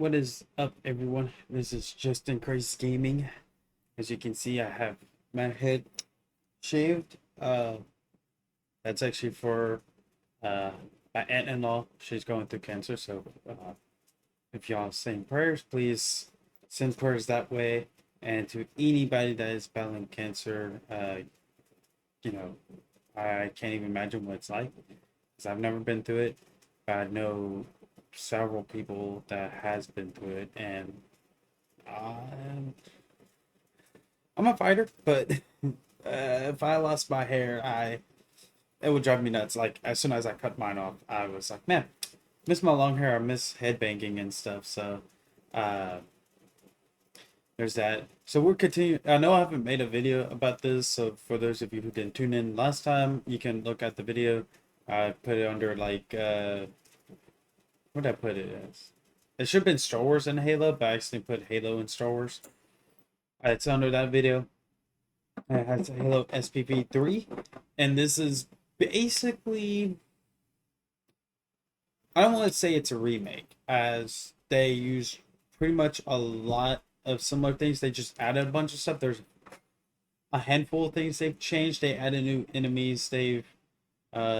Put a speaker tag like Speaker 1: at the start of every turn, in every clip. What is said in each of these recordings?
Speaker 1: What is up, everyone? This is Justin Crazy Gaming. As you can see, I have my head shaved. That's actually for uh, my aunt-in-law. She's going through cancer, so if y'all saying prayers, please send prayers that way. And to anybody that is battling cancer, you know, I can't even imagine what it's like because I've never been through it. But I know several people that has been through it, and um, I'm a fighter, but if I lost my hair, it would drive me nuts. Like as soon as I cut mine off, I was like, man, miss my long hair. I miss headbanging and stuff. So uh, there's that. So we're continuing. I know I haven't made a video about this, so for those of you who didn't tune in last time, you can look at the video. I put it under like what did I put it as? It should have been Star Wars and Halo, but I accidentally put Halo and Star Wars. It's under that video. It has Halo SPV3, and this is basically, I don't want to say it's a remake, as they use pretty much a lot of similar things. They just added a bunch of stuff. There's a handful of things they've changed. They added new enemies. They've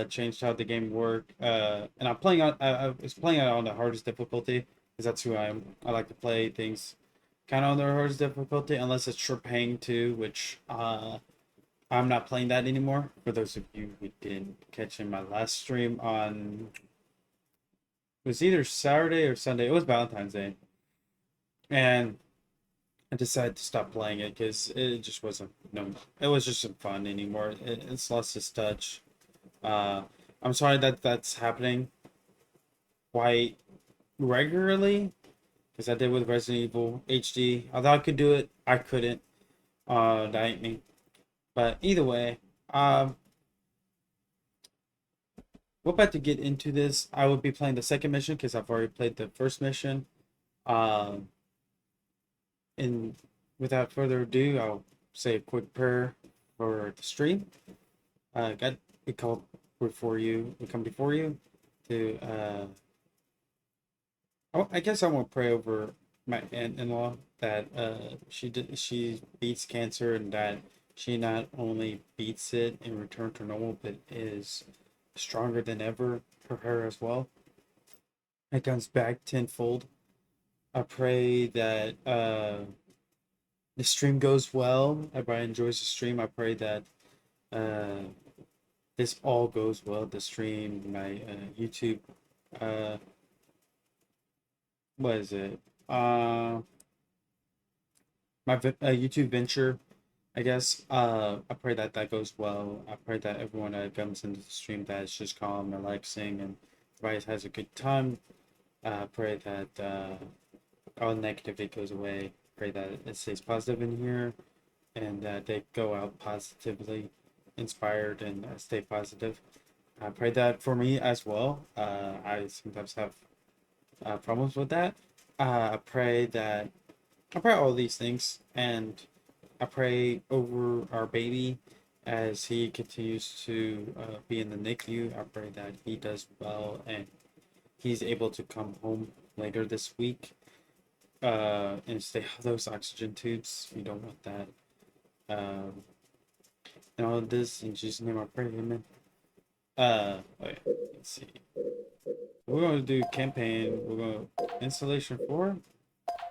Speaker 1: changed how the game worked. And I was playing it on the hardest difficulty because that's who I am. I like to play things kind of on the hardest difficulty, unless it's Trepang 2, which I'm not playing that anymore. For those of you who didn't catch in my last stream on, it was either Saturday or Sunday. It was Valentine's Day, and I decided to stop playing it because it just wasn't it was just not fun anymore. It's lost its touch. I'm sorry that that's happening quite regularly, because I did with Resident Evil HD. I thought I could do it, I couldn't. That ain't me. But either way, we're about to get into this. I will be playing the second mission because I've already played the first mission. And without further ado, I'll say a quick prayer for the stream. God, we come before you to I guess I want to pray over my aunt-in-law that she beats cancer, and that she not only beats it and return to normal, but is stronger than ever for her as well. It comes back tenfold. I pray that the stream goes well. Everybody enjoys the stream. I pray that this all goes well. The stream, my YouTube, what is it? My YouTube venture, I guess. I pray that that goes well. I pray that everyone that comes into the stream that is just calm, relaxing, and everybody has a good time. I pray that all negativity goes away. Pray that it stays positive in here, and that they go out positively inspired and stay positive. I pray that for me as well. I sometimes have problems with that. I pray all these things, and I pray over our baby as he continues to be in the NICU. I pray that he does well and he's able to come home later this week and stay off those oxygen tubes. We don't want that. And all of this in Jesus' name I pray, amen. Wait, let's see. We're going to do campaign. We're going to installation 4.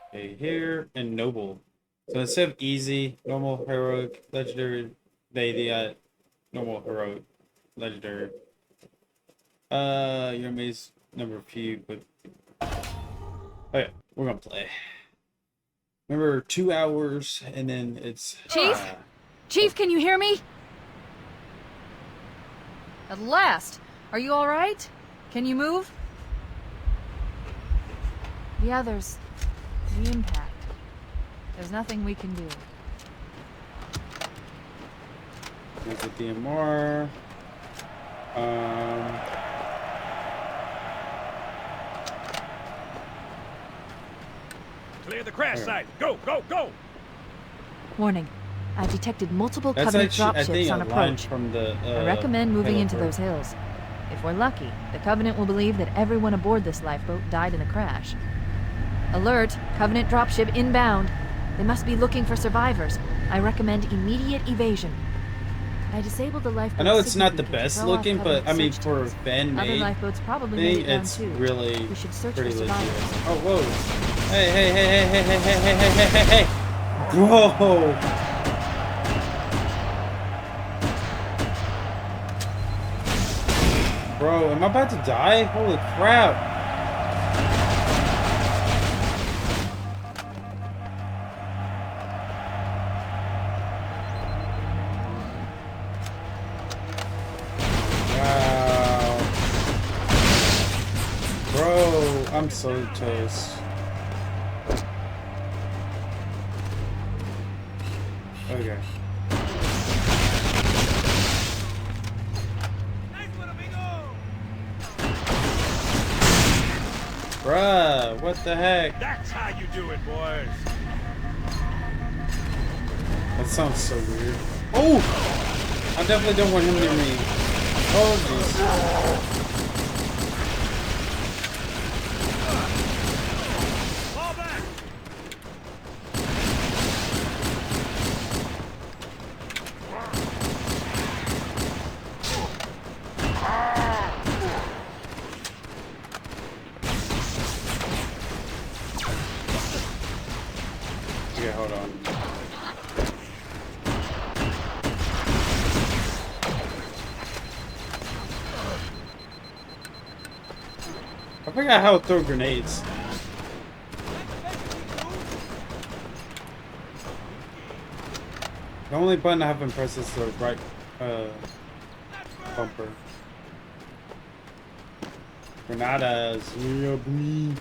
Speaker 1: Okay, here and noble. So instead of easy, normal, heroic, legendary, they normal, heroic, legendary. Your maze number few, but oh yeah, we're gonna play. Remember, 2 hours, and then it's
Speaker 2: Chief? Chief, can you hear me? At last! Are you alright? Can you move? The others... the impact. There's nothing we can do.
Speaker 1: There's the DMR.
Speaker 3: Clear the crash site. Go, go, go!
Speaker 2: Warning. I've detected multiple
Speaker 1: That's
Speaker 2: Covenant
Speaker 1: actually, I
Speaker 2: dropships
Speaker 1: think,
Speaker 2: on
Speaker 1: a line
Speaker 2: approach.
Speaker 1: from the.
Speaker 2: I recommend moving
Speaker 1: Halo
Speaker 2: into
Speaker 1: group.
Speaker 2: those hills. If we're lucky, the Covenant will believe that everyone aboard this lifeboat died in the crash. Alert! Covenant dropship inbound. They must be looking for survivors. I recommend immediate evasion. I disabled the lifeboat.
Speaker 1: I know it's
Speaker 2: signal
Speaker 1: not the
Speaker 2: beacon to
Speaker 1: best
Speaker 2: throw off
Speaker 1: looking, but I mean
Speaker 2: Covenant
Speaker 1: for a
Speaker 2: search teams.
Speaker 1: fan
Speaker 2: Other
Speaker 1: made
Speaker 2: lifeboats probably made
Speaker 1: thing,
Speaker 2: it down
Speaker 1: it's
Speaker 2: too.
Speaker 1: really
Speaker 2: We should search
Speaker 1: pretty
Speaker 2: for
Speaker 1: legit.
Speaker 2: survivors.
Speaker 1: Oh whoa! Hey hey hey hey hey hey hey hey hey hey hey! Whoa! Bro, am I about to die? Holy crap! Wow. Bro, I'm so toast. Okay. Bruh, what the heck?
Speaker 3: That's how you do it, boys.
Speaker 1: That sounds so weird. Oh! I definitely don't want him near me. Oh, jeez.
Speaker 3: Fall back.
Speaker 1: Okay, hold on. I forgot how to throw grenades. The only button I haven't pressed is the right bumper. Granadas. Yeah, boy.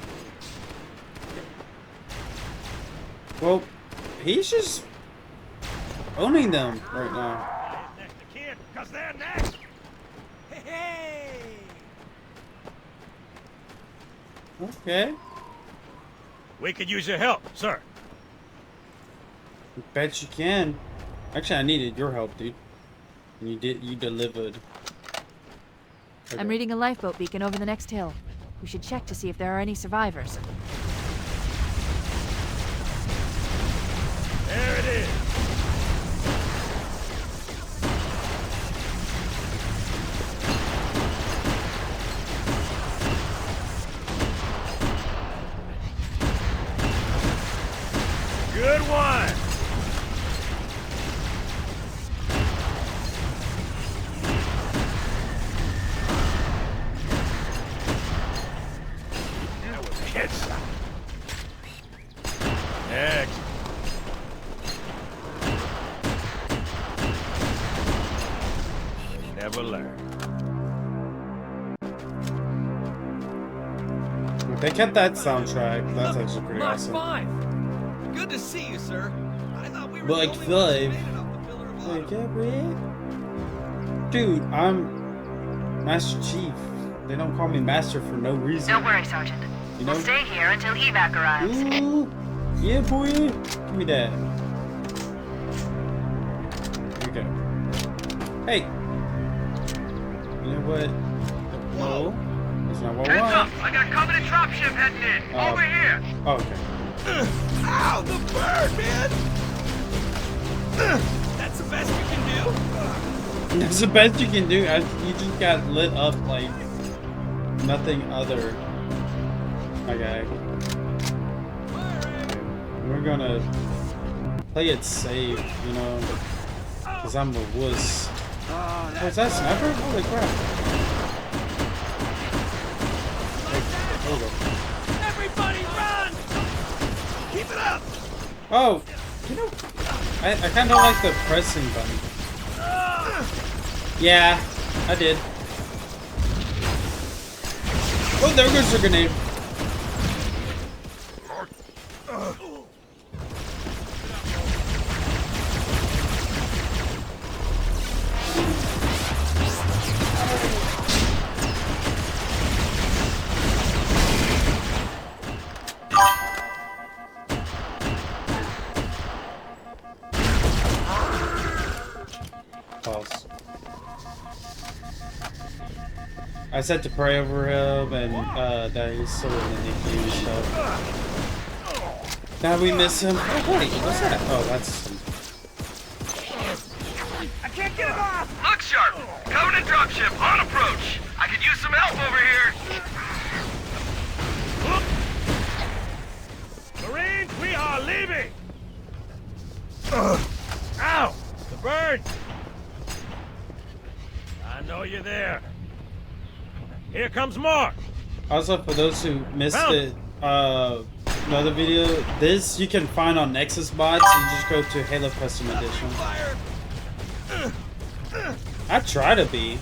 Speaker 1: Well, he's just owning them right now.
Speaker 3: Next to kid, cause they're next. Hey, hey.
Speaker 1: Okay.
Speaker 3: We could use your help, sir.
Speaker 1: Bet you can. Actually, I needed your help, dude. And you delivered. Okay.
Speaker 2: I'm reading a lifeboat beacon over the next hill. We should check to see if there are any survivors.
Speaker 3: There it is. Good one. That was a headshot. Next. Never learn.
Speaker 1: They kept that soundtrack. That's actually pretty
Speaker 4: Mark
Speaker 1: awesome.
Speaker 4: 5. Good to see you, sir. I thought we were
Speaker 1: Like
Speaker 4: the only ones
Speaker 1: 5.
Speaker 4: who made it off the Pillar of
Speaker 1: Like,
Speaker 4: Auto.
Speaker 1: yeah, Brad. Dude, I'm Master Chief. They don't call me Master for no reason.
Speaker 5: Don't worry, Sergeant.
Speaker 1: You know?
Speaker 5: We'll stay here until evac arrives.
Speaker 1: Ooh, yeah, boy. Give me that. Here we go. Hey. You know what? No. That's not what I want.
Speaker 3: I got Covenant dropship heading in. Over here.
Speaker 1: Oh, okay.
Speaker 4: Ow, the bird, man! That's the best you can do?
Speaker 1: That's the best you can do. You just got lit up like nothing other. Okay. We're gonna play it safe, you know, because I'm a wuss. Oh, is that sniper? Holy crap. There we go.
Speaker 4: Everybody run! Keep it up!
Speaker 1: Oh, you know, I kind of like the pressing button. Yeah, I did. Oh, there goes the grenade. Pause. I said to pray over him and that he's still in the NICU and stuff. Now we miss him. Oh, wait, what's that? Oh, that's...
Speaker 3: I can't get him off!
Speaker 4: Look sharp! Covenant dropship on approach! I could use some help over here!
Speaker 3: Marines, we are leaving! Ow! The bird! I know you're there. Here comes more!
Speaker 1: Also, for those who missed it, another video, this you can find on Nexus bots. You just go to Halo Custom Edition. I try to be,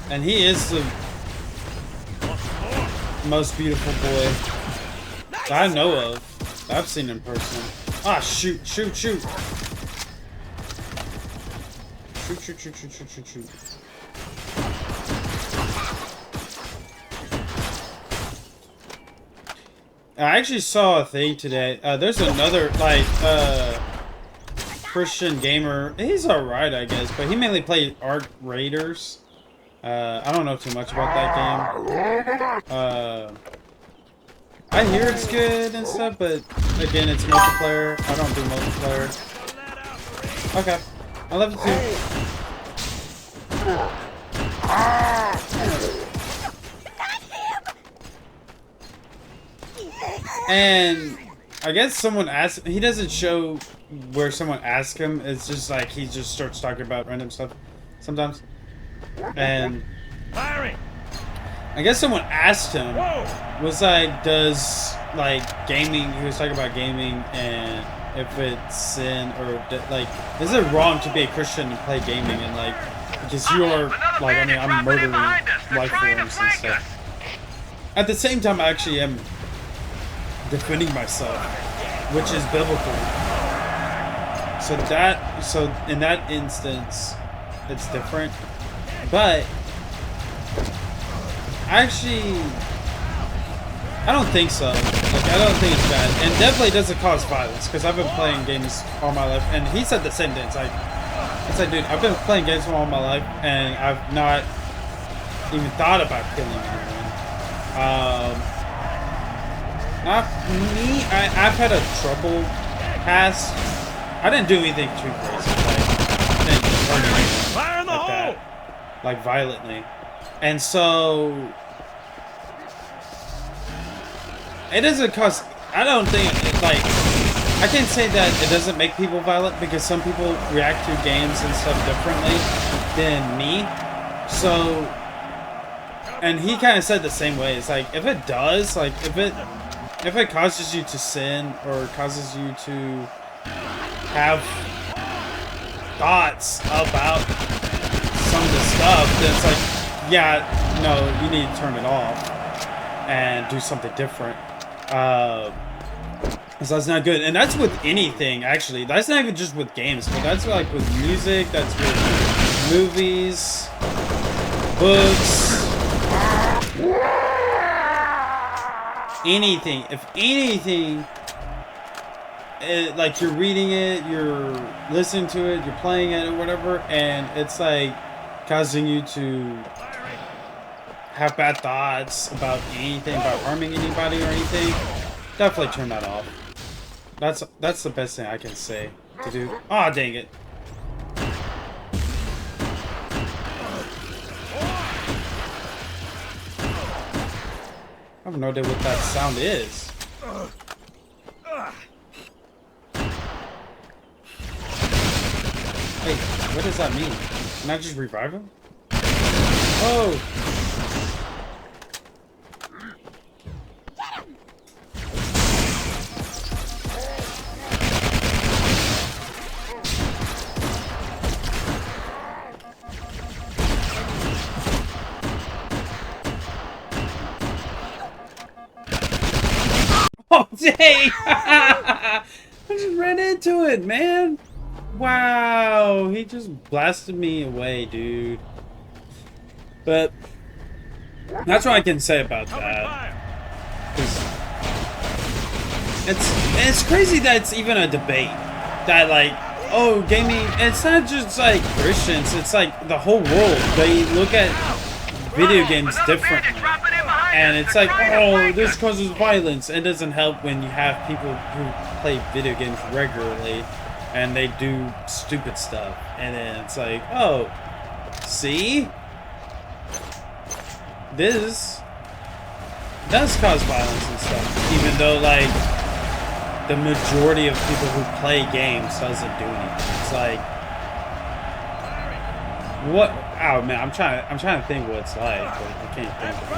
Speaker 1: and he is the most beautiful boy that I know of. I've seen in person. Ah, shoot, shoot, shoot. Shoot, shoot, shoot, shoot, shoot, shoot, shoot. I actually saw a thing today. There's another, like, Christian gamer. He's alright, I guess, but he mainly played Ark Raiders. I don't know too much about that game. I hear it's good and stuff, but again, it's multiplayer. I don't do multiplayer. Okay. I love it too. And I guess someone asked, he doesn't show where someone asks him. It's just like he just starts talking about random stuff sometimes. And
Speaker 3: Firing!
Speaker 1: I guess someone asked him, was like, does like gaming, he was talking about gaming and if it's sin or like, is it wrong to be a Christian and play gaming and like, because you are like, I mean, I'm murdering life forms and stuff. At the same time, I actually am defending myself, which is biblical. So in that instance, it's different. But actually, I don't think so. Like, I don't think it's bad, and definitely doesn't cause violence. Because I've been playing games all my life, and he said the same thing. It's like, dude, I've been playing games all my life, and I've not even thought about killing anyone. Not me. I've had a troubled past. I didn't do anything too crazy. Like, I didn't hurt anyone
Speaker 3: Fire in the
Speaker 1: like
Speaker 3: hole!
Speaker 1: that, like violently. And so it doesn't cause. I don't think it, like, I can't say that it doesn't make people violent because some people react to games and stuff differently than me. So, and he kind of said the same way. It's like, if it does, like, if it causes you to sin or causes you to have thoughts about some of the stuff, then it's like, yeah, no, you need to turn it off and do something different. Because that's not good. And that's with anything, actually. That's not even just with games, but that's like with music, that's with movies, books, anything. If anything, like you're reading it, you're listening to it, you're playing it or whatever, and it's like causing you to have bad thoughts about anything, about harming anybody or anything, definitely turn that off. That's the best thing I can say to do. Aw, dang it. I have no idea what that sound is. Hey, what does that mean? Can I just revive him? Oh! Oh, dang! I just ran into it, man! Wow, he just blasted me away, dude. But that's what I can say about that. It's crazy that it's even a debate. That like, oh, gaming, it's not just like Christians, it's like the whole world. They look at video games differently. And it's like, oh, this causes violence. It doesn't help when you have people who play video games regularly and they do stupid stuff. And then it's like, oh, see? This does cause violence and stuff. Even though, like, the majority of people who play games doesn't do anything. It's like, what? Oh man, I'm trying to think what it's like, but I can't think of it.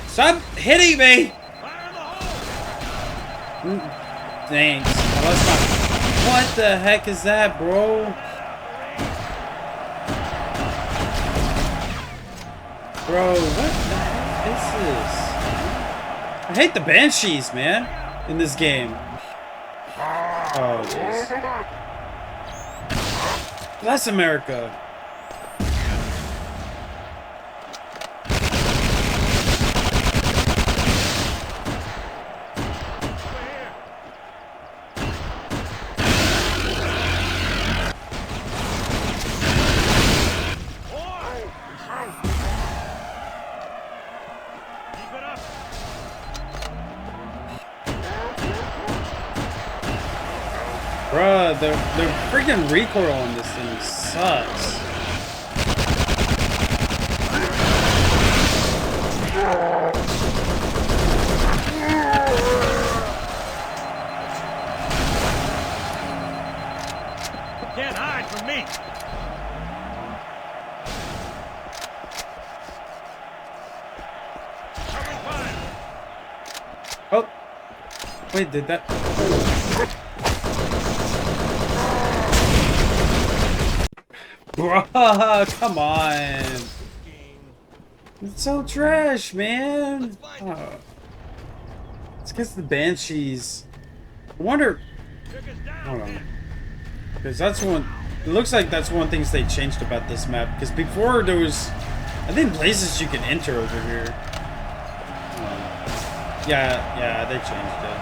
Speaker 1: Stop hitting me! Thanks. Oh, that's not. What the heck is that, bro? Bro, what the heck is this? I hate the banshees, man, in this game. Oh, jeez. Bless America. Bruh, the freaking recoil on this thing sucks.
Speaker 3: Can't hide from me.
Speaker 1: Oh, wait, did that? Bruh, come on. It's so trash, man. Oh. It's because the banshees. I wonder. Hold on. Because that's one. It looks like that's one thing they changed about this map. Because before there was, I think, places you can enter over here. Yeah, they changed it.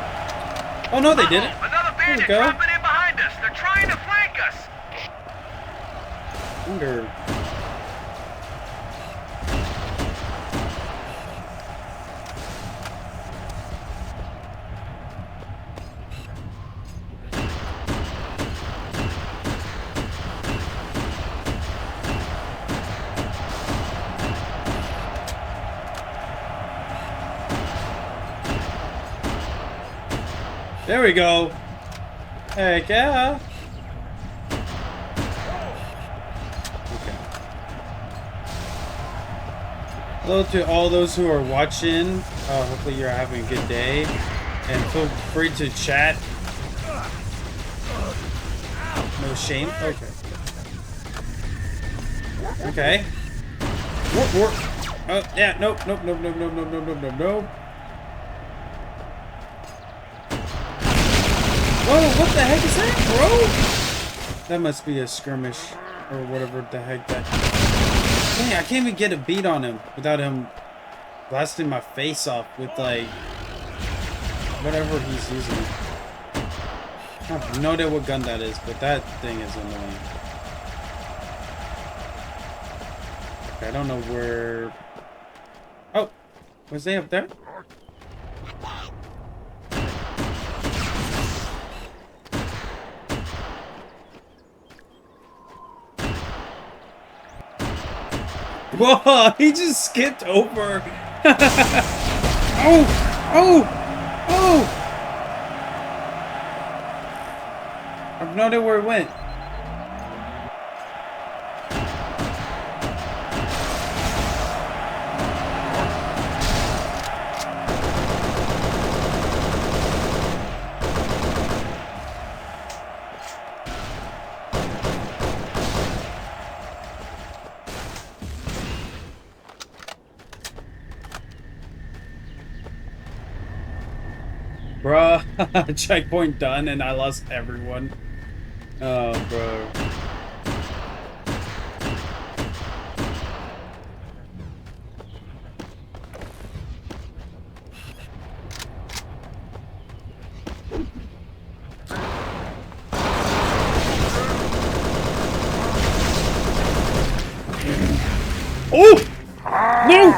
Speaker 1: Oh no, they didn't.
Speaker 4: Another
Speaker 1: There we
Speaker 4: bandit
Speaker 1: go.
Speaker 4: dropping in behind us. They're trying to flank us.
Speaker 1: Wonder. There we go. Heck yeah. Okay. Hello to all those who are watching. Hopefully you're having a good day. And feel free to chat. No shame. Okay. Okay. Warp. Oh, yeah. Nope. Whoa, what the heck is that, bro? That must be a skirmish or whatever the heck that. Dang, I can't even get a beat on him without him blasting my face off with, like, whatever he's using. I have no idea what gun that is, but that thing is annoying. Okay, I don't know where. Oh, was they up there? Whoa, he just skipped over. Oh! I have no idea where it went. Bruh, checkpoint done and I lost everyone. Oh, bro. Oh! No!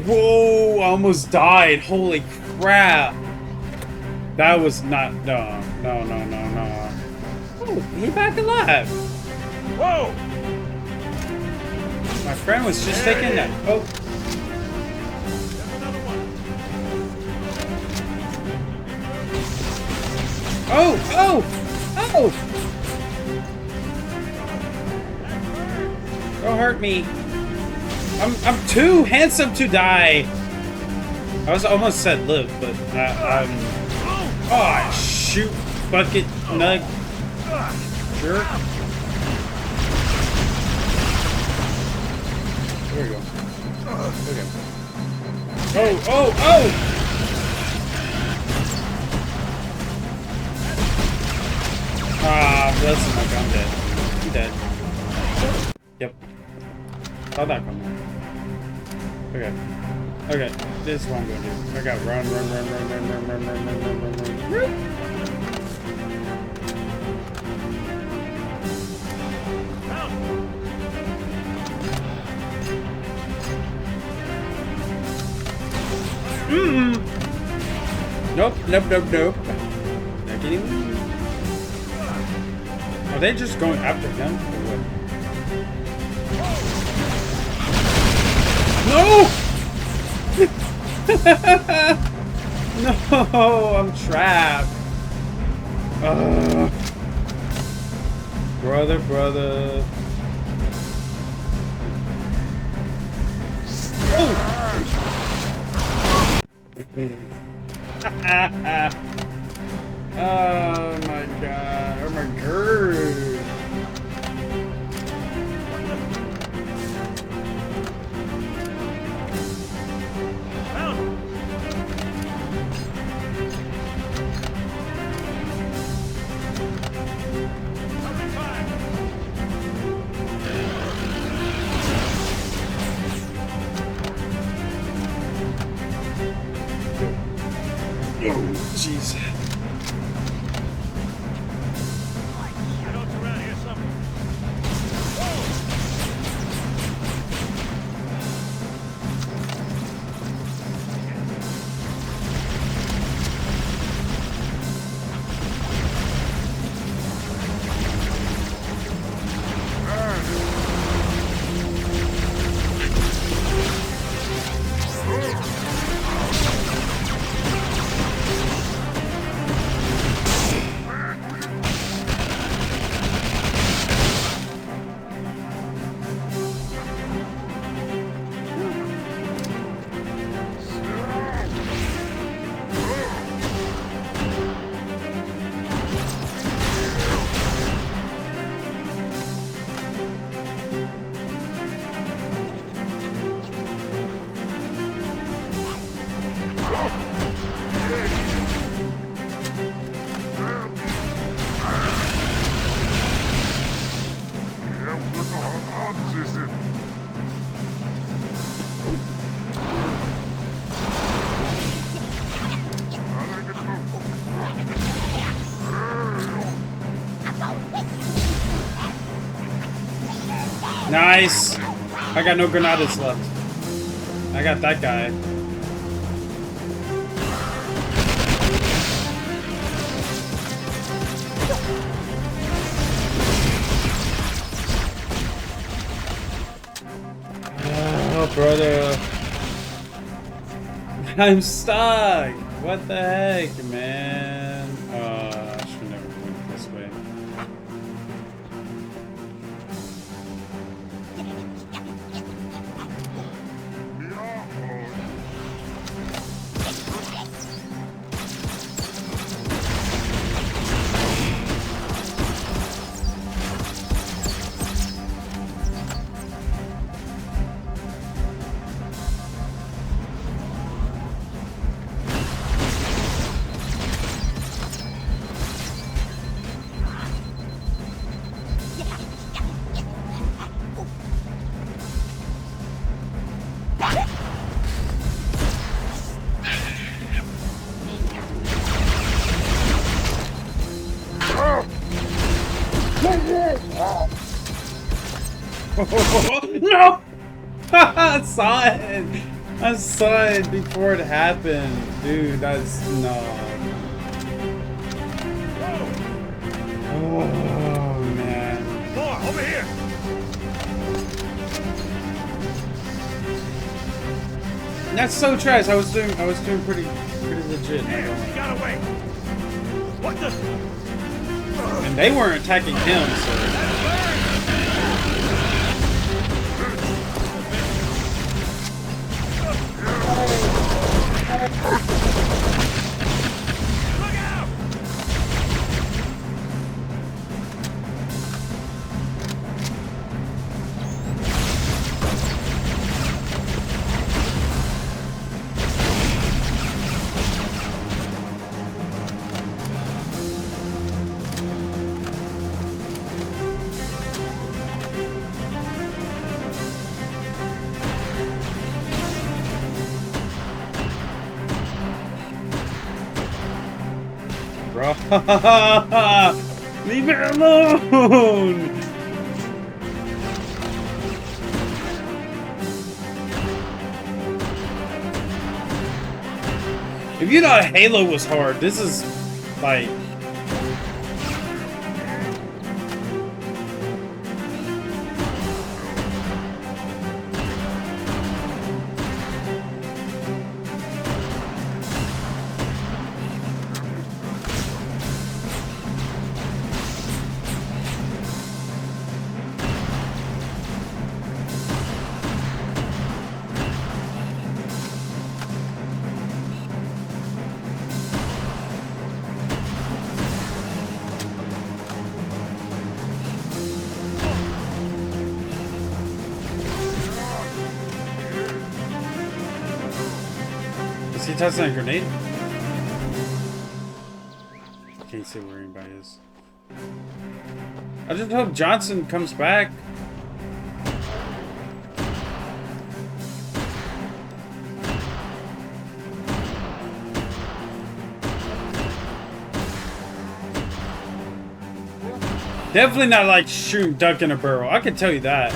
Speaker 1: Whoa! I almost died. Holy crap! That was not. No. Oh, he back alive.
Speaker 3: Whoa!
Speaker 1: My friend was just taking that. Oh.
Speaker 3: There's another one.
Speaker 1: Oh! Don't hurt me. I'm too handsome to die. I was almost said live, but oh shoot, bucket nug jerk. There we go. Okay. Oh! Ah, listen, I'm dead. I'm dead. Yep. Saw that coming. Okay. This is what I'm gonna do. I got run. Nope. Not getting. Are they just going after him? Or what? No! No, I'm trapped. Brother. Oh! Oh my god. Oh my god. Oh, jeez.
Speaker 3: Notes around here somewhere.
Speaker 1: Nice! I got no granadas left. I got that guy. Oh, brother. I'm stuck! What the heck, man? I should never went this way. No! I saw it! I saw it before it happened. Dude, that's no. Oh man.
Speaker 3: More, over here.
Speaker 1: That's so trash. I was doing pretty legit.
Speaker 3: Here, he got away. What the?
Speaker 1: And they weren't attacking him, so.
Speaker 3: Look out!
Speaker 1: Bro. Leave it alone! If you thought Halo was hard, this is like... Is he tossing a grenade? I can't see where anybody is. I just hope Johnson comes back. Definitely not like shooting duck in a barrel. I can tell you that.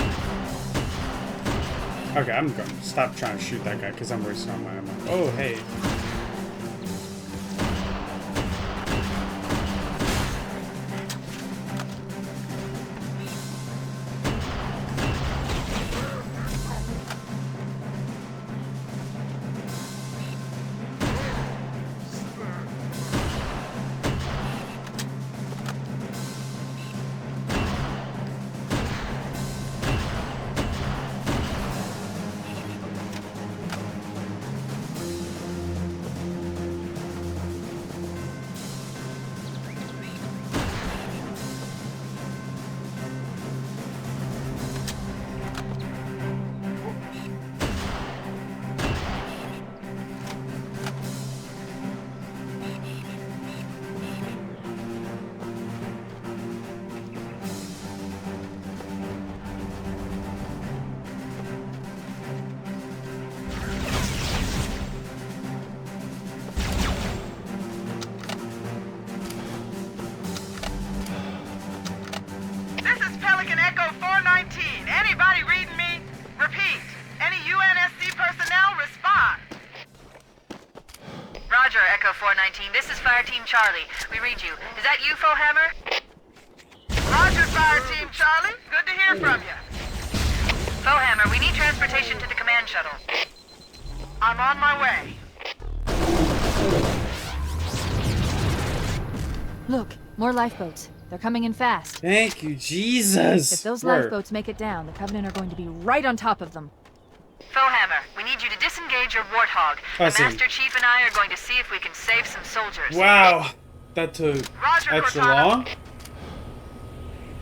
Speaker 1: Okay, I'm gonna stop trying to shoot that guy because I'm wasting all my ammo. Oh, hey.
Speaker 5: This is Pelican Echo 419. Anybody reading me? Repeat. Any UNSC personnel respond. Roger, Echo 419. This is Fire Team Charlie. We read you. Is that you, Fohammer? Roger, Fire Team Charlie. Good to hear from you. Fohammer, we need transportation to the command shuttle. I'm on my way.
Speaker 2: Look, more lifeboats. They're coming in fast.
Speaker 1: Thank you, Jesus.
Speaker 2: If those
Speaker 1: Word.
Speaker 2: lifeboats make it down, the Covenant are going to be right on top of them.
Speaker 5: Fohammer, we need you to disengage your Warthog.
Speaker 1: I
Speaker 5: The
Speaker 1: see.
Speaker 5: Master Chief and I are going to see if we can save some soldiers.
Speaker 1: Wow, that took
Speaker 5: Roger,
Speaker 1: extra
Speaker 5: Cortana.
Speaker 1: long.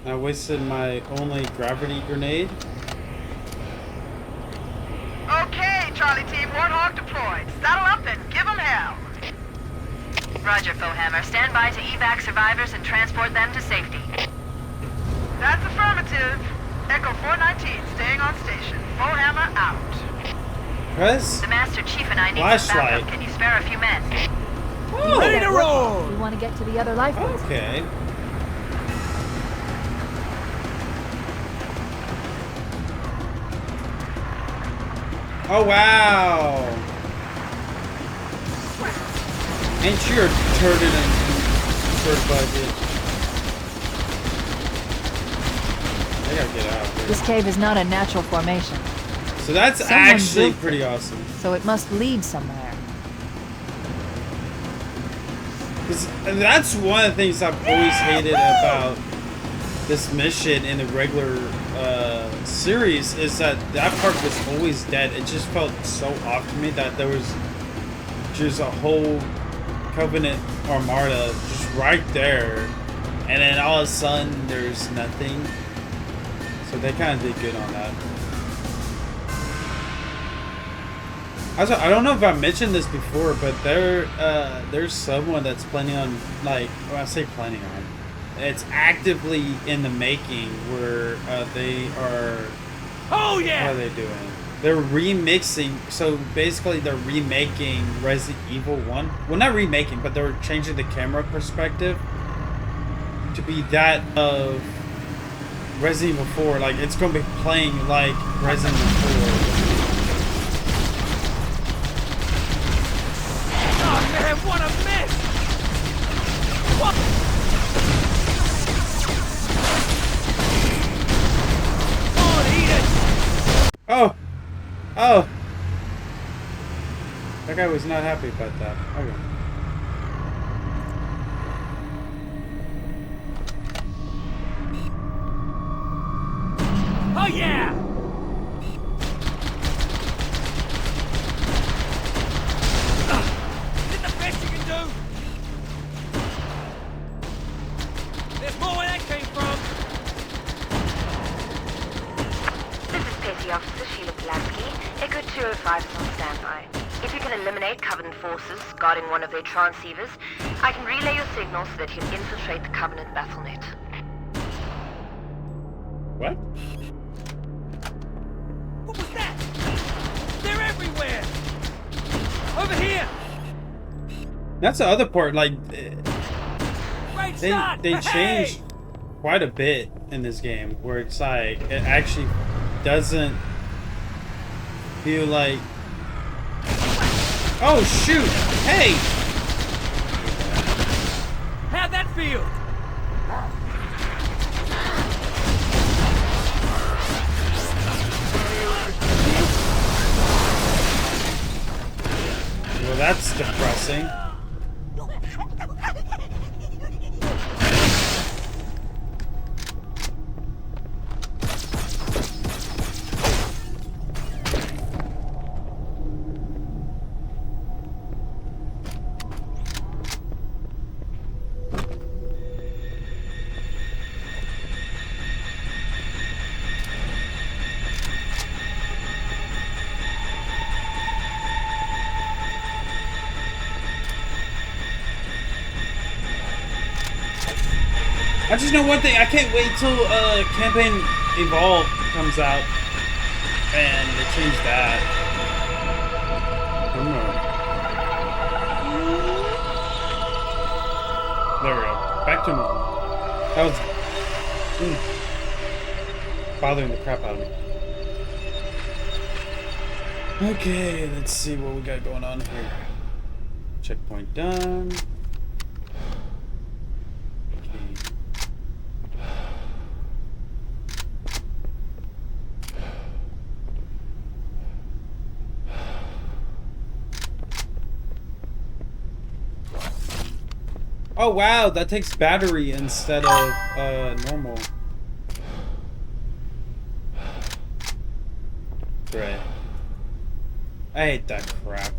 Speaker 1: I wasted my only gravity grenade.
Speaker 5: Okay, Charlie Team, Warthog deployed. Saddle up and give them hell. Roger, Fohammer. Stand by to evac survivors and transport them to safety. That's affirmative. Echo 419 staying on station. Fohammer out.
Speaker 1: Press.
Speaker 5: The Master Chief and I need some
Speaker 1: Flashlight.
Speaker 5: backup. Can you spare a few men?
Speaker 1: Oh,
Speaker 3: Ready to roll!
Speaker 2: We want to get to the other lifeboats.
Speaker 1: okay. Oh wow! Ain't you a turd and turd budget? I gotta get out of here.
Speaker 2: This cave is not a natural formation,
Speaker 1: So that's
Speaker 2: Someone
Speaker 1: actually
Speaker 2: built
Speaker 1: pretty
Speaker 2: it.
Speaker 1: awesome.
Speaker 2: so it must lead somewhere.
Speaker 1: 'Cause that's one of the things I've always hated about this mission in the regular series is that part was always dead. It just felt so off to me that there was just a whole Covenant Armada just right there, and then all of a sudden there's nothing. So they kind of did good on that. Also, I don't know if I mentioned this before, but there's someone that's planning on, like, well, I say planning on, it's actively in the making where they are.
Speaker 3: Oh
Speaker 1: What
Speaker 3: yeah!
Speaker 1: are they doing? They're remixing. So basically, they're remaking Resident Evil 1. Well, not remaking, but they're changing the camera perspective to be that of Resident Evil 4. Like, it's going to be playing like Resident Evil 4.
Speaker 3: Oh man, what a mess! What? Oh, eat it!
Speaker 1: Oh! Oh! That guy was not happy about that. Okay.
Speaker 3: Oh yeah! Is it the best you can do? There's more where that came from.
Speaker 5: This is Petty Officer Sheila Pulaski. Echo 205 is on standby. If you can eliminate Covenant forces guarding one of their transceivers, I can relay your signal so that you can infiltrate the Covenant Battlenet.
Speaker 1: What?
Speaker 3: What was that? They're everywhere! Over here!
Speaker 1: That's the other part. Like,
Speaker 3: Great
Speaker 1: they
Speaker 3: start!
Speaker 1: they
Speaker 3: Hey!
Speaker 1: changed quite a bit in this game where it's like it actually doesn't feel like, oh shoot, hey,
Speaker 3: How'd that feel?
Speaker 1: well that's depressing. I just know one thing. I can't wait till Campaign Evolve comes out and they change that. Come on. There we go. Back to normal. That was bothering the crap out of me. Okay, let's see what we got going on here. Checkpoint done. Oh wow, that takes battery instead of normal. Right. I hate that crap.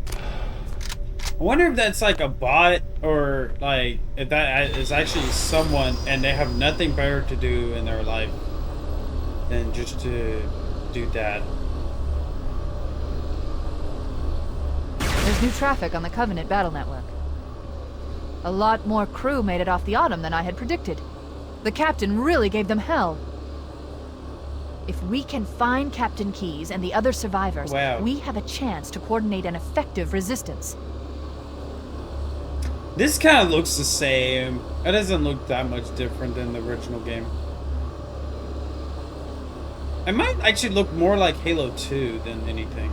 Speaker 1: I wonder if that's like a bot or like if that is actually someone and they have nothing better to do in their life than just to do that.
Speaker 2: There's new traffic on the Covenant battle network. A lot more crew made it off the Autumn than I had predicted. The captain really gave them hell. If we can find Captain Keyes and the other survivors,
Speaker 1: Wow.
Speaker 2: we have a chance to coordinate an effective resistance.
Speaker 1: This kind of looks the same. It doesn't look that much different than the original game. It might actually look more like Halo 2 than anything.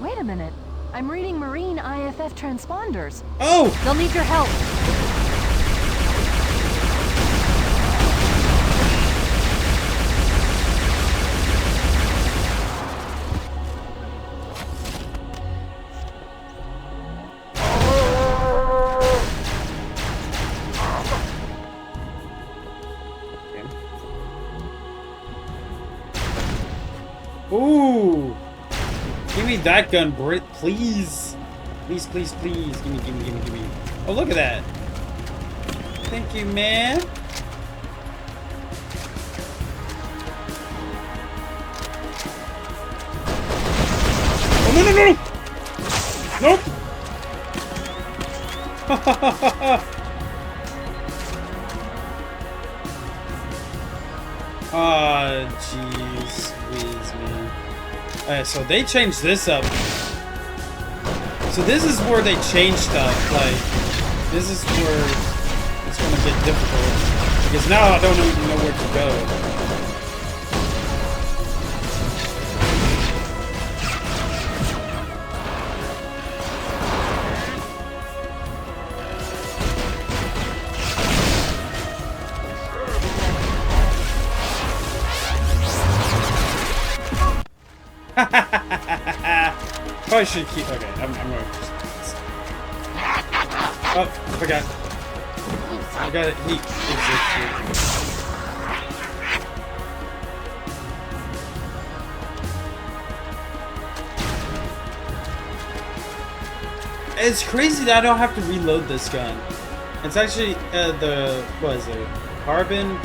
Speaker 2: Wait a minute. I'm reading Marine IFF transponders.
Speaker 1: Oh!
Speaker 2: They'll need your help.
Speaker 1: Ooh! Give me that gun, Brit, please. Please, please, please. Give me, give me, give me, give me. Oh, look at that. Thank you, man. Oh, no, no, no! Nope! Ah, jeez, please, man. Alright, so they changed this up. So this is where they change stuff. Like, this is where it's gonna get difficult because now I don't even know where to go. Probably should keep. Okay, I'm going. Oh, forgot. I got it. Heat exists. It's crazy that I don't have to reload this gun. It's actually the what is it? Carbine.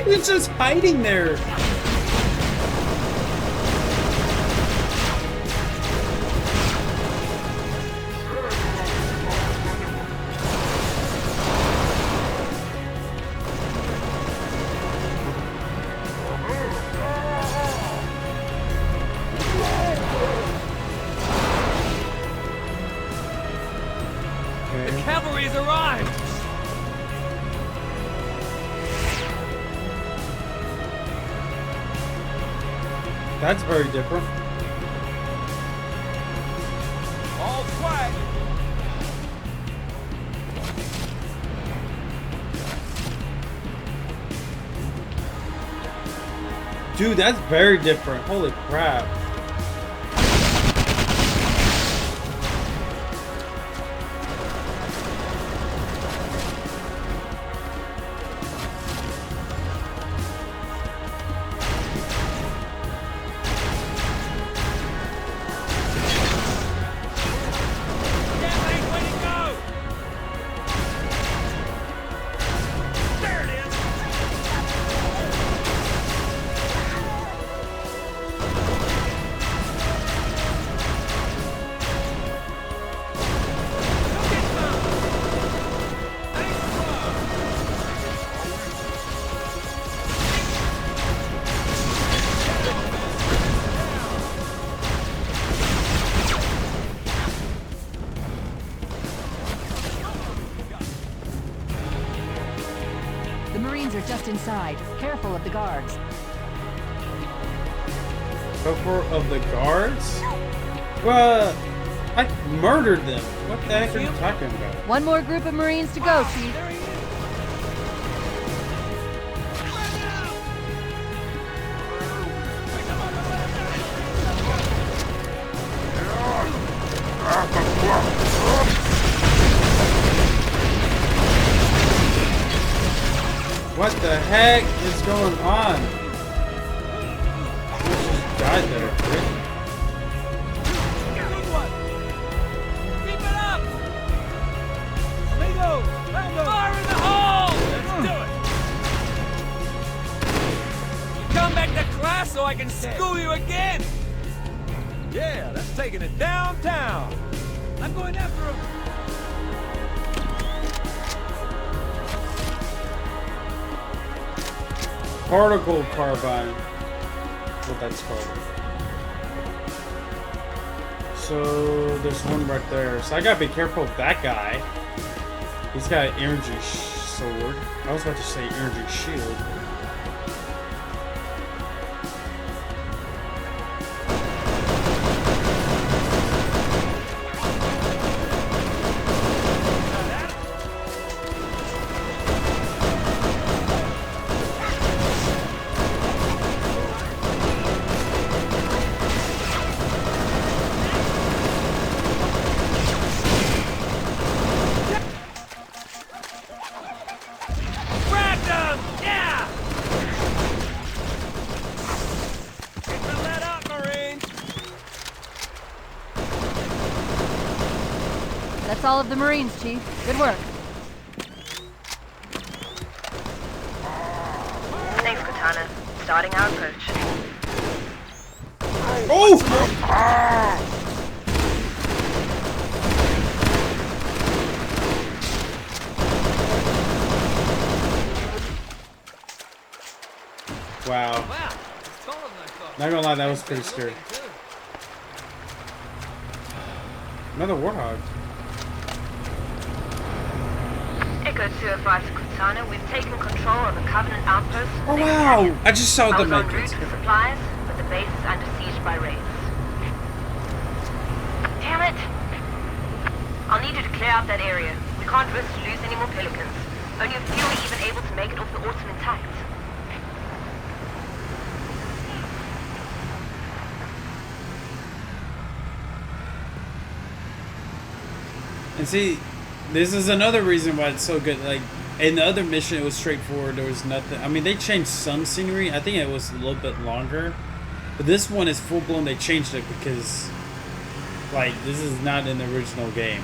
Speaker 1: It's just hiding there.
Speaker 3: The cavalry's arrived!
Speaker 1: That's very different.
Speaker 3: All quiet!
Speaker 1: Dude, that's very different. Holy crap.
Speaker 2: The Marines are just inside. Careful of the guards.
Speaker 1: Careful of the guards? Well, I murdered them. What the heck are you talking about?
Speaker 2: One more group of Marines to go, Chief.
Speaker 1: What the heck is going on? I just died there, right?
Speaker 3: Fire in the hole! Let's do it! You come back to class so I can school you again! Yeah, that's taking it downtown! I'm going after him!
Speaker 1: Particle carbine. What that's called. So there's one right there. So I gotta be careful with that guy. He's got an energy sword. I was about to say energy shield.
Speaker 2: That's all of the Marines, Chief. Good work.
Speaker 5: Thanks, Katana. Starting our approach.
Speaker 1: Oh! Wow.
Speaker 3: Wow, it's taller than I thought.
Speaker 1: Not gonna lie, that was pretty scary. Another warthog.
Speaker 5: Echo 205 to Katana. We've taken control of the Covenant outpost.
Speaker 1: Oh wow! I just saw
Speaker 5: I
Speaker 1: the
Speaker 5: was en route
Speaker 1: makers.
Speaker 5: to supplies, but the base is under siege by raids. Damn it! I'll need you to clear out that area. We can't risk to lose any more Pelicans. Only a few are even able to make it off the Autumn intact.
Speaker 1: And see, this is another reason why it's so good. Like, in the other mission, it was straightforward. There was nothing. I mean, they changed some scenery. I think it was a little bit longer. But this one is full-blown. They changed it because, like, this is not in the original game.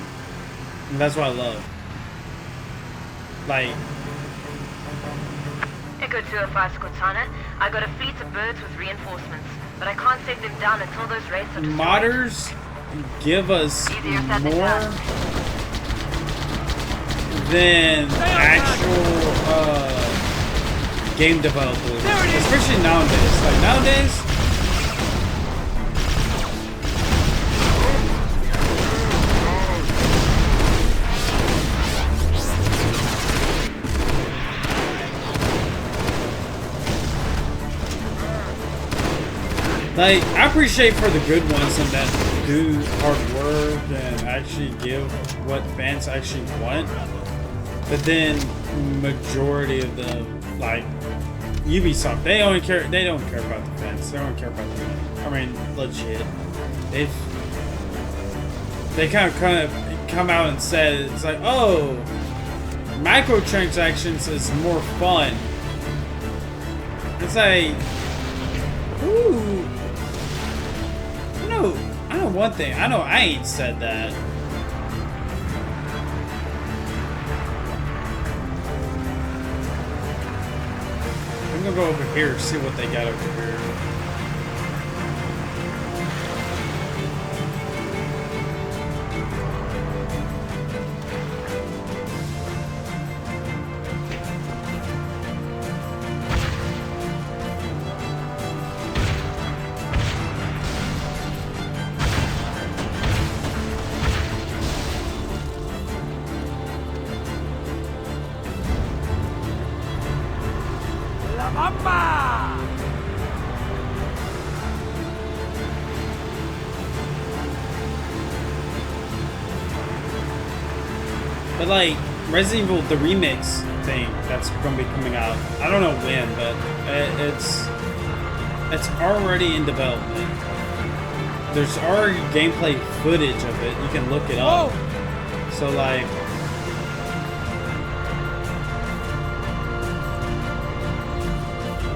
Speaker 1: And that's what I love. Like,
Speaker 5: Echo 205 to Cortana. I got a fleet of birds with reinforcements, but I can't take them down until those raids are destroyed.
Speaker 1: modders give us
Speaker 5: Easier said than
Speaker 1: more
Speaker 5: done.
Speaker 1: than actual game developers, especially nowadays. Like nowadays, like I appreciate for the good ones and that do hard work and actually give what fans actually want. But then majority of them, like Ubisoft, they don't care about the fans. They don't care about the money. I mean, legit. They kind of come out and said it's like, oh, microtransactions is more fun. It's like, ooh, I know one thing. I know I ain't said that. I'm gonna go over here and see what they got over here.
Speaker 3: La Mamba!
Speaker 1: But like Resident Evil, the remix thing that's gonna be coming out. I don't know when, but it's already in development. There's already gameplay footage of it. You can look it up.
Speaker 3: Whoa.
Speaker 1: So like,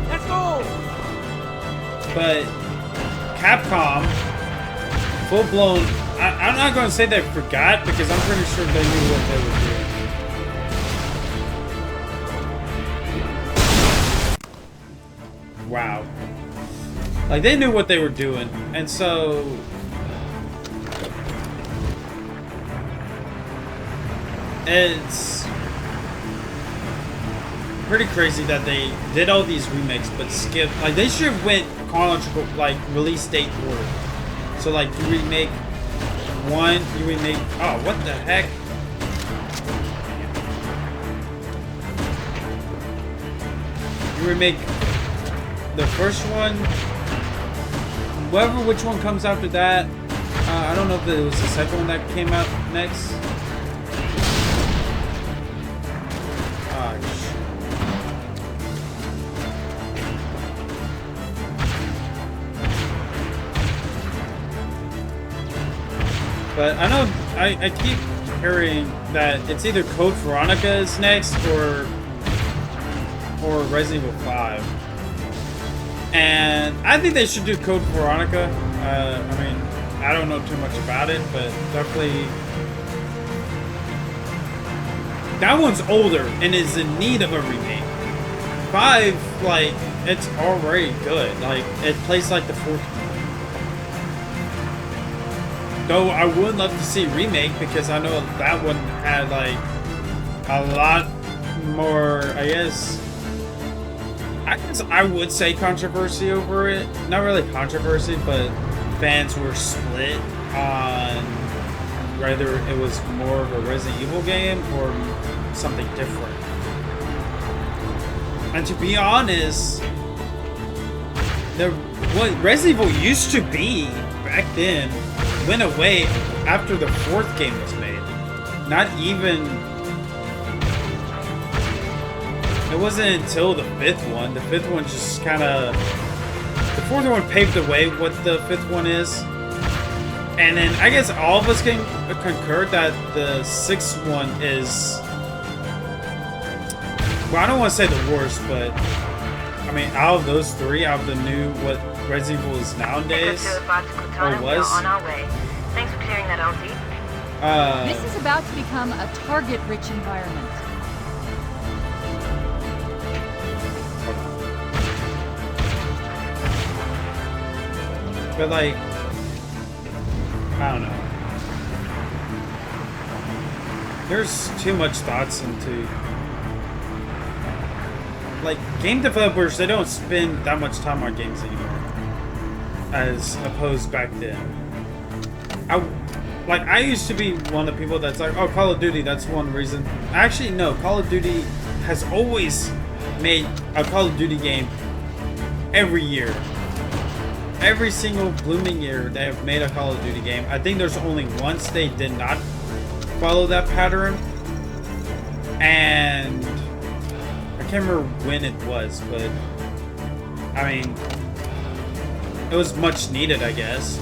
Speaker 3: Let's go!
Speaker 1: but Capcom, full blown. I'm not gonna say they forgot because I'm pretty sure they knew what they were doing. wow. Like, they knew what they were doing. And so... it's pretty crazy that they did all these remakes, but skipped. Like, they should have went chronological, like, release date order. So, like, you remake one, you remake... Oh, what the heck? You remake the first one, which one comes after that. I don't know if it was the second one that came out next. But I know I keep hearing that it's either Code Veronica is next or Resident Evil 5. And I think they should do Code Veronica. I mean, I don't know too much about it, but definitely that one's older and is in need of a remake. 5, like, it's already good. Like, it plays like the 4th. Though I would love to see a remake because I know that one had like a lot more, I guess I would say controversy over it. Not really controversy, but fans were split on whether it was more of a Resident Evil game or something different. And to be honest, what Resident Evil used to be back then went away after the 4th game was made. Not even... It wasn't until the 5th one. The 5th one just kind of... The 4th one paved the way what the 5th one is. And then I guess all of us can concur that the 6th one is... Well, I don't want to say the worst, but... I mean, out of those 3, out of the new, what Resident Evil is nowadays, or was.
Speaker 5: On our way. Thanks for clearing that, LT.
Speaker 2: This is about to become a target-rich environment.
Speaker 1: But like, I don't know. There's too much thoughts into... Like, game developers, they don't spend that much time on games anymore. As opposed back then. I used to be one of the people that's like, oh, Call of Duty, that's one reason. Actually, no, Call of Duty has always made a Call of Duty game every year. Every single blooming year they have made a Call of Duty game. I think there's only once they did not follow that pattern. And I can't remember when it was, but I mean, it was much needed, I guess.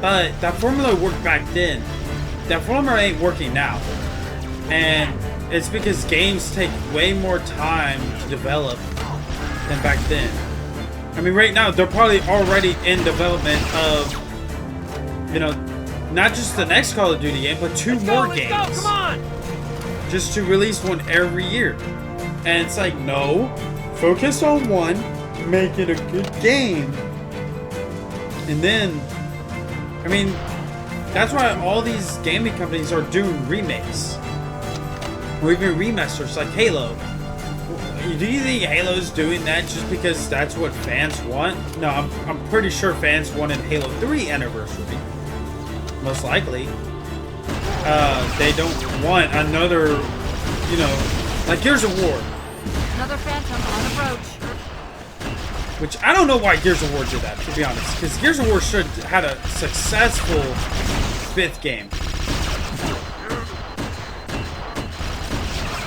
Speaker 1: But that formula worked back then. That formula ain't working now. And it's because games take way more time to develop than back then. I mean, right now, they're probably already in development of, you know, not just the next Call of Duty game, but 2 more games.
Speaker 3: Come on!
Speaker 1: Just to release one every year. And it's like, no, focus on one, make it a good game. And then, I mean, that's why all these gaming companies are doing remakes. Or even remasters, like Halo. Do you think Halo's doing that just because that's what fans want? No, I'm pretty sure fans wanted Halo 3 Anniversary. Most likely. They don't want another, you know, like Gears of War.
Speaker 2: Another Phantom on approach.
Speaker 1: Which I don't know why Gears of War did that, to be honest. Because Gears of War should have had a successful 5th game.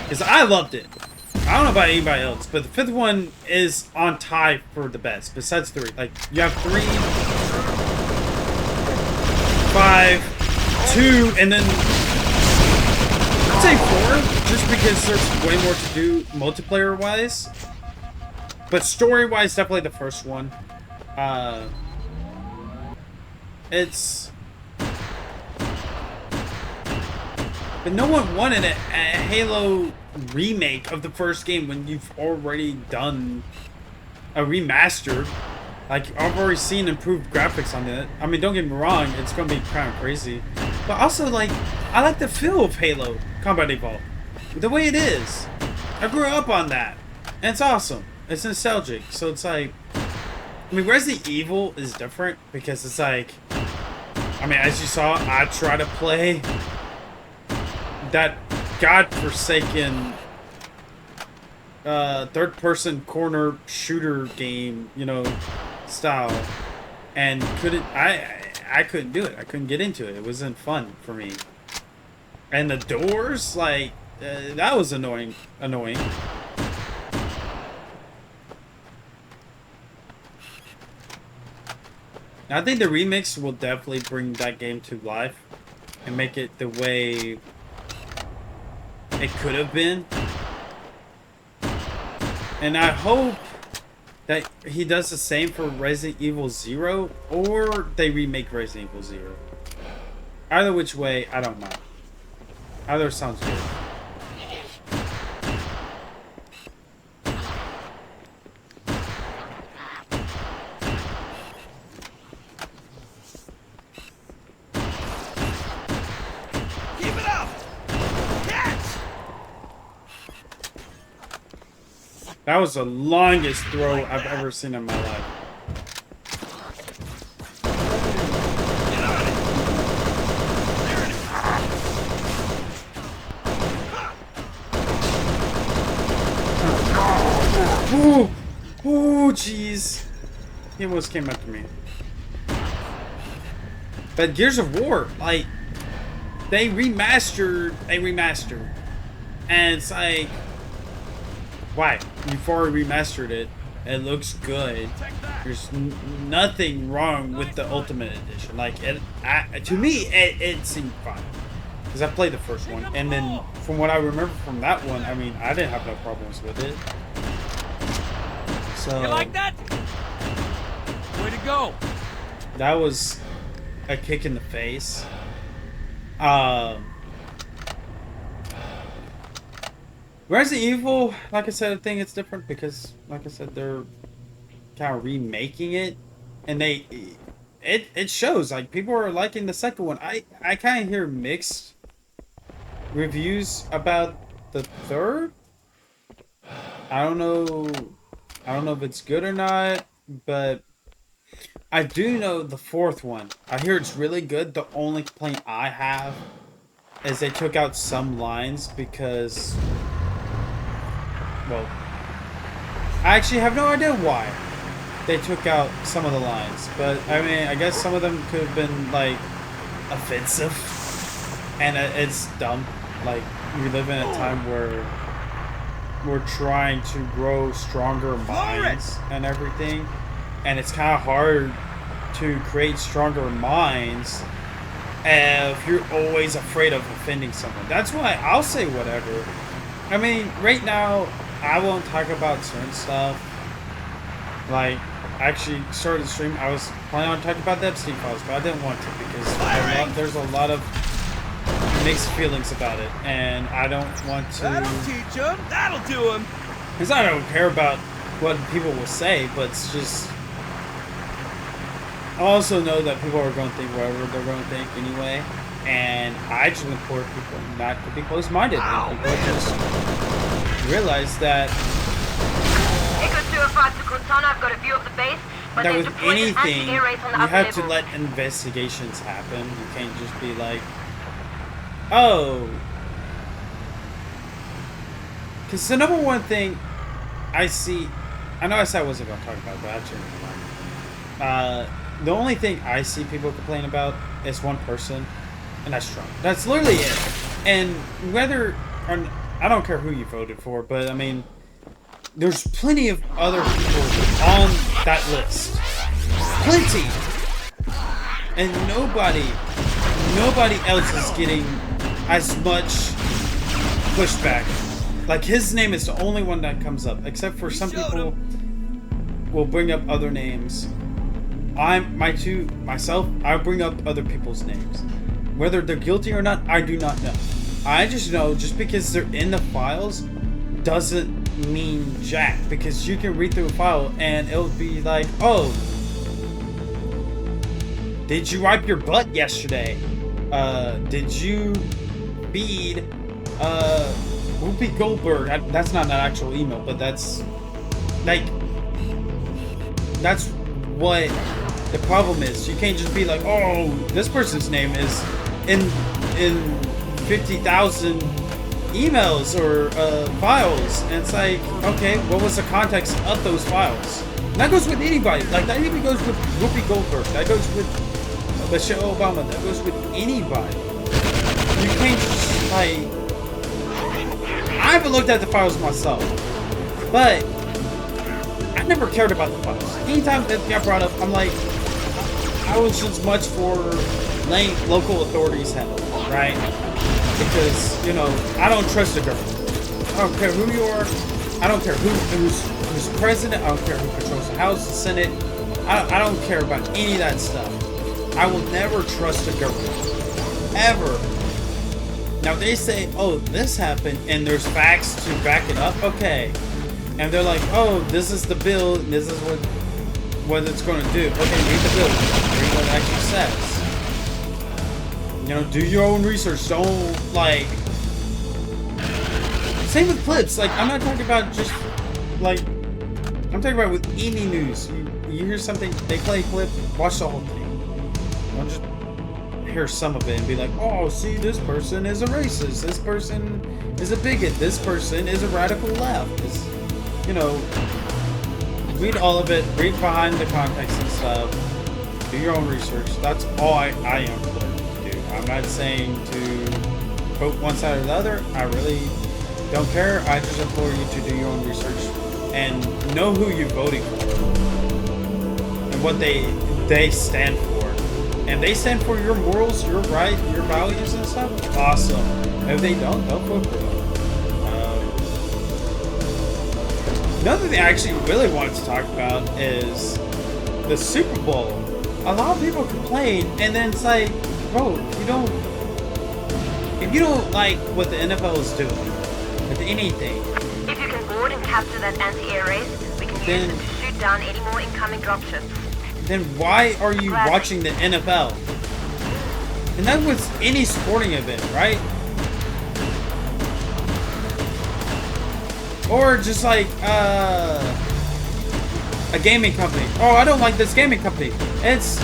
Speaker 1: Because I loved it. I don't know about anybody else, but the 5th one is on tie for the best, besides 3. Like, you have 3, 5, 2, and then I'd say 4, just because there's way more to do multiplayer-wise. But story-wise, definitely the first one. But no one wanted a Halo remake of the first game when you've already done a remaster. Like, I've already seen improved graphics on it. I mean, don't get me wrong, it's gonna be kind of crazy. But also, like, I like the feel of Halo Combat Evolved. The way it is. I grew up on that. And it's awesome. It's nostalgic. So it's like... I mean, Resident Evil is different because it's like... I mean, as you saw, I try to play that godforsaken third-person corner shooter game, you know, style, and I couldn't do it. I couldn't get into it. It wasn't fun for me. And the doors, like, that was annoying. I think the remix will definitely bring that game to life and make it the way it could have been. And I hope that he does the same for Resident Evil 0, or they remake Resident Evil 0. Either which way, I don't mind. Either sounds good. That was the longest throw I've ever seen in my life. Oh, oh, jeez. He almost came after me. But Gears of War, like, they remastered a remaster. And it's like... Why? You've already remastered it. It looks good. There's nothing wrong with the Ultimate Edition. Like, to me, it seemed fine. Because I played the first one. And then, from what I remember from that one, I mean, I didn't have no problems with it. So...
Speaker 3: You like that? Way to go.
Speaker 1: That was a kick in the face. Resident Evil, like I said, I think it's different because, like I said, they're kind of remaking it, and it shows. Like, people are liking the second one. I kind of hear mixed reviews about the third. I don't know if it's good or not, but I do know the fourth one. I hear it's really good. The only complaint I have is they took out some lines because... Well, I actually have no idea why they took out some of the lines, but I mean, I guess some of them could have been like offensive, and it's dumb. Like, we live in a time where we're trying to grow stronger minds and everything, and it's kind of hard to create stronger minds if you're always afraid of offending someone. That's why I'll say whatever. I mean, right now, I won't talk about certain stuff. Like, I actually started the stream, I was planning on talking about the Epstein files, but I didn't want to because there's a lot of mixed feelings about it, and I don't want to...
Speaker 3: That'll teach him. That'll do him.
Speaker 1: Because I don't care about what people will say, but it's just... I also know that people are going to think whatever they're going to think anyway, and I just implore people not to be close-minded, and people just realize that
Speaker 5: I've got a view of the base, but
Speaker 1: that with anything, you have to let investigations happen. You can't just be like, oh. Because the number one thing I see, I know I said I wasn't going to talk about it, but I changed my mind. The only thing I see people complain about is one person, and that's Trump. That's literally it. And whether, or, I don't care who you voted for, but I mean, there's plenty of other people on that list. Plenty! And nobody else is getting as much pushback. Like, his name is the only one that comes up, except for some people will bring up other names. I bring up other people's names. Whether they're guilty or not, I do not know. I just know just because they're in the files doesn't mean jack, because you can read through a file and it'll be like, oh, did you wipe your butt yesterday? Did you feed Whoopi Goldberg? That's not an actual email, but that's like, that's what the problem is. You can't just be like, oh, this person's name is in 50,000 emails or files, and it's like, okay, what was the context of those files? And that goes with anybody. Like, that even goes with Whoopi Goldberg. That goes with Michelle Obama. That goes with anybody. You can't just, like, I haven't looked at the files myself, but I never cared about the files. Anytime that got brought up, I'm like, I was just much for letting local authorities handle it, right? Because, you know, I don't trust the government. I don't care who you are. I don't care who's president. I don't care who controls the House, the Senate. I don't care about any of that stuff. I will never trust the government. Ever. Now, they say, oh, this happened, and there's facts to back it up. Okay. And they're like, oh, this is the bill, and this is what it's going to do. Okay, read the bill. Read what it actually says. You know, do your own research. Don't, like... Same with clips. Like, I'm not talking about just, like... I'm talking about with any news. You hear something, they play a clip, watch the whole thing. Don't just hear some of it and be like, oh, see, this person is a racist. This person is a bigot. This person is a radical left. It's, you know, read all of it. Read behind the context and stuff. Do your own research. That's all I am for. I'm not saying to vote one side or the other. I really don't care. I just implore you to do your own research and know who you're voting for and what they stand for. And they stand for your morals, your right, your values and stuff. Awesome. If they don't vote for them. Another thing I actually really wanted to talk about is the Super Bowl. A lot of people complain, and then it's like, bro, if you don't like what the NFL is doing with anything,
Speaker 5: If you can board and capture that anti-air race, we can use it to shoot down any more incoming dropships.
Speaker 1: then why are you watching the NFL? And that was any sporting event, right? Or just like a gaming company. Oh, I don't like this gaming company. It's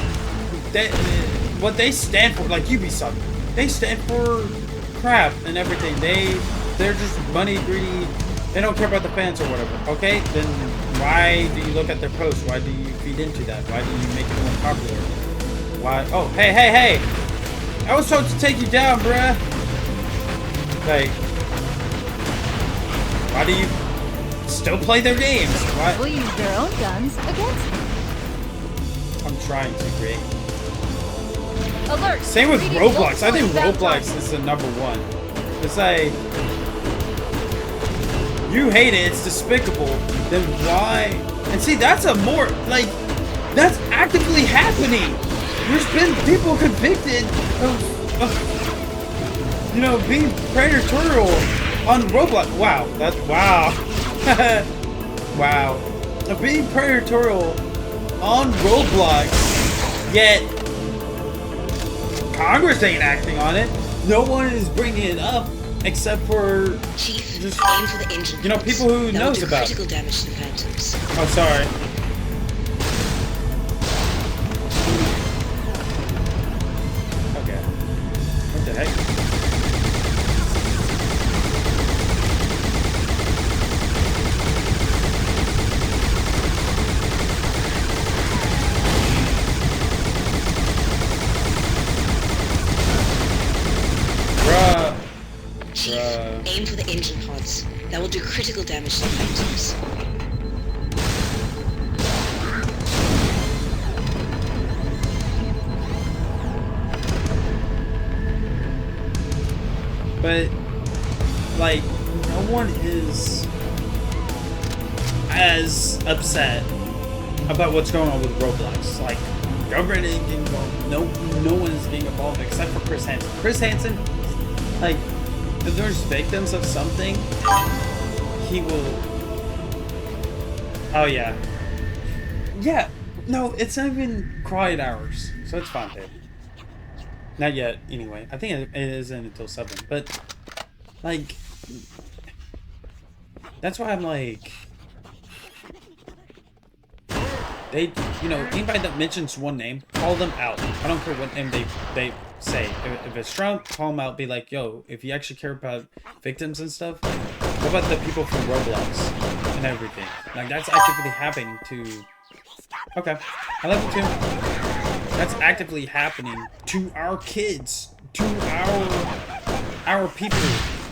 Speaker 1: what they stand for, like Ubisoft. They stand for crap and everything. They're just money greedy. They don't care about the fans or whatever. Okay, then why do you look at their posts? Why do you feed into that? Why do you make it more popular? Why? Oh, hey! I was told to take you down, bruh. Like, why do you still play their games? Why?
Speaker 2: We'll use their own guns against them.
Speaker 1: I'm trying to create.
Speaker 2: Alert!
Speaker 1: Same with
Speaker 2: Reading
Speaker 1: Roblox. I think
Speaker 2: multiple
Speaker 1: Roblox is the number one. It's like, you hate it, it's despicable, then why? And see, that's a more, like, that's actively happening. There's been people convicted of you know, being predatorial on Roblox. Wow, wow. Wow. Of being predatorial on Roblox, yet Congress ain't acting on it. No one is bringing it up except for
Speaker 6: Chief,
Speaker 1: just,
Speaker 6: aim for the engine
Speaker 1: you know,
Speaker 6: pods.
Speaker 1: people who
Speaker 6: That will
Speaker 1: knows
Speaker 6: do
Speaker 1: about
Speaker 6: critical
Speaker 1: it.
Speaker 6: damage to the Phantoms.
Speaker 1: Oh, sorry. Okay. What the heck? Bruh.
Speaker 6: Chief, aim for the engine pods. That will do critical damage to the Phantoms.
Speaker 1: But, like, no one is as upset about what's going on with Roblox. Like, government ain't getting involved. No one is getting involved except for Chris Hansen. Chris Hansen, like, if there's victims of something, he will. Oh yeah. Yeah. No, it's not even quiet hours, so it's fine, babe. Not yet, anyway. I think it isn't until 7, but like, that's why I'm like, they, you know, anybody that mentions one name, call them out. I don't care what name they say. If it's Trump, call them out. Be like, yo, if you actually care about victims and stuff, what about the people from Roblox and everything? Like, that's actively happening to. Okay, I love it too. That's actively happening to our kids, to our people.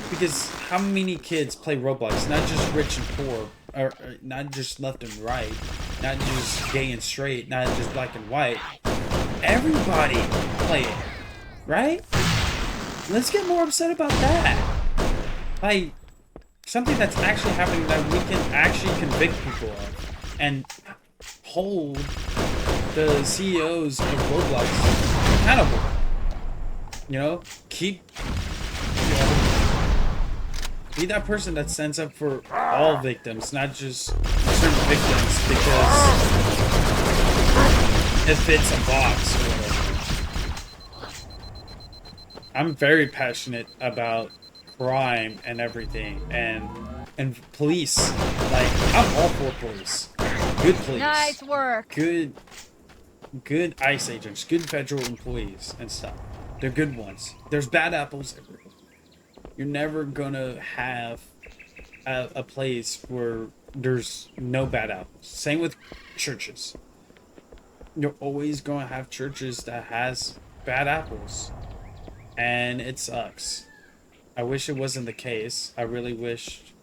Speaker 1: Because how many kids play Roblox? Not just rich and poor, or not just left and right, not just gay and straight, not just black and white. Everybody play it, right? Let's get more upset about that. Like, something that's actually happening that we can actually convict people of and hold the CEOs of Roblox accountable. You know, keep, you know, be that person that stands up for all victims, not just certain victims because it fits a box or whatever. I'm very passionate about crime and everything, and police. Like, I'm all for police. Good police.
Speaker 2: Nice work.
Speaker 1: Good ICE agents, good federal employees and stuff. They're good ones. There's bad apples everywhere. You're never gonna have a place where there's no bad apples. Same with churches. You're always gonna have churches that has bad apples. And it sucks. I wish it wasn't the case. I really wished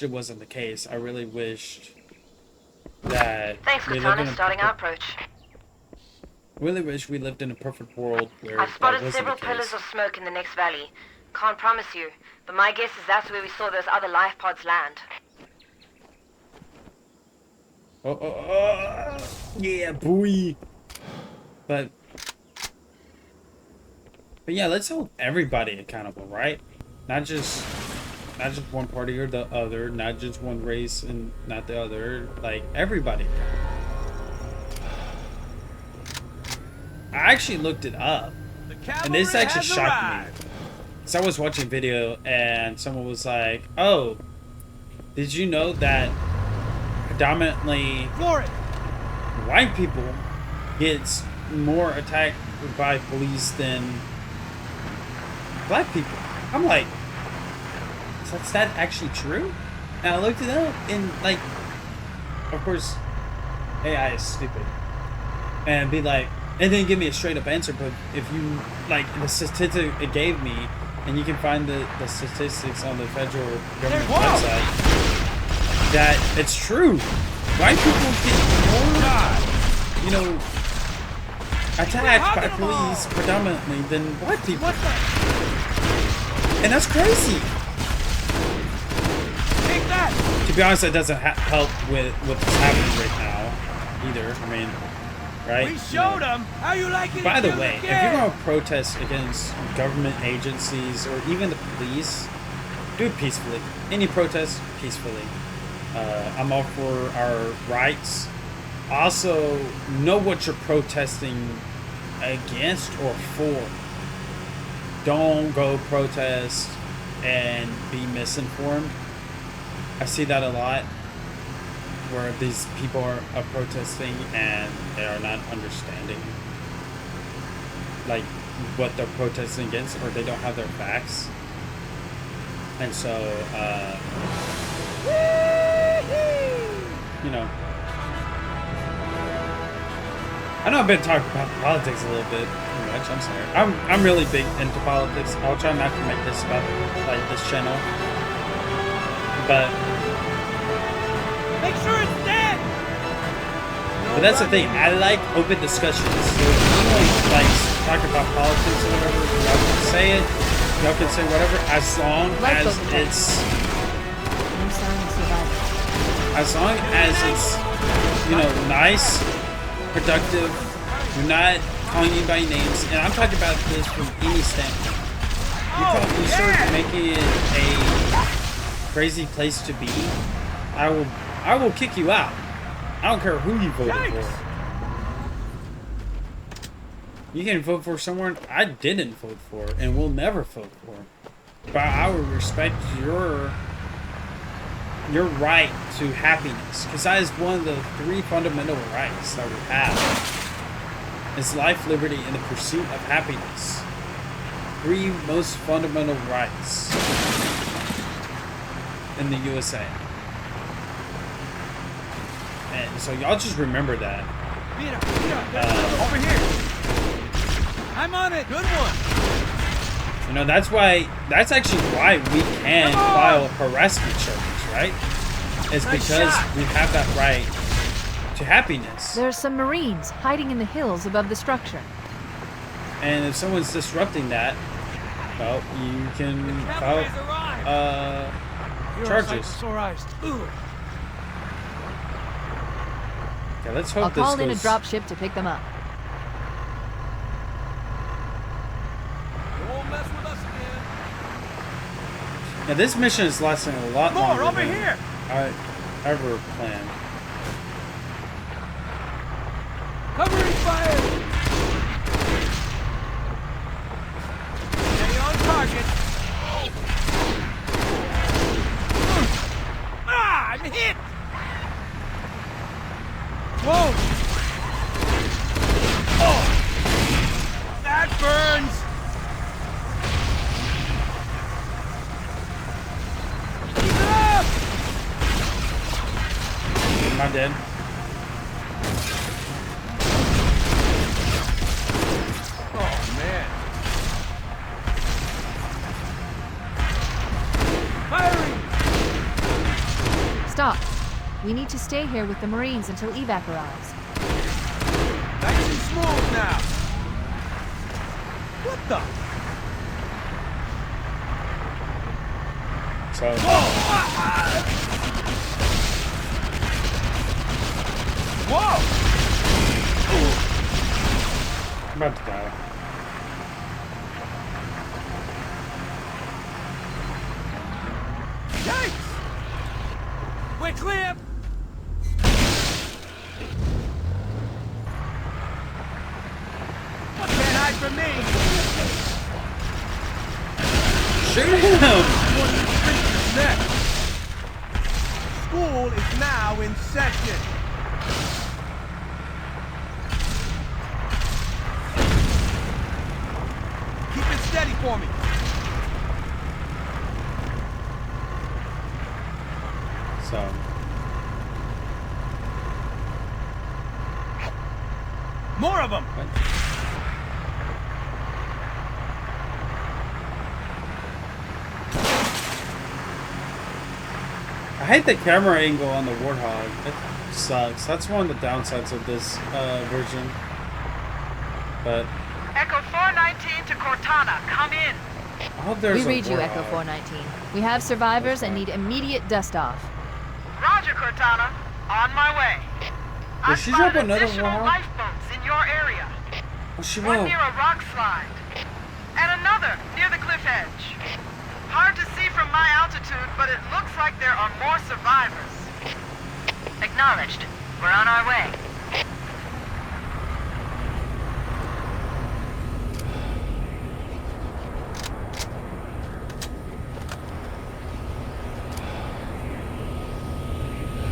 Speaker 1: it wasn't the case. I really wished that
Speaker 5: Thanks, Katana. Starting our approach.
Speaker 1: Really wish we lived in a perfect world where
Speaker 5: I've
Speaker 1: that
Speaker 5: spotted
Speaker 1: wasn't
Speaker 5: several
Speaker 1: the
Speaker 5: pillars
Speaker 1: case.
Speaker 5: of smoke in the next valley. Can't promise you, but my guess is that's where we saw those other life pods land.
Speaker 1: Yeah, boy. But yeah, let's hold everybody accountable, right? Not just one party or the other, not just one race and not the other, like everybody. I actually looked it up, and this actually shocked me. So I was watching a video and someone was like, "Oh, did you know that predominantly white people gets more attacked by police than black people?" I'm like, is that actually true? And I looked it up, and like, of course, AI is stupid, and be like, it didn't give me a straight up answer. But if you like the statistic it gave me, and you can find the statistics on the federal government website, that it's true. White people get more, you know, attacked by police predominantly than black people. And that's crazy.
Speaker 3: Take that!
Speaker 1: To be honest, that doesn't help with what's happening right now either. I mean, right?
Speaker 3: We showed them how you like it.
Speaker 1: By the way, if you're going to protest against government agencies or even the police, do it peacefully. Any protest, peacefully. I'm all for our rights. Also, know what you're protesting against or for. Don't go protest and be misinformed. I see that a lot, where these people are protesting and they are not understanding like what they're protesting against, or they don't have their facts. And so you know, I know I've been talking about politics a little bit too much. I'm sorry. I'm really big into politics. I'll try not to make this about like this channel, but
Speaker 3: make sure it's dead.
Speaker 1: but that's the thing. I like open discussions. So if anyone likes talk about politics or whatever, y'all can say it. Y'all can say whatever, as long as it's nice, you know, nice, productive. You're not calling you by names, and I'm talking about this from any standpoint. You start making it a crazy place to be, I will kick you out. I don't care who you voted for. You can vote for someone I didn't vote for and will never vote for. But I will respect your right to happiness, because that is one of the 3 fundamental rights that we have. It's life, liberty, and the pursuit of happiness. 3 most fundamental rights in the USA. And so y'all just remember that.
Speaker 3: Over here. I'm on it. Good one.
Speaker 1: You know, that's actually why we can file harassment charges, right? It's
Speaker 3: Nice
Speaker 1: because
Speaker 3: shot.
Speaker 1: we have that right to happiness.
Speaker 2: There's some Marines hiding in the hills above the structure.
Speaker 1: And if someone's disrupting that, well, you can file charges. Okay, let's hope
Speaker 2: I'll
Speaker 1: this
Speaker 2: call in a
Speaker 1: goes.
Speaker 2: dropship to pick them up.
Speaker 3: Don't mess with us again.
Speaker 1: Now this mission is lasting a lot
Speaker 3: More
Speaker 1: longer
Speaker 3: over
Speaker 1: than
Speaker 3: here.
Speaker 1: I ever planned.
Speaker 3: Covering fire. Stay on target. Ah, I'm hit. Whoa. Oh, that burns. Keep it up.
Speaker 1: Am I dead?
Speaker 3: Oh, man. Firing!
Speaker 2: Stop. We need to stay here with the Marines until evac arrives.
Speaker 3: Nice and smooth now. What the?
Speaker 1: So
Speaker 3: Whoa!
Speaker 1: I'm about to die.
Speaker 3: Yikes! We're clear! Can't hide from me!
Speaker 1: Shoot him!
Speaker 3: Next! School is now in session! Keep it steady for me!
Speaker 1: So
Speaker 3: More of them!
Speaker 1: I hate the camera angle on the Warthog. It sucks. That's one of the downsides of this version. But
Speaker 5: Echo 419 to Cortana, come in.
Speaker 1: I hope there's
Speaker 2: We
Speaker 1: a
Speaker 2: read you,
Speaker 1: Warthog.
Speaker 2: Echo 419. We have survivors and need immediate dust-off.
Speaker 5: Roger, Cortana. On my way.
Speaker 1: Did
Speaker 5: I've
Speaker 1: she drop
Speaker 5: spotted
Speaker 1: another
Speaker 5: additional
Speaker 1: Warthog?
Speaker 5: lifeboats in your area.
Speaker 1: Oh, she
Speaker 5: One
Speaker 1: will.
Speaker 5: near a rock slide. And another near the cliff edge. Hard to see from my altitude, but it looks like there are more survivors. Acknowledged. We're on our way.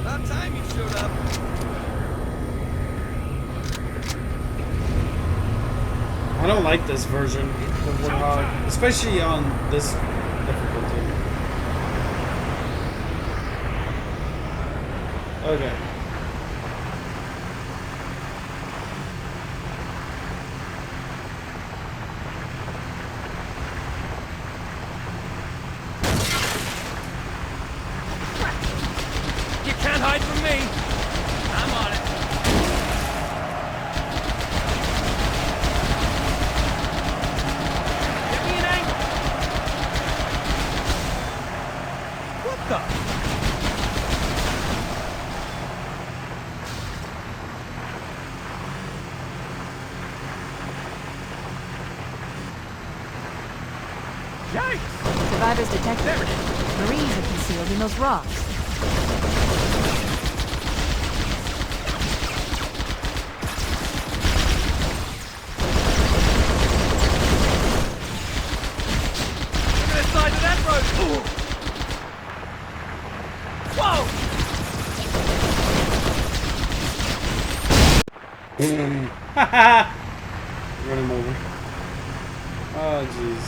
Speaker 3: About time you showed up.
Speaker 1: I don't like this version of Warthog, especially on this difficulty. Okay.
Speaker 3: You can't hide from me. I'm on it. Get me an angle. What the? Yikes!
Speaker 2: Survivors detected.
Speaker 3: There it is.
Speaker 2: Marines are concealed in those rocks.
Speaker 3: Look at the side of that road! Ooh. Whoa!
Speaker 1: Boom. Haha. Run him over. Oh, jeez.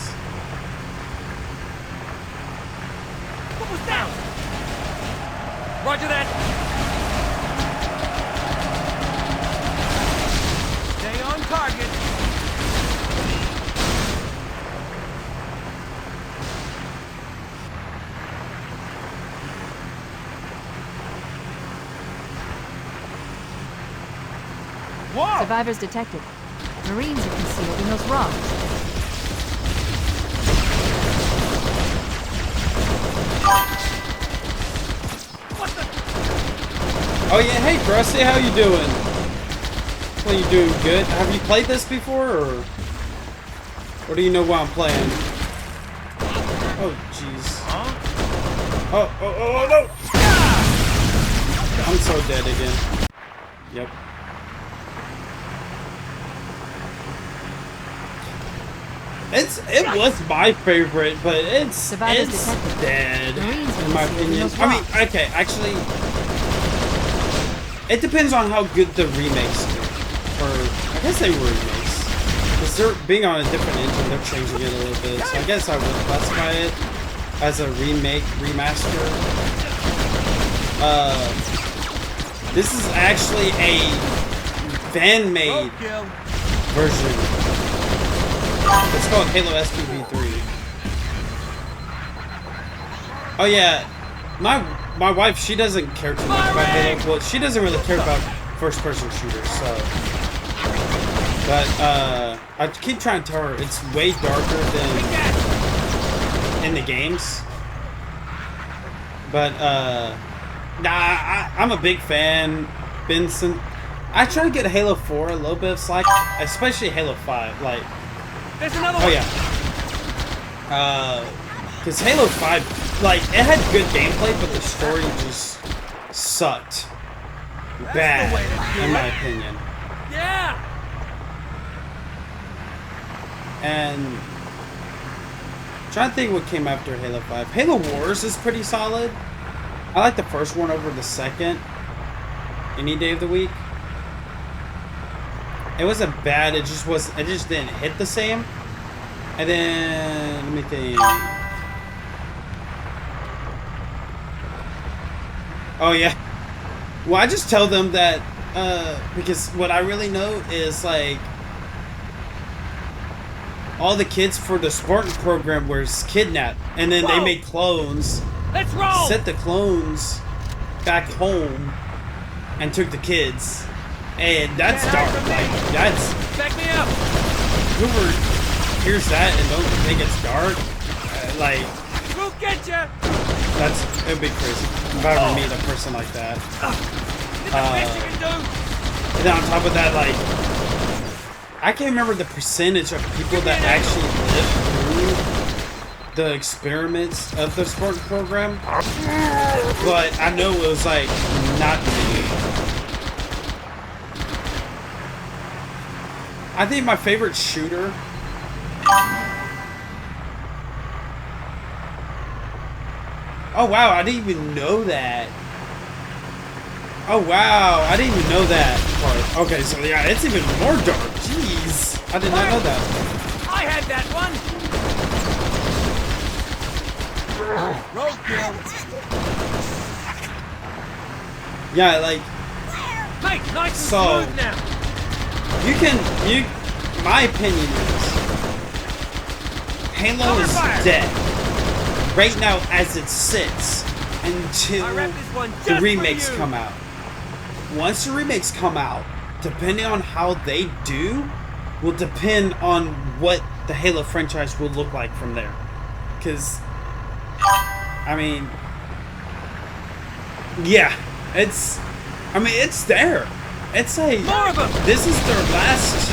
Speaker 3: What was that? Roger that! Stay on target! Whoa!
Speaker 2: Survivors detected. Marines are concealed in those rocks.
Speaker 3: What the?
Speaker 1: Oh yeah, hey Krusty, how you doing? Well, you doing good? Have you played this before, or do you know what I'm playing? Oh jeez.
Speaker 3: Huh?
Speaker 1: Oh no! I'm so dead again. Yep. It was my favorite, but it's
Speaker 2: Survivors
Speaker 1: it's
Speaker 2: detected.
Speaker 1: dead
Speaker 2: Marines are
Speaker 1: in my
Speaker 2: concealed in
Speaker 1: opinion.
Speaker 2: those
Speaker 1: I mean,
Speaker 2: rocks.
Speaker 1: okay, actually, it depends on how good the remakes do. Or I guess they were remakes, because they're being on a different engine. They're changing it a little bit, so I guess I would classify it as a remake, remaster. This is actually a fan-made
Speaker 3: Roadkill.
Speaker 1: version. It's called Halo SPV3. Oh yeah, my wife, she doesn't care too much about Halo. Well, she doesn't really care about first-person shooters, so. But I keep trying to tell her it's way darker than in the games. But nah, I'm a big fan. Benson, I try to get Halo 4 a little bit of slack, especially Halo 5. Like.
Speaker 3: There's another
Speaker 1: Oh
Speaker 3: one.
Speaker 1: yeah. Cause Halo 5, like, it had good gameplay, but the story just sucked. Bad,
Speaker 3: the way to do
Speaker 1: in my
Speaker 3: it.
Speaker 1: opinion.
Speaker 3: Yeah.
Speaker 1: And trying to think what came after Halo 5. Halo Wars is pretty solid. I like the first one over the second. Any day of the week. It wasn't bad, it just didn't hit the same. And then let me think. Oh yeah. Well, I just tell them that because what I really know is like all the kids for the Spartan program were kidnapped, and then they
Speaker 3: Whoa.
Speaker 1: made clones,
Speaker 3: Let's roll.
Speaker 1: sent the clones back home, and took the kids. And that's
Speaker 3: Yeah,
Speaker 1: dark.
Speaker 3: that's
Speaker 1: Like,
Speaker 3: amazing.
Speaker 1: that's
Speaker 3: Back me up.
Speaker 1: whoever hears that and don't think it's dark, like
Speaker 3: We'll get you.
Speaker 1: it'd be crazy if I ever meet a person like that.
Speaker 3: It's the best you can do.
Speaker 1: And then on top of that, like, I can't remember the percentage of people that actually lived through the experiments of the Spartan program, but I know it was like not many. I think my favorite shooter. Oh wow, I didn't even know that. Oh wow, I didn't even know that part. Okay, so yeah, it's even more dark. Jeez, I did not know that.
Speaker 3: I had that one. Roadkill.
Speaker 1: Yeah, like,
Speaker 3: Mate, nice and
Speaker 1: So-
Speaker 3: smooth now.
Speaker 1: my opinion is, Halo
Speaker 3: Cover
Speaker 1: is
Speaker 3: fire.
Speaker 1: dead right now as it sits until
Speaker 3: I wrapped this one just
Speaker 1: the
Speaker 3: for
Speaker 1: remakes
Speaker 3: you.
Speaker 1: come out. Once the remakes come out, depending on how they do, will depend on what the Halo franchise will look like from there. Because, I mean, yeah, it's there. It's like,
Speaker 3: More of 'em.
Speaker 1: this is their last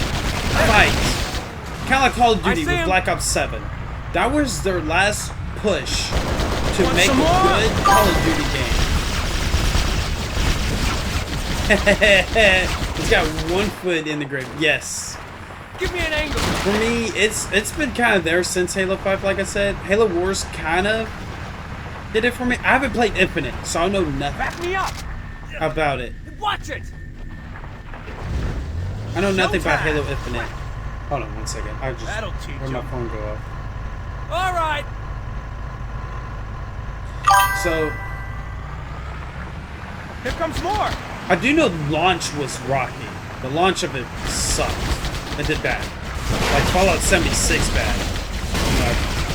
Speaker 1: fight. Kind of like Call of
Speaker 3: I
Speaker 1: Duty
Speaker 3: see
Speaker 1: with
Speaker 3: 'em.
Speaker 1: Black Ops 7. That was their last push to
Speaker 3: Want
Speaker 1: make a
Speaker 3: some more?
Speaker 1: good Call of Duty game. He's got one foot in the grave. Yes.
Speaker 3: Give me an angle.
Speaker 1: For me, it's been kind of there since Halo 5, like I said. Halo Wars kind of did it for me. I haven't played Infinite, so I know nothing
Speaker 3: Back me up.
Speaker 1: about it.
Speaker 3: Watch it.
Speaker 1: I know nothing about
Speaker 3: Showtime.
Speaker 1: Halo Infinite. Hold on 1 second. I just
Speaker 3: That'll teach
Speaker 1: heard my
Speaker 3: him.
Speaker 1: phone go off.
Speaker 3: All right.
Speaker 1: So
Speaker 3: Here comes more.
Speaker 1: I do know launch was rocky. The launch of it sucked. It did bad. Like Fallout 76 bad.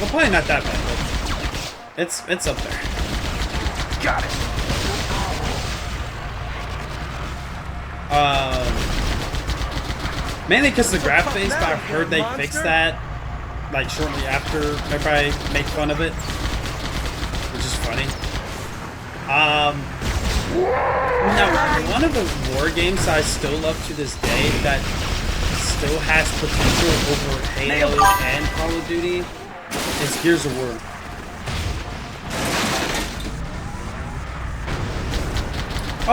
Speaker 1: Well, probably not that bad, but it's up there.
Speaker 3: Got it.
Speaker 1: Mainly because the graphics, but I've heard they fixed that like shortly after everybody made fun of it, which is funny. Now, one of the war games I still love to this day that still has potential over Halo and Call of Duty is Gears of War.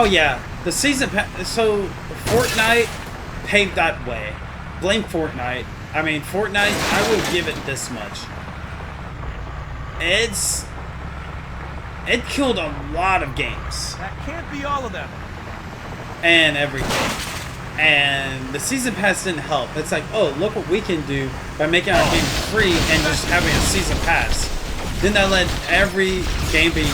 Speaker 1: Oh yeah, the season so Fortnite paved that way. Blame Fortnite. I mean, Fortnite, I will give it this much. It killed a lot of games
Speaker 3: That can't be all of them.
Speaker 1: and everything. And the season pass didn't help. It's like, oh, look what we can do by making our game free and just having a season pass. Then that let every gaming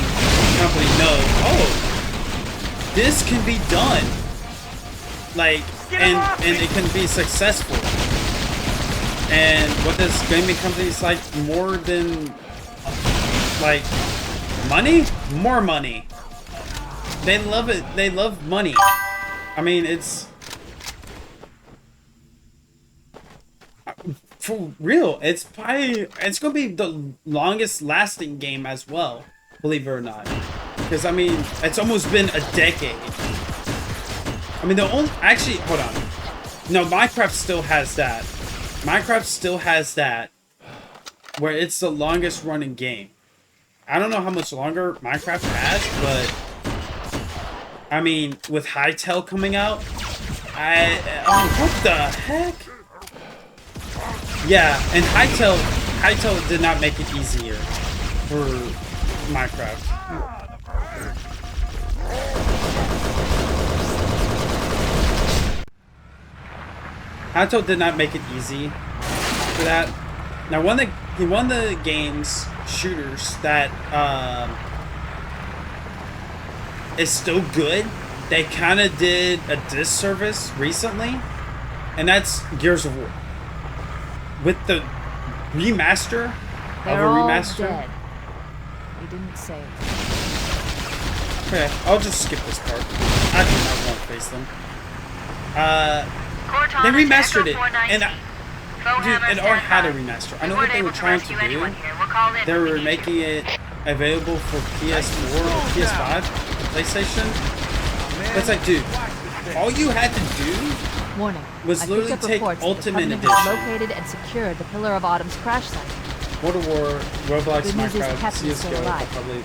Speaker 1: company know, oh, this can be done. Like, and it can be successful. And what does gaming companies like more than like money? More money. They love it. They love money. I mean, it's for real. It's gonna be the longest lasting game as well, believe it or not. Because I mean, it's almost been a decade. I mean, actually, hold on. No, Minecraft still has that. Minecraft still has that, where it's the longest running game. I don't know how much longer Minecraft has, but I mean, with Hytale coming out, what the heck? Yeah, and Hytale did not make it easier for Minecraft. Hytale did not make it easy for that. Now, he won the games shooters that is still good. They kind of did a disservice recently, and that's Gears of War. With the remaster
Speaker 2: They're
Speaker 1: of a
Speaker 2: all
Speaker 1: remaster.
Speaker 2: dead. You didn't say it.
Speaker 1: Okay, I'll just skip this part. I do not want to face them. They remastered it, and dude, it already had a remaster. I know what they were trying to do. They were making it available for PS4 or PS5, PlayStation. But it's like, dude, all you had to do
Speaker 2: Warning.
Speaker 1: was
Speaker 2: I
Speaker 1: literally
Speaker 2: picked up
Speaker 1: take
Speaker 2: reports that the
Speaker 1: Ultimate
Speaker 2: Covenant
Speaker 1: Edition.
Speaker 2: has located and secured the Pillar of Autumn's crash site.
Speaker 1: World of War, Roblox,
Speaker 2: Good news is the
Speaker 1: Minecraft,
Speaker 2: captain's still
Speaker 1: CSGO,
Speaker 2: alive.
Speaker 1: probably.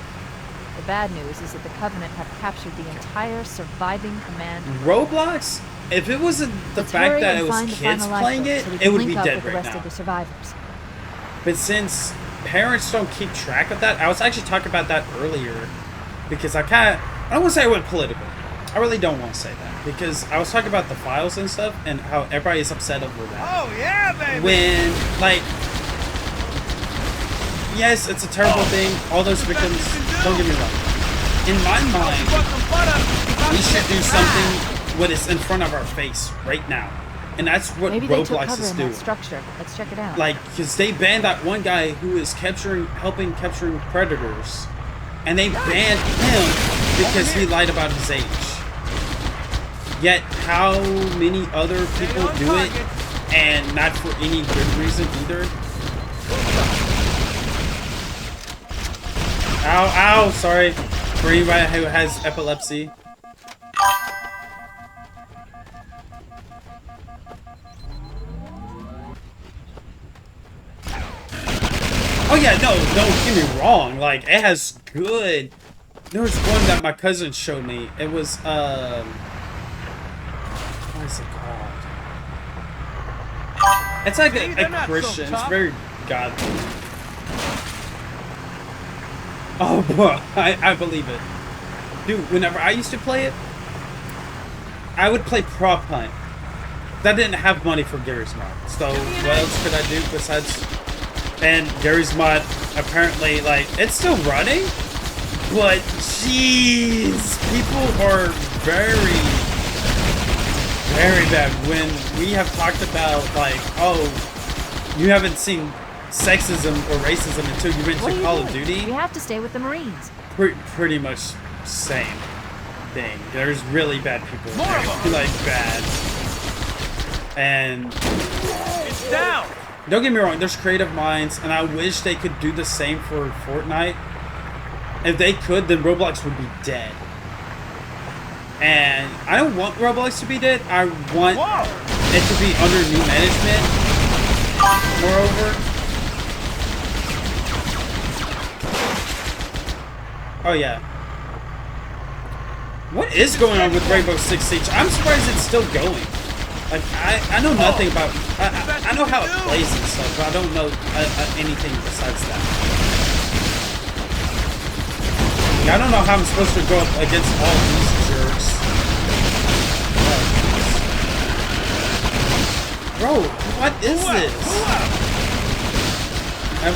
Speaker 2: The bad news is that the Covenant have captured the entire surviving command.
Speaker 1: Roblox? If it wasn't the
Speaker 2: Let's
Speaker 1: fact
Speaker 2: hurry
Speaker 1: that
Speaker 2: and
Speaker 1: it was
Speaker 2: find the
Speaker 1: kids
Speaker 2: final
Speaker 1: playing
Speaker 2: lifeboat
Speaker 1: it,
Speaker 2: so we
Speaker 1: it
Speaker 2: can
Speaker 1: would
Speaker 2: link
Speaker 1: be
Speaker 2: up
Speaker 1: dead
Speaker 2: with the
Speaker 1: right
Speaker 2: rest
Speaker 1: now.
Speaker 2: of the survivors.
Speaker 1: But since parents don't keep track of that, I was actually talking about that earlier because I don't want to say I went political. I really don't want to say that because I was talking about the files and stuff and how everybody is upset over that.
Speaker 3: Oh yeah, baby.
Speaker 1: When, like, yes, it's a terrible thing. All those victims, don't get me wrong. In my mind, we should do something what is in front of our face right now. And that's what
Speaker 2: Maybe they took
Speaker 1: Roblox
Speaker 2: cover
Speaker 1: is
Speaker 2: in
Speaker 1: doing.
Speaker 2: that structure. Let's check it out.
Speaker 1: Like, because they banned that one guy who is helping capturing predators. And they banned him because he lied about his age. Yet, how many other people do it and not for any good reason either? Ow, ow, sorry. For anybody who has epilepsy. Oh yeah, no, don't get me wrong. Like, it has good. There was one that my cousin showed me. It was what is it called? It's like a Christian. It's very godly. Oh, boy, I believe it. Dude, whenever I used to play it, I would play prop hunt. That didn't have money for Gary's Mod. So what else could I do besides... And Gary's Mod, apparently, like, it's still running, but jeez, people are very, very bad. When we have talked about, like, oh, you haven't seen sexism or racism until you went to Call of Duty.
Speaker 2: We have to stay with the Marines.
Speaker 1: Pretty much same thing. There's really bad people. Like, bad. And
Speaker 3: It's down.
Speaker 1: don't get me wrong, there's creative minds, and I wish they could do the same for Fortnite. If they could, then Roblox would be dead. And I don't want Roblox to be dead. I want it to be under new management. Moreover. Oh yeah. What is going on with Rainbow Six Siege? I'm surprised it's still going. Like, I know nothing about... I know how it plays and stuff, but I don't know anything besides that. I don't know how I'm supposed to go up against all these jerks. Bro, what is this?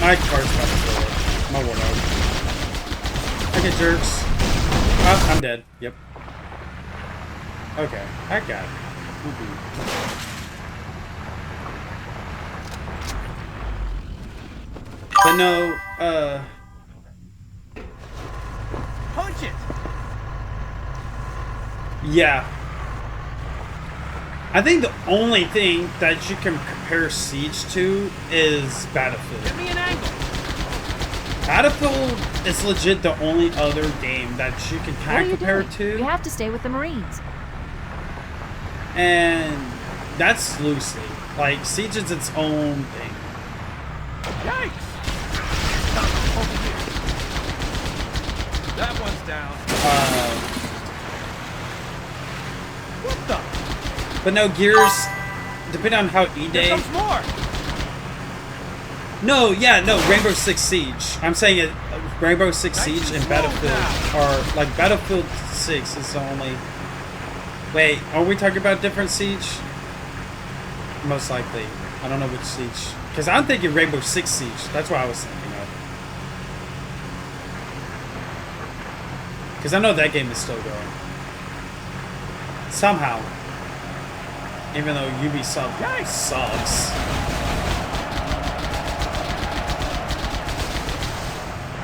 Speaker 1: My car's about to blow up. My warthog. Okay, jerks. Oh, I'm dead. Yep. Okay, I got it. But no,
Speaker 3: Punch it.
Speaker 1: yeah. I think the only thing that you can compare Siege to is Battlefield.
Speaker 3: Give me an angle.
Speaker 1: Battlefield is legit the only other game that you can kind of compare it to.
Speaker 2: You have to stay with the Marines.
Speaker 1: And that's loosely. Like, Siege is its own thing.
Speaker 3: Yikes. Over here. That one's down. What the?
Speaker 1: But no, Gears, depending on how
Speaker 3: Here
Speaker 1: E-Day...
Speaker 3: comes more.
Speaker 1: No, yeah, no, Rainbow Six Siege. I'm saying it, Rainbow Six Siege and Battlefield are, like, Battlefield 6 is the only... Wait, are we talking about different Siege? Most likely. I don't know which Siege. Because I'm thinking Rainbow Six Siege. That's what I was thinking of. Because I know that game is still going. Somehow. Even though Ubisoft sucks.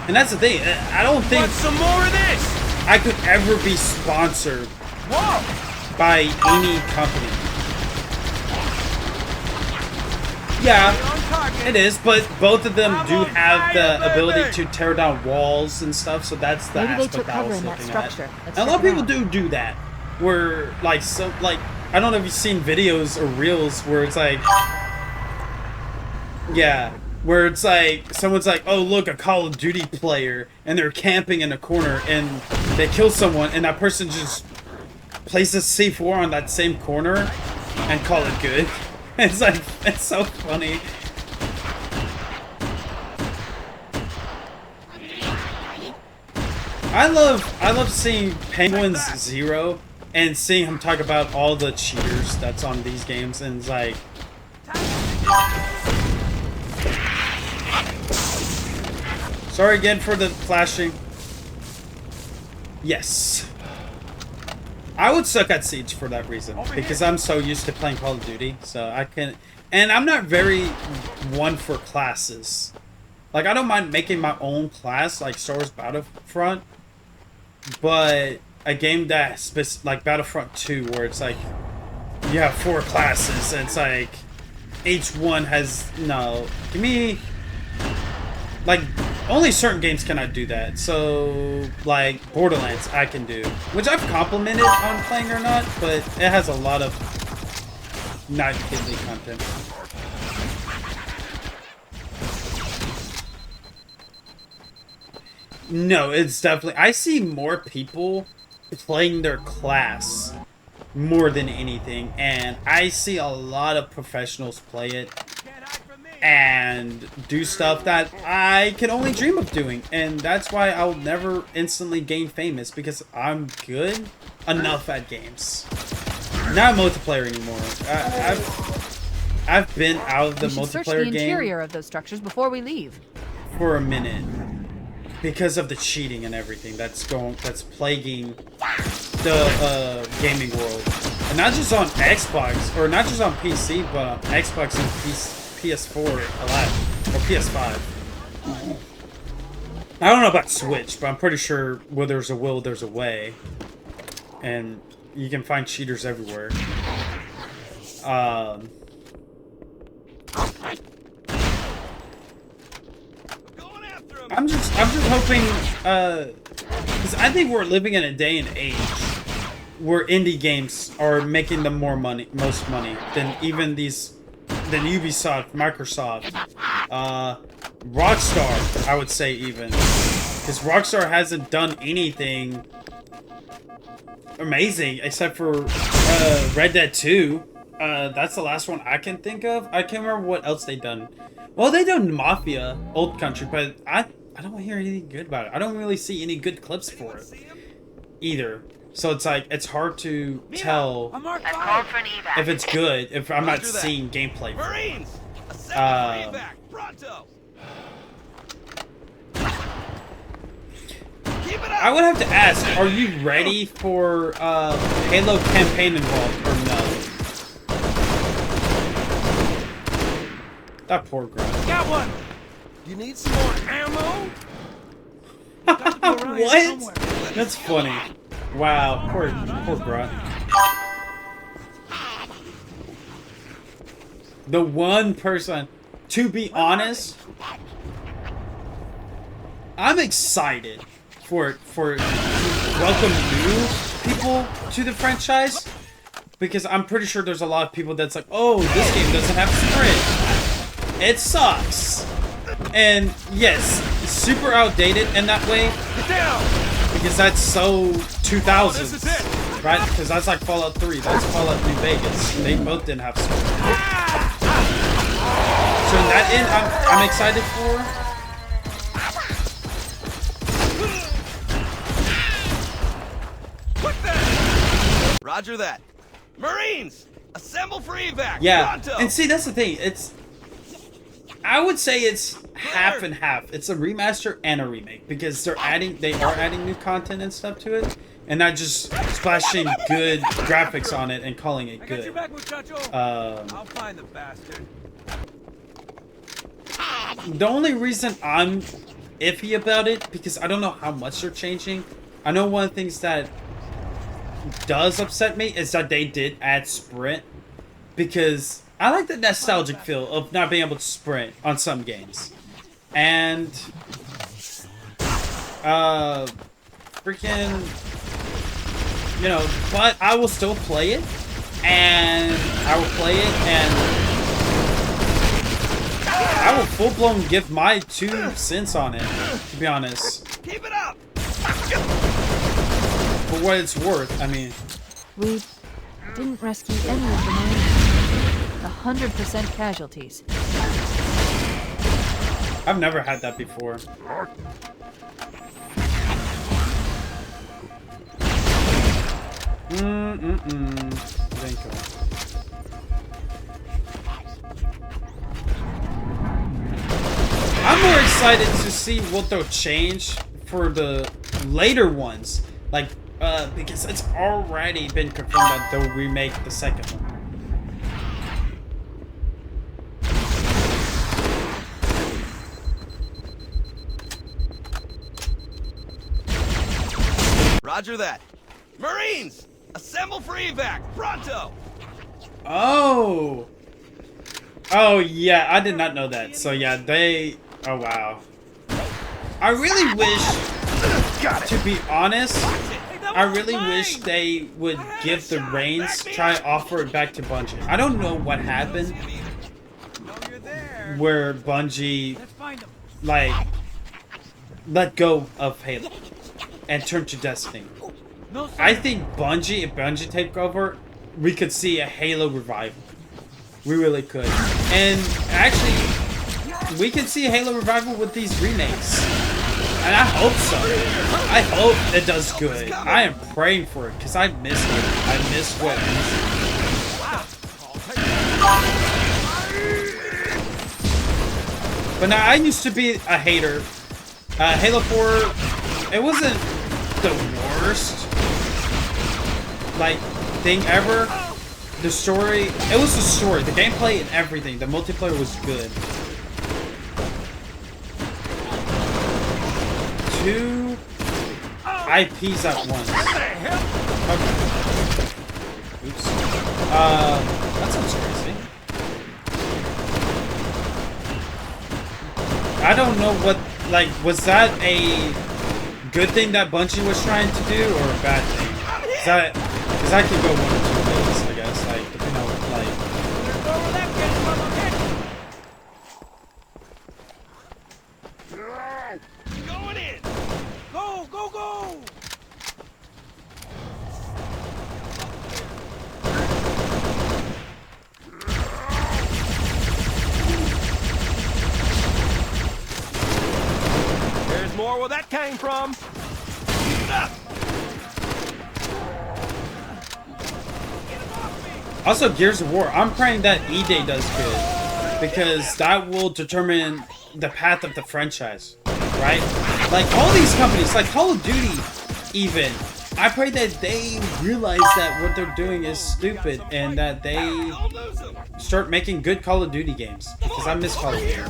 Speaker 1: And that's the thing. I don't think
Speaker 3: Want some more of this?
Speaker 1: I could ever be sponsored by any company. Yeah, it is, but both of them do have the ability to tear down walls and stuff, so that's the
Speaker 2: Maybe they
Speaker 1: aspect
Speaker 2: took
Speaker 1: I
Speaker 2: cover
Speaker 1: was
Speaker 2: in that
Speaker 1: looking at.
Speaker 2: structure. Let's
Speaker 1: And a lot of
Speaker 2: check it
Speaker 1: people
Speaker 2: out.
Speaker 1: do that, where like I don't know if you've seen videos or reels where it's like, yeah, where it's like someone's like, oh look, a Call of Duty player, and they're camping in a corner and they kill someone, and that person just places C4 on that same corner and call it good. It's like, it's so funny. I love seeing Penguins Zero and seeing him talk about all the cheaters that's on these games, and it's like, sorry again for the flashing. Yes. I would suck at Siege for that reason, because I'm so used to playing Call of Duty, so I can, and I'm not very one for classes. Like, I don't mind making my own class, like Star Wars Battlefront, but a game that's like Battlefront 2, where it's like, you have 4 classes, and it's like, each one has, no, give me, like, only certain games can I do that. So, like, Borderlands, I can do. Which I've complimented on playing or not, but it has a lot of not kidly content. No, it's definitely... I see more people playing their class more than anything. And I see a lot of professionals play it and do stuff that I can only dream of doing. And that's why I'll never instantly gain famous, because I'm good enough at games. Not multiplayer anymore. I've been out of the multiplayer
Speaker 2: search the
Speaker 1: game
Speaker 2: interior of those structures before we leave.
Speaker 1: for a minute because of the cheating and everything that's plaguing the gaming world, and not just on Xbox or not just on PC, but on Xbox and PS4 a lot, or PS5. I don't know about Switch, but I'm pretty sure where there's a will, there's a way, and you can find cheaters everywhere. I'm just hoping, because I think we're living in a day and age where indie games are making the most money than even than Ubisoft, Microsoft, Rockstar, I would say even, because Rockstar hasn't done anything amazing except for Red Dead 2. That's the last one I can think of. I can't remember what else they've done. Well, they done Mafia, Old Country, but I don't hear anything good about it. I don't really see any good clips for it either. So it's like, it's hard to tell if it's good if I'm not seeing gameplay.
Speaker 3: Marines, assemble for evac, pronto. Keep it up.
Speaker 1: I would have to ask, are you ready for Halo campaign involved or no? That poor girl.
Speaker 3: Got one. You need some more ammo?
Speaker 1: What? That's funny. Wow, poor Grunt. The one person, to be honest, I'm excited for welcome new people to the franchise, because I'm pretty sure there's a lot of people that's like, oh, this game doesn't have sprint. It sucks. And yes, super outdated in that way, because that's so 2000s, right? Because that's like Fallout 3, that's Fallout New Vegas. They both didn't have sprint. So in that end, I'm excited for.
Speaker 3: Roger that. Marines, assemble for evac.
Speaker 1: Yeah,
Speaker 3: pronto.
Speaker 1: and see, that's the thing. I would say it's half and half. It's a remaster and a remake, because they are adding new content and stuff to it, and not just splashing good graphics on it and calling it good.
Speaker 3: I'll find the bastard.
Speaker 1: The only reason I'm iffy about it, because I don't know how much they're changing. I know one of the things that does upset me is that they did add sprint, because I like the nostalgic feel of not being able to sprint on some games. And freaking, you know, but I will still play it, and I will play it, and I will full-blown give my 2 cents on it, to be honest.
Speaker 3: Keep it up.
Speaker 1: For what it's worth, I mean.
Speaker 2: We didn't rescue any of the Marines. 100% casualties.
Speaker 1: I've never had that before. I'm more excited to see what they'll change for the later ones. Like, because it's already been confirmed that they'll remake the second one.
Speaker 3: Roger that. Marines, assemble for evac, pronto.
Speaker 1: Oh yeah, I did not know that. So yeah, oh wow. I really wish, to be honest, I really wish they would give the reins, try to offer it back to Bungie. I don't know what happened where Bungie, like, let go of Halo and turn to Destiny.
Speaker 3: No, sir.
Speaker 1: I think Bungie, if Bungie take over, we could see a Halo revival. We really could. And actually, we can see a Halo revival with these remakes. And I hope so. I hope it does good. I am praying for it because I miss it. I miss weapons. But now, I used to be a hater. Halo 4, it wasn't the worst like thing ever. The story, it was the story, the gameplay and everything. The multiplayer was good. 2 IPs at once. Okay. Oops. That sounds crazy. I don't know what, like, was that a good thing that Bungie was trying to do or a bad thing? Because that could go one or two ways, I guess, like, depending on, like...
Speaker 3: Going in! Go, go, go! There's more where that came from.
Speaker 1: Also, Gears of War, I'm praying that E-Day does good. Because that will determine the path of the franchise, right? Like, all these companies, like Call of Duty, even, I pray that they realize that what they're doing is stupid and that they start making good Call of Duty games. Because I miss Call of Duty.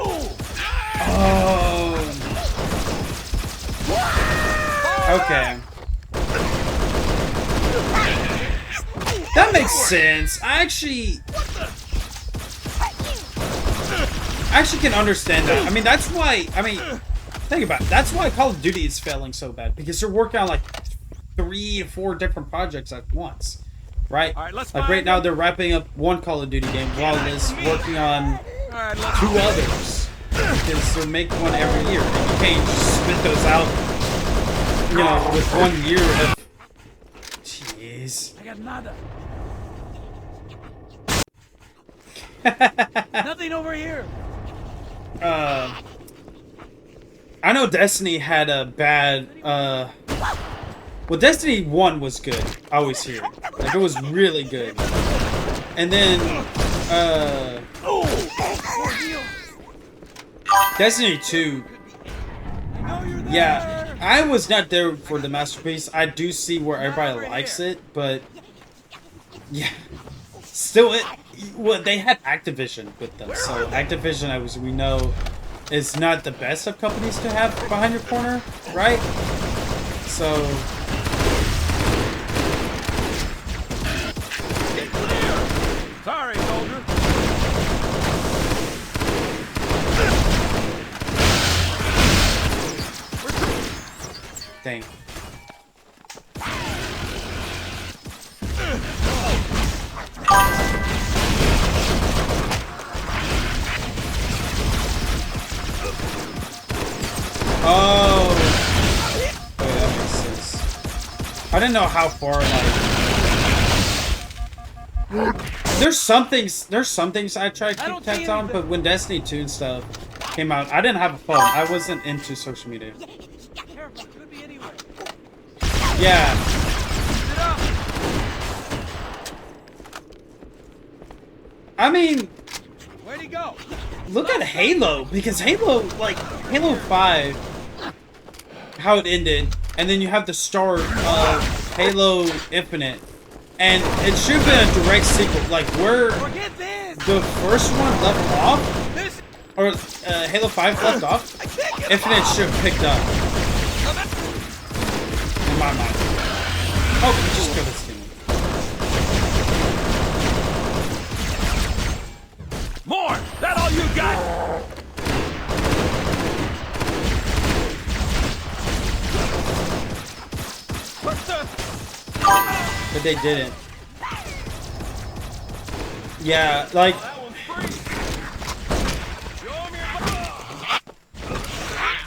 Speaker 1: Oh. Okay. That makes sense. I actually can understand that. I mean, that's why, think about it. That's why Call of Duty is failing so bad. Because they're working on like 3 or 4 different projects at once. Right?
Speaker 3: All right, let's
Speaker 1: like right now they're wrapping up one Call of Duty game while Liz working on 2 others. Because they'll make one every year. And you can't just spit those out, you know, with 1 year of... Jeez.
Speaker 3: I got nada. Nothing over here.
Speaker 1: I know Destiny had a bad, well, Destiny 1 was good, I always hear. Like, it was really good. And then, Destiny 2, yeah, I was not there for the masterpiece. I do see where everybody likes it, but, yeah, still, well, they had Activision with them, so Activision, we know, is not the best of companies to have behind your corner, right? So...
Speaker 3: Sorry, soldier.
Speaker 1: Dang. Oh. Wait, that makes sense. I didn't know how far, like... There's some things I try to keep tabs on, but when Destiny 2 and stuff came out, I didn't have a phone. I wasn't into social media. Yeah. I mean,
Speaker 3: Where'd he go?
Speaker 1: look at Halo, because Halo 5, how it ended, and then you have the start of Halo Infinite, and it should have been a direct sequel, like where the first one left off, or Halo 5 left off, Infinite should have picked up. In my mind. Oh, we just killed this thing.
Speaker 3: More! That all you got?
Speaker 1: But they didn't. Yeah, like,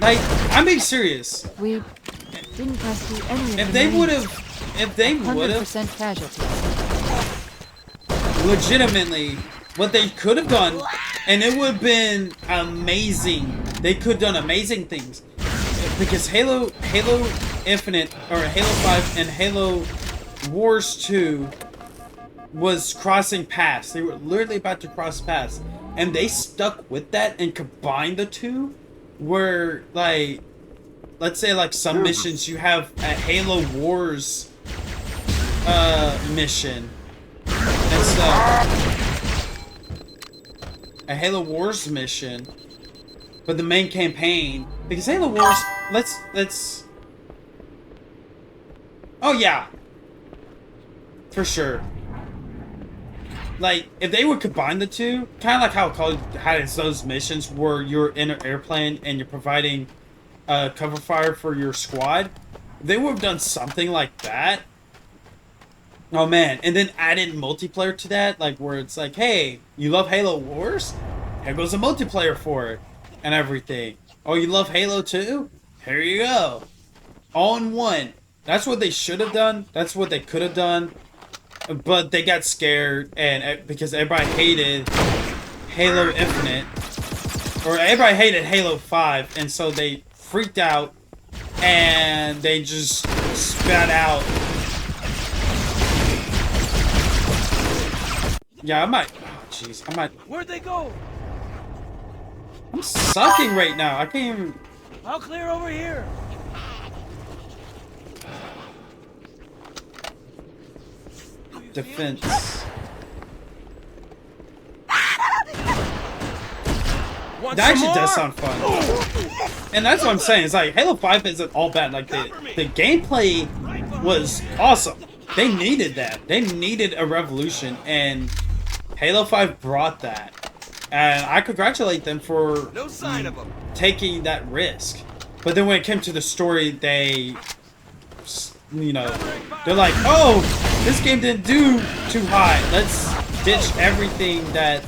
Speaker 1: Like, I'm being serious.
Speaker 2: We didn't rescue any of
Speaker 1: If
Speaker 2: the
Speaker 1: they
Speaker 2: Marines.
Speaker 1: would have, if they would have
Speaker 2: 100% casualties.
Speaker 1: legitimately, what they could have done, and it would have been amazing. They could have done amazing things. Because Halo Infinite, or Halo 5 and Halo Wars 2 was crossing paths. They were literally about to cross paths. And they stuck with that and combined the two. Where, like, let's say, like, some missions you have a Halo Wars mission and stuff. A Halo Wars mission. But the main campaign, because Halo Wars, let's oh yeah, for sure. Like, if they would combine the two, kind of like how Call had those missions where you're in an airplane and you're providing cover fire for your squad, they would have done something like that. Oh man, and then added multiplayer to that, like where it's like, hey, you love Halo Wars? Here goes a multiplayer for it. And everything. Oh, you love Halo 2? Here you go. All in one. That's what they should have done. That's what they could have done. But they got scared, and because everybody hated Halo Infinite, or everybody hated Halo 5, and so they freaked out, and they just spat out. Yeah, I might. Oh, jeez, I might.
Speaker 3: Where'd they go?
Speaker 1: I'm sucking right now. I can't even.
Speaker 3: I'll clear over here.
Speaker 1: Defense.
Speaker 3: Want
Speaker 1: That
Speaker 3: some
Speaker 1: actually does
Speaker 3: more?
Speaker 1: sound fun. And that's what I'm saying. It's like Halo 5 isn't all bad. Like the gameplay was awesome. They needed that. They needed a revolution, and Halo 5 brought that. And I congratulate them for
Speaker 3: No sign of them.
Speaker 1: taking that risk. But then when it came to the story, they, you know, they're like, oh, this game didn't do too high. Let's ditch everything that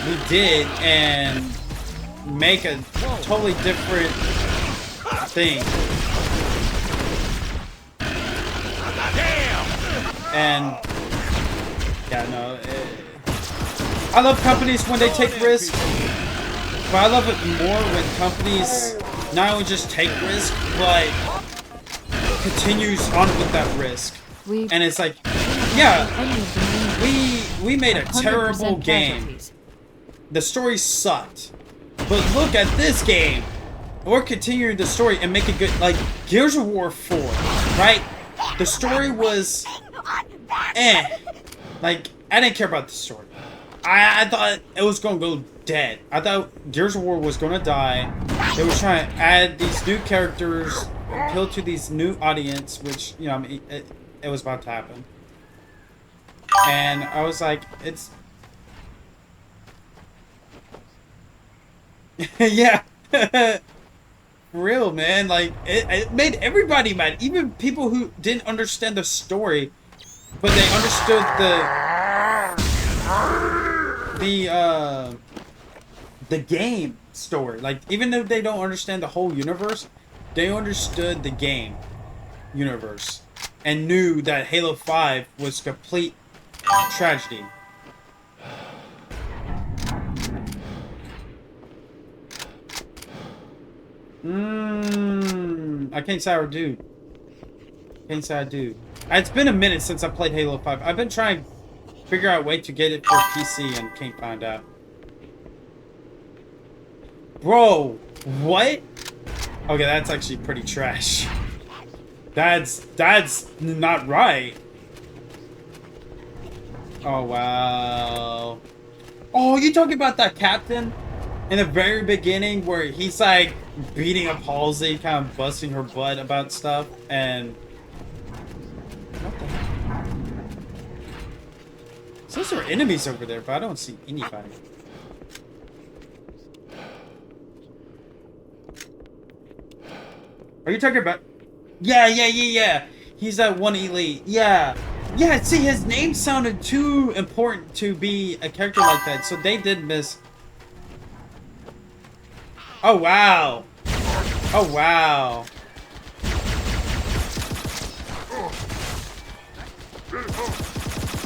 Speaker 1: we did and make a totally different thing. And yeah, no. I love companies when they take risks, but I love it more when companies not only just take risks, but continues on with that risk. And it's like, yeah, we made a terrible game. The story sucked, but look at this game. We're continuing the story and make it good. Like Gears of War 4, right? The story was, like I didn't care about the story. I thought it was gonna go dead. I thought Gears of War was gonna die. They were trying to add these new characters, appeal to these new audience, which, you know, I mean, it was about to happen. And I was like, it's... yeah. For real, man. Like, it made everybody mad. Even people who didn't understand the story, but they understood the game story. Like, even though they don't understand the whole universe, they understood the game universe and knew that Halo 5 was complete tragedy. I can't say I do. Can't say I do. It's been a minute since I played Halo 5. I've been trying to figure out a way to get it for PC and can't find out. Bro, what? Okay, that's actually pretty trash. That's not right. Oh, wow. Oh, you talking about that captain in the very beginning where he's like beating up Halsey, kind of busting her butt about stuff, and what the heck? So there are enemies over there, but I don't see anybody. Are you talking about? Yeah. He's that one elite. Yeah. See, his name sounded too important to be a character like that, so they did miss. Oh, wow. Oh, wow.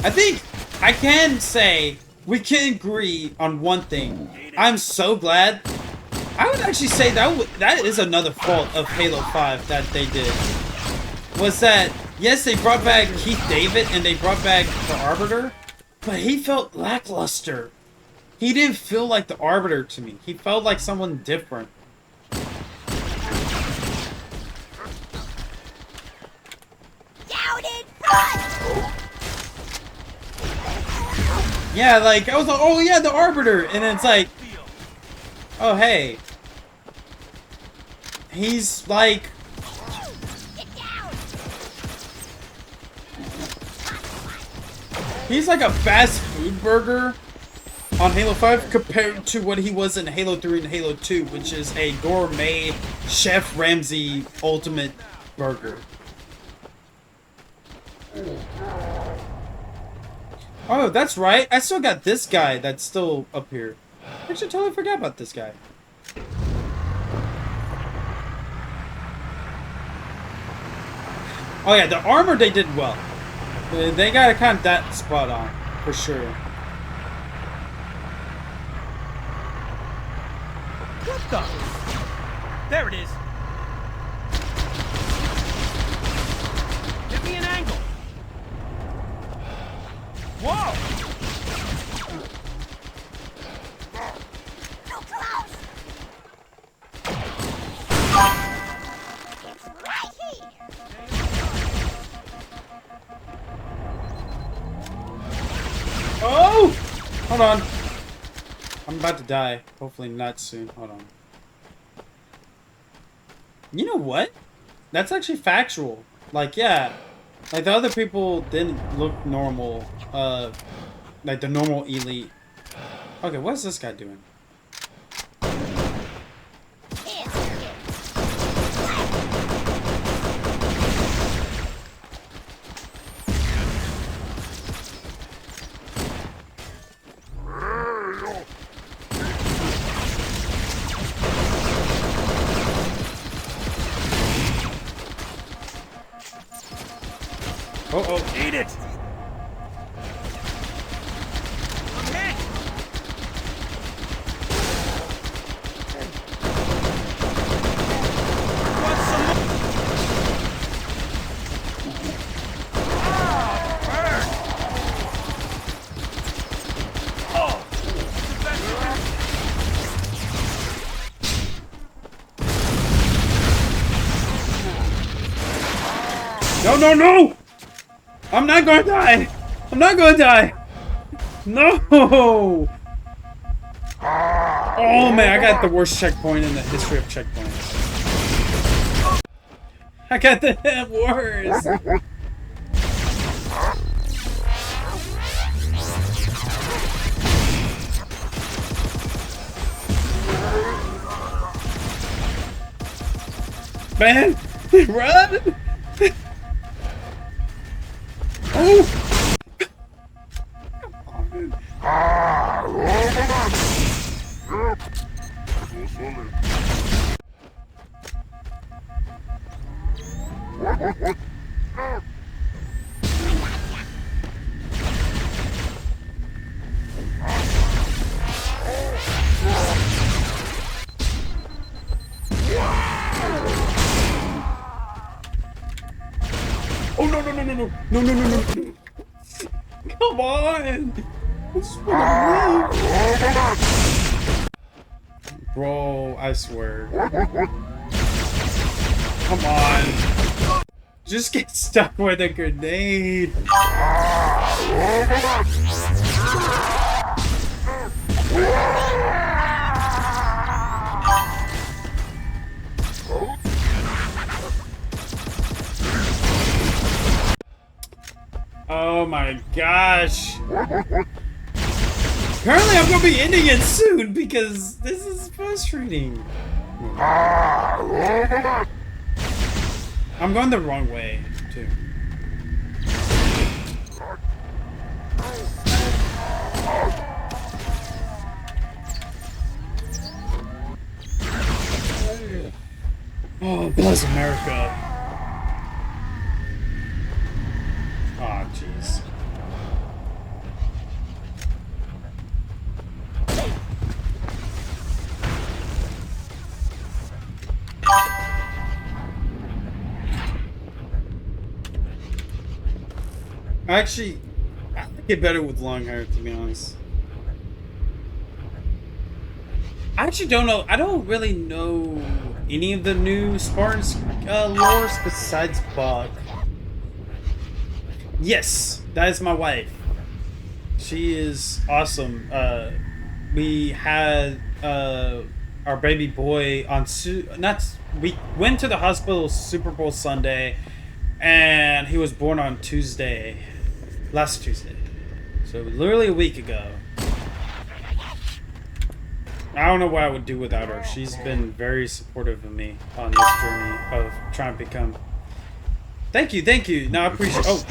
Speaker 1: I think I can say we can agree on one thing. I'm so glad. I would actually say that is another fault of Halo 5 that they did. Was that, yes, they brought back Keith David and they brought back the Arbiter, but he felt lackluster. He didn't feel like the Arbiter to me. He felt like someone different. Yeah, like, I was like, oh yeah, the Arbiter! And it's like, oh hey. He's like... He's like a fast food burger on Halo 5 compared to what he was in Halo 3 and Halo 2, which is a gourmet Chef Ramsay ultimate burger. Oh, that's right. I still got this guy that's still up here. I should totally forgot about this guy. Oh yeah, the armor they did well. They got kind of that spot on, for sure.
Speaker 3: What the? There it is. Give me an angle. Whoa!
Speaker 7: Too close! It's right here!
Speaker 1: Oh! Hold on. I'm about to die. Hopefully not soon. Hold on. You know what? That's actually factual. Like, yeah. Like, the other people didn't look normal. Like the normal elite. Okay, what's this guy doing?
Speaker 3: Oh, eat it! I'm hit! Want some more? Ah, burn! Oh! The best
Speaker 1: No, no, no! I'm not gonna die! I'm not gonna die! No! Oh man, I got the worst checkpoint in the history of checkpoints. I got the worst! Man! Run! Oh! Oh no no no no no no no no no! Come on! I just wanna live. Bro, I swear. Come on. Just get stuck with a grenade. Oh my gosh. Apparently I'm gonna be ending it soon because this is frustrating. I'm going the wrong way, too. God bless America. Oh, jeez. Actually, I like it better with long hair, to be honest. I actually don't know. I don't really know any of the new Spartans lores besides Bug. Yes, that is my wife. She is awesome. We had our baby boy on we went to the hospital Super Bowl Sunday, and he was born on Tuesday, last Tuesday, so literally a week ago. I don't know what I would do without her. She's been very supportive of me on this journey of trying to become. Thank you. No, I appreciate. Oh,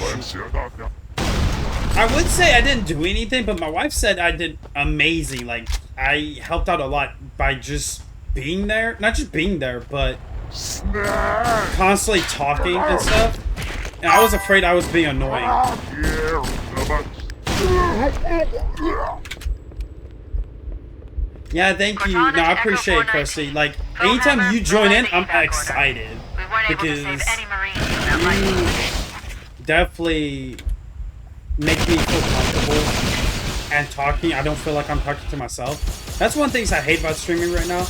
Speaker 1: I would say I didn't do anything, but my wife said I did amazing. Like, I helped out a lot by just being there. Not just being there, but constantly talking and stuff. And I was afraid I was being annoying. Yeah, thank you. No, I appreciate it, Krusty. Like, anytime you join in, I'm excited. Because you definitely make me feel comfortable and talking. I don't feel like I'm talking to myself. That's one of the things I hate about streaming right now.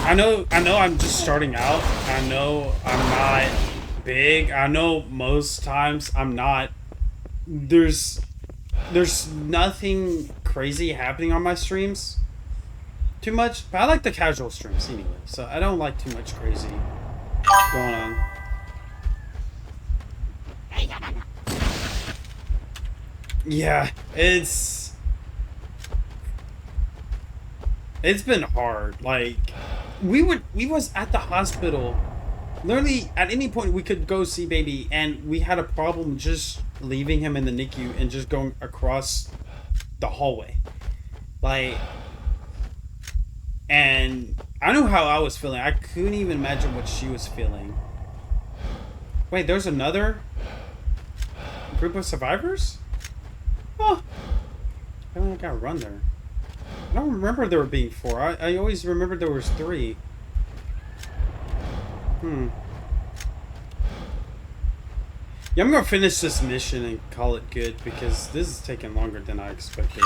Speaker 1: I know I'm just starting out. I know I'm not big. I know most times I'm not. There's nothing crazy happening on my streams too much, but I like the casual streams anyway, so I don't like too much crazy going on. Yeah, it's been hard. Like, we was at the hospital literally at any point we could go see baby, and we had a problem just leaving him in the NICU and just going across the hallway, like, and I knew how I was feeling. I couldn't even imagine what she was feeling. Wait, there's another group of survivors? Oh, I don't think I run there. I don't remember there being 4. I always remembered there was 3. Yeah, I'm gonna finish this mission and call it good because this is taking longer than I expected.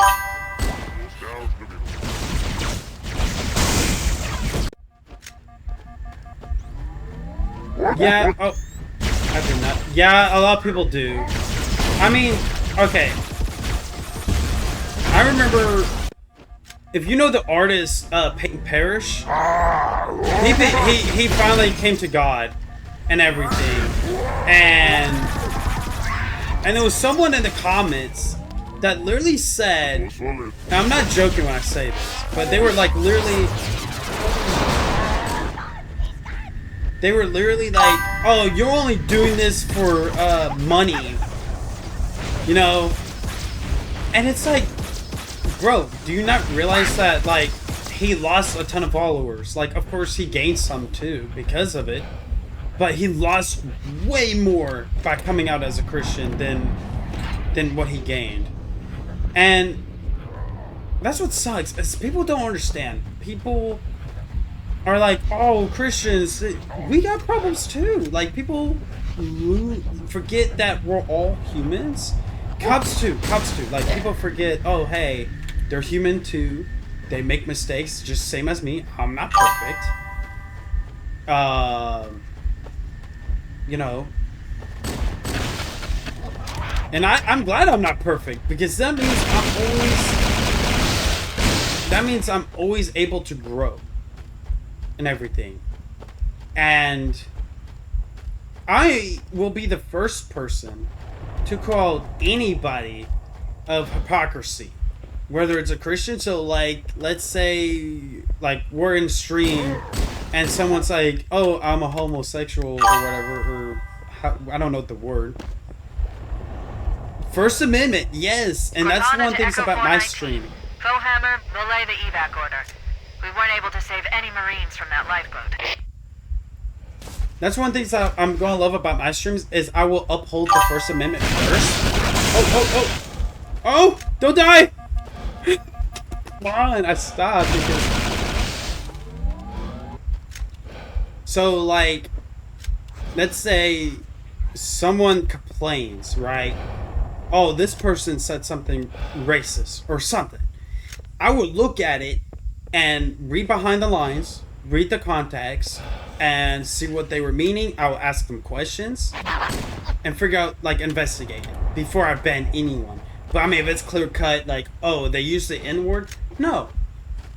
Speaker 1: Yeah, oh, I did not. Yeah, a lot of people do. I mean, okay. I remember, if you know the artist Peyton Parrish, he finally came to God and everything, and there was someone in the comments that literally said, now I'm not joking when I say this, but they were like literally like, oh, you're only doing this for money, you know? And it's like, bro, do you not realize that, like, he lost a ton of followers? Like, of course he gained some too because of it, but he lost way more by coming out as a Christian than what he gained. And that's what sucks, is people don't understand. People are like, oh, Christians, we got problems too. Like, people forget that we're all humans. Cops too. Like, people forget, oh, hey, they're human too. They make mistakes, just same as me. I'm not perfect. You know. And I'm glad I'm not perfect, because that means I'm always able to grow and everything. And I will be the first person to call anybody of hypocrisy, whether it's a Christian. So, like, let's say, like, we're in stream and someone's like, oh, I'm a homosexual or whatever, or I don't know the word. First Amendment, yes, and that's one thing about my stream.
Speaker 5: Fohammer, relay the evac order. We weren't able to save any Marines from that lifeboat.
Speaker 1: That's one thing that I'm gonna love about my streams is I will uphold the First Amendment first. Oh! Don't die! Come on, I stopped because. So like, let's say someone complains, right? Oh, this person said something racist or something. I would look at it and read behind the lines, read the context, and see what they were meaning. I will ask them questions and figure out, like, investigate it before I ban anyone. But I mean, if it's clear cut, like, oh, they use the N-word, no,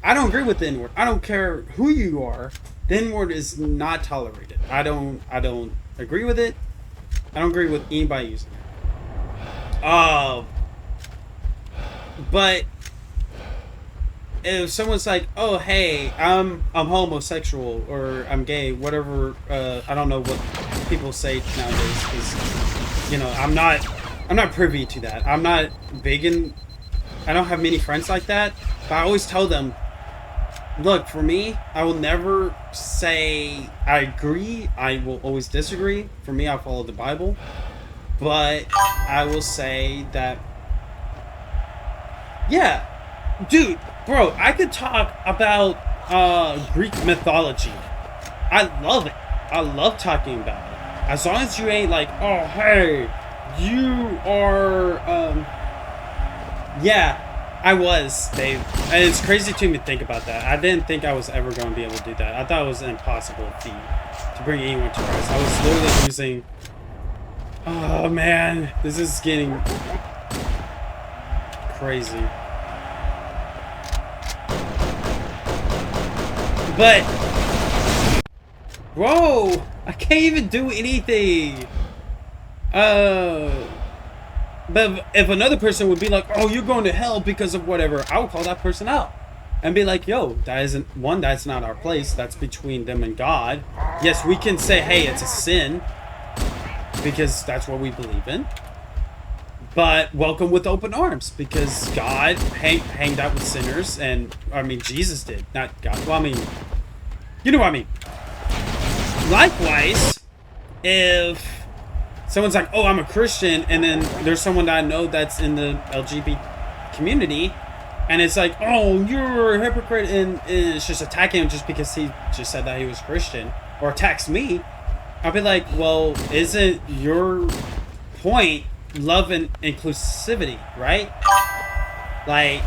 Speaker 1: I don't agree with the N-word. I don't care who you are. The N-word is not tolerated. I don't agree with it. I don't agree with anybody using it. But if someone's like, oh, hey, I'm homosexual or I'm gay, whatever, I don't know what people say nowadays, because, you know, I'm not privy to that. I'm not big in, I don't have many friends like that, but I always tell them, look, for me, I will never say I agree. I will always disagree. For me, I follow the Bible, but I will say that, yeah, dude, bro, I could talk about Greek mythology. I love it. I love talking about it. As long as you ain't like, oh, hey, you are, yeah, I was, Dave. And it's crazy to me to think about that. I didn't think I was ever going to be able to do that. I thought it was an impossible feat to bring anyone to Christ. I was literally using, oh, man, this is getting crazy. But, bro, I can't even do anything. But if another person would be like, oh, you're going to hell because of whatever, I would call that person out and be like, yo, that's not our place. That's between them and God. Yes, we can say, hey, it's a sin because that's what we believe in. But welcome with open arms, because God hanged out with sinners, and I mean, Jesus did, not God. Well, I mean, you know what I mean. Likewise, if someone's like, oh, I'm a Christian, and then there's someone that I know that's in the LGBT community, and it's like, oh, you're a hypocrite, and it's just attacking him just because he just said that he was Christian, or attacks me, I'll be like, well, isn't your point love and inclusivity, right? Like,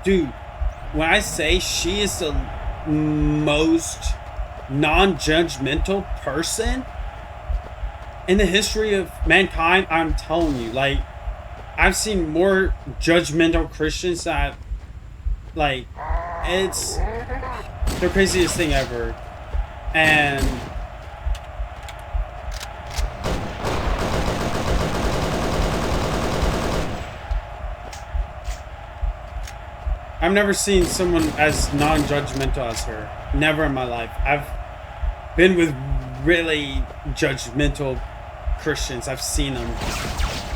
Speaker 1: dude, when I say she is the most non-judgmental person in the history of mankind, I'm telling you, like, I've seen more judgmental Christians that, like, it's the craziest thing ever. And I've never seen someone as non-judgmental as her. Never in my life. I've been with really judgmental Christians. I've seen them.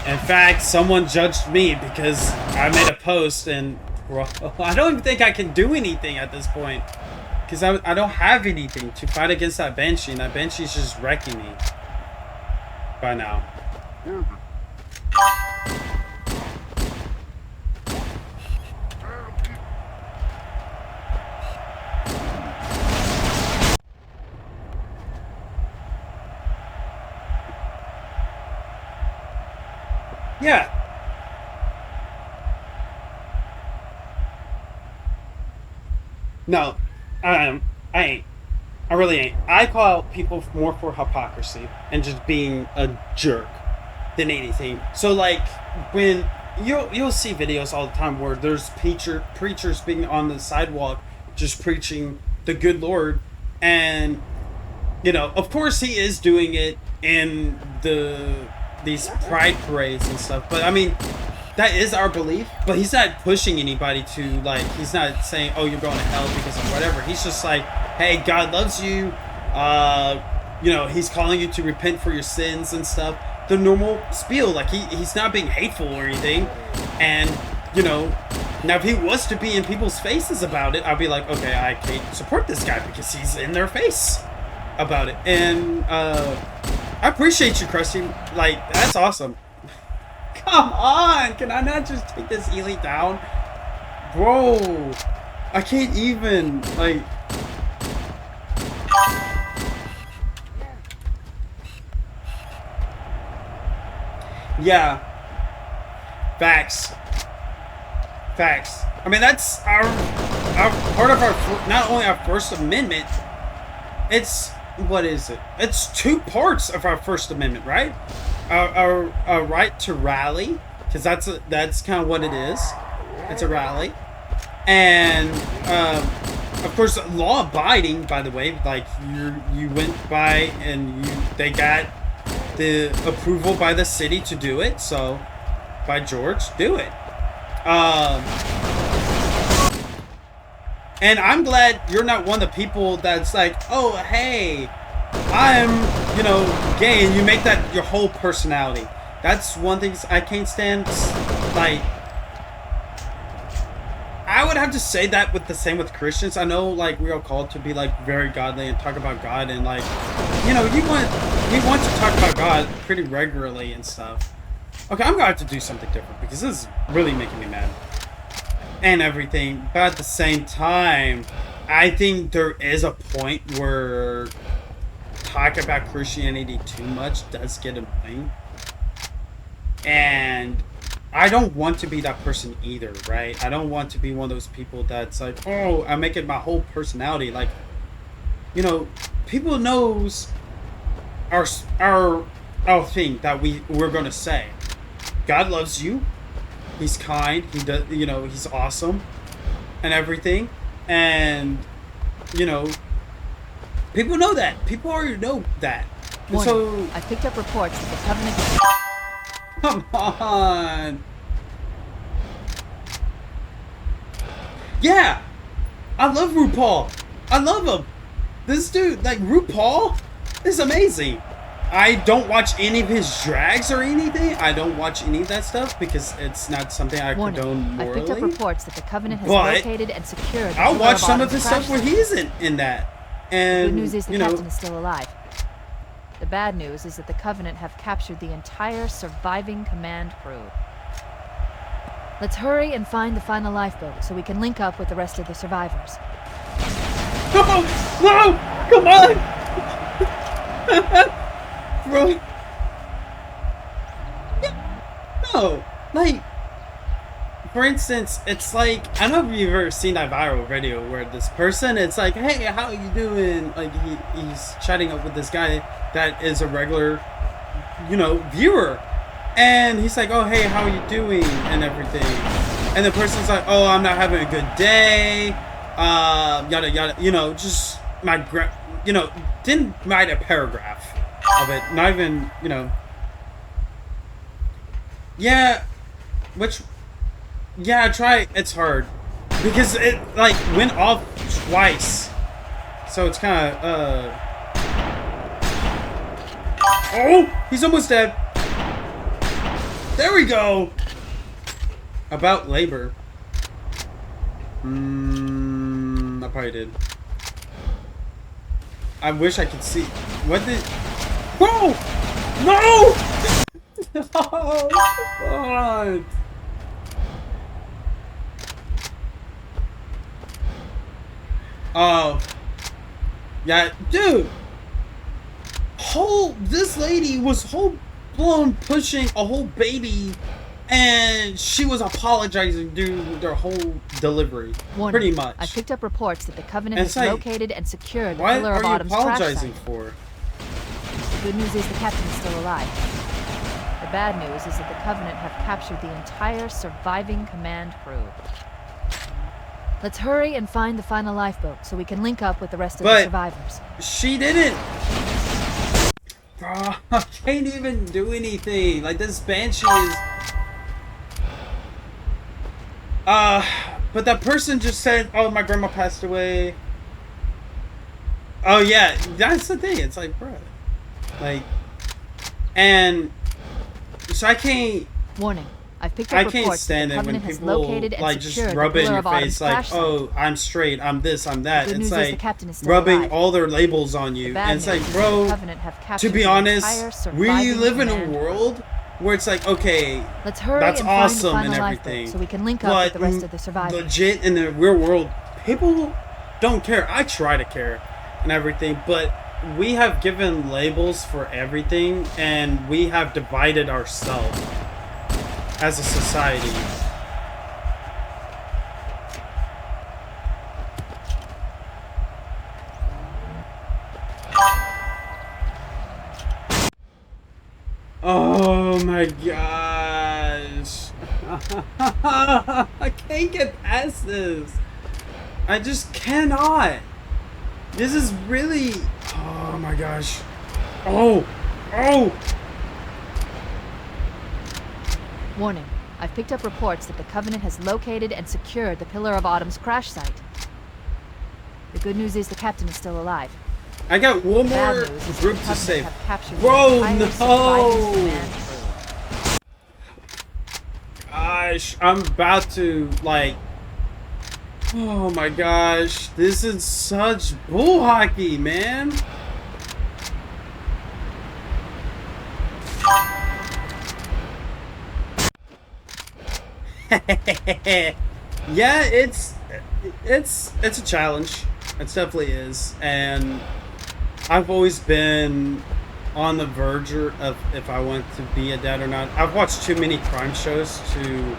Speaker 1: In fact, someone judged me because I made a post, and bro, I don't even think I can do anything at this point. Because I don't have anything to fight against that Banshee, and that Banshee's just wrecking me by now. Yeah. No. I ain't. I really ain't. I call out people more for hypocrisy and just being a jerk than anything. So, like, when you'll see videos all the time where there's preachers being on the sidewalk just preaching the good Lord, and, you know, of course he is doing it in these pride parades and stuff, but I mean, that is our belief, but he's not pushing anybody to, like, he's not saying, oh, you're going to hell because of whatever. He's just like, hey, God loves you. You know, he's calling you to repent for your sins and stuff. The normal spiel, like, he's not being hateful or anything. And you know, now if he was to be in people's faces about it, I'd be like, okay, I can't support this guy because he's in their face about it. And I appreciate you, Krusty. Like, that's awesome. Come on, can I not just take this Ely down? Bro, I can't even, like... Yeah. Facts. Facts. I mean, that's our part of our, not only our First Amendment, it's, what is it? It's 2 parts of our First Amendment, right? Our right to rally, because that's kind of what it is. It's a rally. And, of course, law-abiding, by the way, like, you went by and they got the approval by the city to do it, so, by George, do it. And I'm glad you're not one of the people that's like, oh, hey, I'm, you know, gay, and you make that your whole personality. That's one thing I can't stand. Like, I would have to say that with the same with Christians. I know, like, we are called to be, like, very godly and talk about God, and, like, you know, we want to talk about God pretty regularly and stuff. Okay, I'm gonna have to do something different because this is really making me mad and everything. But at the same time, I think there is a point where talk about Christianity too much does get annoying. And I don't want to be that person either, right? I don't want to be one of those people that's like, oh, I make it my whole personality. Like, you know, people knows our thing that we're gonna say. God loves you. He's kind. He does, you know, he's awesome and everything. And, you know, people know that. People already know that.
Speaker 2: Warning.
Speaker 1: So
Speaker 2: I picked up reports that the Covenant...
Speaker 1: Come on. Yeah. I love RuPaul. I love him. This dude, like, RuPaul is amazing. I don't watch any of his drags or anything. I don't watch any of that stuff because it's not something I condone morally.
Speaker 2: I picked up reports that the Covenant has
Speaker 1: But
Speaker 2: located and secured the
Speaker 1: I'll
Speaker 2: pillar
Speaker 1: watch
Speaker 2: of
Speaker 1: some of
Speaker 2: Autumn's
Speaker 1: his stuff
Speaker 2: crash
Speaker 1: where
Speaker 2: site.
Speaker 1: he isn't in that. And,
Speaker 2: The good news is the
Speaker 1: you know,
Speaker 2: captain is still alive. The bad news is that the Covenant have captured the entire surviving command crew. Let's hurry and find the final lifeboat so we can link up with the rest of the survivors.
Speaker 1: No! No! Come on! Bro. No. Like, for instance, it's like, I don't know if you've ever seen that viral video where this person, it's like, hey, how you doing? Like, he's chatting up with this guy that is a regular, you know, viewer. And he's like, oh, hey, how are you doing? And everything. And the person's like, oh, I'm not having a good day. Yada, yada. You know, just you know, didn't write a paragraph of it. Not even, you know. Yeah. Yeah, I try. It's hard. Because it, like, went off twice. So it's kind of, Oh! He's almost dead. There we go. About labor. I probably did. I wish I could see. What did... Whoa! No! No! God. Oh. Yeah, dude. This lady was whole blown pushing a whole baby, and she was apologizing during their whole delivery.
Speaker 2: Warning.
Speaker 1: Pretty much.
Speaker 2: I picked up reports that the Covenant
Speaker 1: And
Speaker 2: has
Speaker 1: it's like,
Speaker 2: located and secured the
Speaker 1: What
Speaker 2: pillar
Speaker 1: are
Speaker 2: of
Speaker 1: you
Speaker 2: Autumn's crash
Speaker 1: apologizing
Speaker 2: site.
Speaker 1: for?
Speaker 2: The good news is the captain is still alive. The bad news is that the Covenant have captured the entire surviving command crew. Let's hurry and find the final lifeboat so we can link up with the rest of the survivors.
Speaker 1: She didn't. Bro, I can't even do anything. Like, this Banshee is... but that person just said, oh, my grandma passed away. Oh, yeah, that's the thing. It's like, bro. Like, and... So I can't...
Speaker 2: Warning. I've picked up
Speaker 1: I can't
Speaker 2: reports that
Speaker 1: stand
Speaker 2: the
Speaker 1: it when
Speaker 2: Covenant has
Speaker 1: people
Speaker 2: located and
Speaker 1: like just
Speaker 2: secured
Speaker 1: rub
Speaker 2: the
Speaker 1: it in
Speaker 2: Pillar
Speaker 1: your
Speaker 2: of Autumn's
Speaker 1: face like,
Speaker 2: crash site.
Speaker 1: oh, I'm straight, I'm this, I'm that.
Speaker 2: The good
Speaker 1: It's
Speaker 2: news is
Speaker 1: like
Speaker 2: the captain is still
Speaker 1: rubbing
Speaker 2: alive.
Speaker 1: all their labels on
Speaker 2: The
Speaker 1: you.
Speaker 2: bad
Speaker 1: And it's
Speaker 2: news
Speaker 1: like,
Speaker 2: is that
Speaker 1: bro,
Speaker 2: the Covenant have
Speaker 1: to
Speaker 2: captured
Speaker 1: be
Speaker 2: the
Speaker 1: honest,
Speaker 2: entire
Speaker 1: we
Speaker 2: surviving
Speaker 1: live in a
Speaker 2: command
Speaker 1: world where it's like, okay,
Speaker 2: Let's hurry
Speaker 1: that's
Speaker 2: and
Speaker 1: awesome
Speaker 2: find the
Speaker 1: and
Speaker 2: final
Speaker 1: everything,
Speaker 2: lifeboat so we can link up
Speaker 1: but
Speaker 2: with the rest of the survivors.
Speaker 1: legit in the real world, people don't care. I try to care and everything, but we have given labels for everything, and we have divided ourselves as a society. Oh my gosh. I can't get past this. I just cannot. This is really... Oh my gosh. Oh! Oh!
Speaker 2: Warning. I've picked up reports that the Covenant has located and secured the Pillar of Autumn's crash site. The good news is the captain is still alive.
Speaker 1: I got one
Speaker 2: The bad
Speaker 1: more
Speaker 2: news is that
Speaker 1: group
Speaker 2: the
Speaker 1: to
Speaker 2: Covenant
Speaker 1: save.
Speaker 2: have captured
Speaker 1: Bro,
Speaker 2: the entire surviving
Speaker 1: no!
Speaker 2: command crew.
Speaker 1: Gosh, I'm about to, like... Oh my gosh. This is such bull hockey, man. Yeah, it's a challenge. It definitely is, and I've always been on the verge of if I want to be a dad or not. I've watched too many crime shows to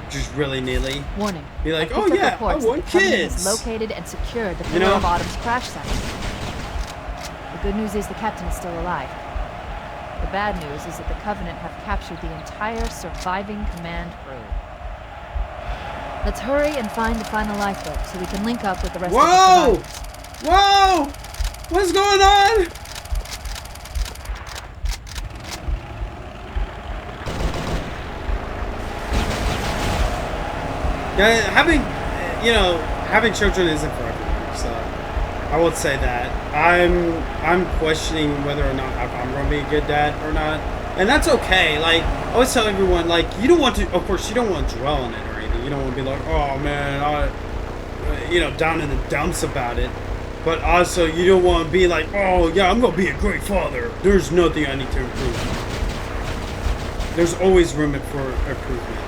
Speaker 1: just really nearly
Speaker 2: Warning.
Speaker 1: be like,
Speaker 2: I've
Speaker 1: oh
Speaker 2: picked up
Speaker 1: yeah, I
Speaker 2: reports
Speaker 1: want
Speaker 2: that the Covenant has
Speaker 1: kids.
Speaker 2: located and secured the
Speaker 1: You
Speaker 2: Pillar
Speaker 1: know?
Speaker 2: of Autumn's crash site. The good news is the captain is still alive. The bad news is that the Covenant have captured the entire surviving command crew. Let's hurry and find the final lifeboat so we can link up with the rest
Speaker 1: Whoa!
Speaker 2: of the survivors.
Speaker 1: Whoa! What's going on? Yeah, having children isn't for everyone, so I would say that. I'm questioning whether or not I'm going to be a good dad or not, and that's okay. Like, I always tell everyone, like, you don't want to, of course, you don't want to dwell on it or anything. You don't want to be like, oh man, down in the dumps about it. But also, you don't want to be like, oh yeah, I'm going to be a great father. There's nothing I need to improve. There's always room for improvement,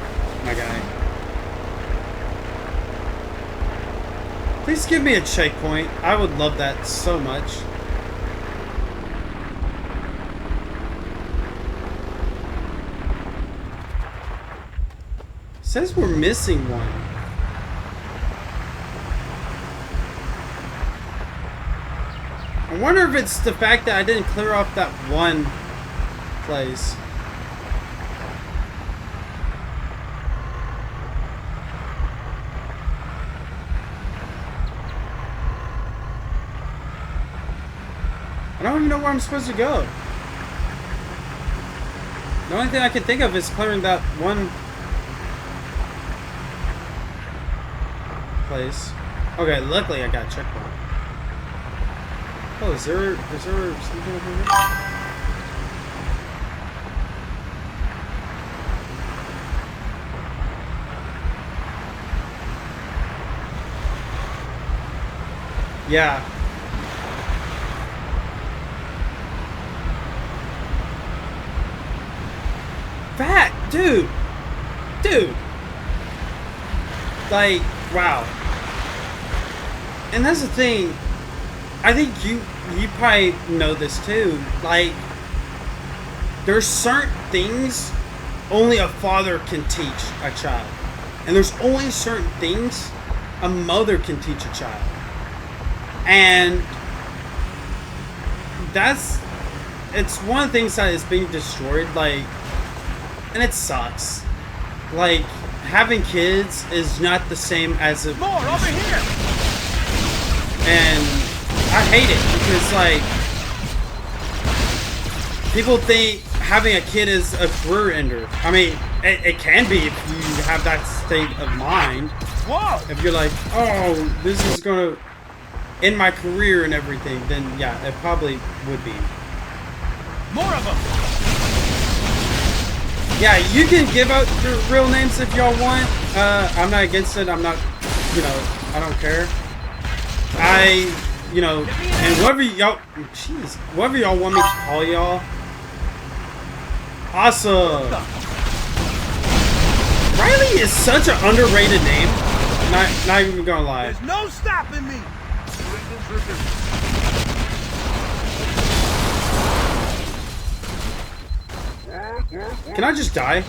Speaker 1: my guy. Please give me a checkpoint. I would love that so much. It says we're missing one. I wonder if it's the fact that I didn't clear off that one place. I don't even know where I'm supposed to go. The only thing I can think of is clearing that one place. Okay, luckily I got a checkpoint. Oh, is there something over here? Yeah. Fat, dude. Like, wow. And that's the thing. I think you probably know this too. Like, there's certain things only a father can teach a child. And there's only certain things a mother can teach a child. And it's one of the things that is being destroyed, like, and it sucks. Like, having kids is not the same as a...
Speaker 3: More over here!
Speaker 1: And I hate it because, like, people think having a kid is a career ender. I mean, it can be if you have that state of mind.
Speaker 3: Whoa!
Speaker 1: If you're like, oh, this is gonna end my career and everything, then yeah, it probably would be.
Speaker 3: More of them!
Speaker 1: Yeah, you can give out your real names if y'all want. I'm not against it. I'm not, you know, I don't care. You know, and whatever y'all, jeez, whatever y'all want me to call y'all. Awesome. Riley is such an underrated name. Not even gonna lie.
Speaker 3: There's no stopping me.
Speaker 1: Can I just die?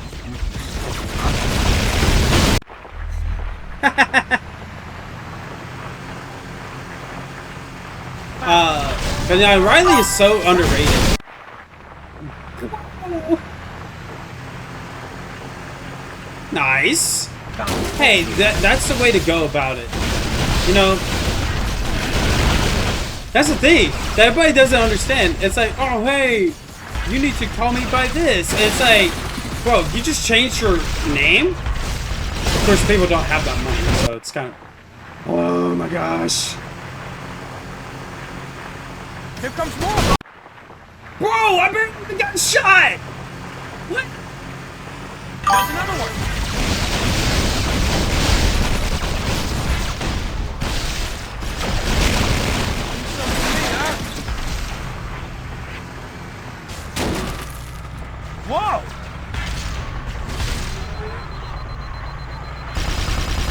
Speaker 1: But yeah, Riley is so underrated. Nice. Hey, that's the way to go about it. You know, that's the thing that everybody doesn't understand. It's like, oh hey, you need to call me by this. And it's like, bro, you just changed your name? Of course, people don't have that money, so it's kind of... Oh my gosh.
Speaker 3: Here comes more.
Speaker 1: Bro, I barely got shot! What?
Speaker 3: There's another one. Whoa!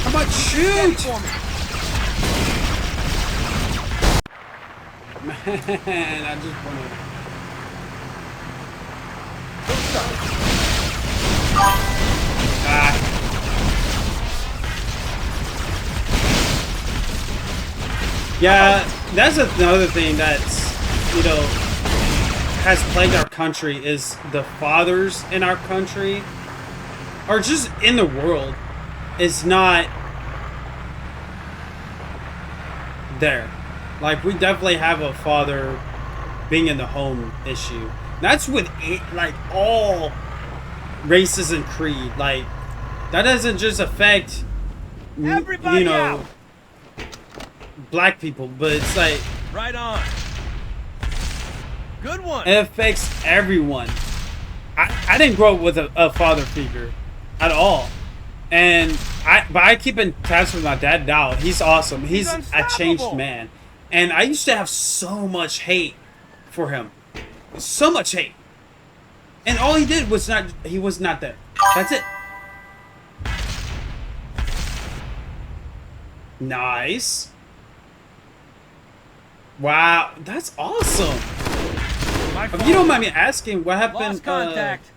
Speaker 1: How about shoot? Man, I just wanna... Ah. Yeah, that's another thing that's, you know, has plagued our country is the fathers in our country, or just in the world, is not there. Like, we definitely have a father being in the home issue. That's with it, like all races and creed. Like, that doesn't just affect
Speaker 3: Everybody
Speaker 1: you know
Speaker 3: out.
Speaker 1: black people, but it's like
Speaker 3: Right on. Good one.
Speaker 1: it affects everyone. I didn't grow up with a father figure at all, and I keep in touch with my dad now. He's awesome. He's a changed
Speaker 3: unstoppable.
Speaker 1: man, and I used to have so much hate for him, so much hate, and all he did was he was not there. That's it. Nice. Wow, that's awesome.
Speaker 3: My
Speaker 1: If
Speaker 3: fault.
Speaker 1: you don't mind me asking, what happened
Speaker 3: Lost contact.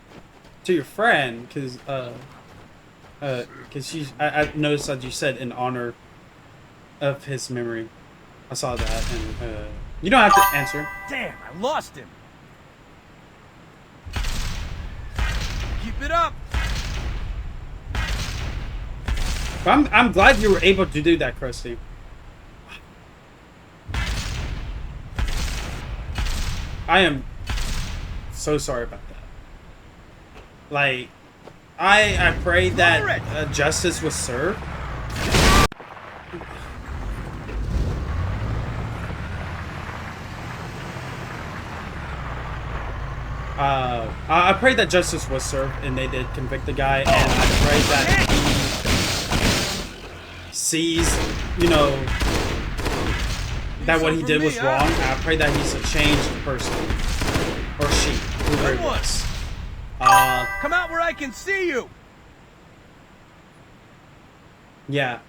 Speaker 1: to your friend? Because I noticed that you said in honor of his memory. I saw that, and you don't have to answer.
Speaker 3: Damn, I lost him. Keep it up.
Speaker 1: But I'm glad you were able to do that, Krusty. I am so sorry about that. Like, I pray that justice was served. I pray that justice was served and they did convict the guy, and I pray that he sees, you know, that what he did was wrong. I pray that he's a changed person, or she, whoever it was.
Speaker 3: Come out where I can see you.
Speaker 1: Yeah.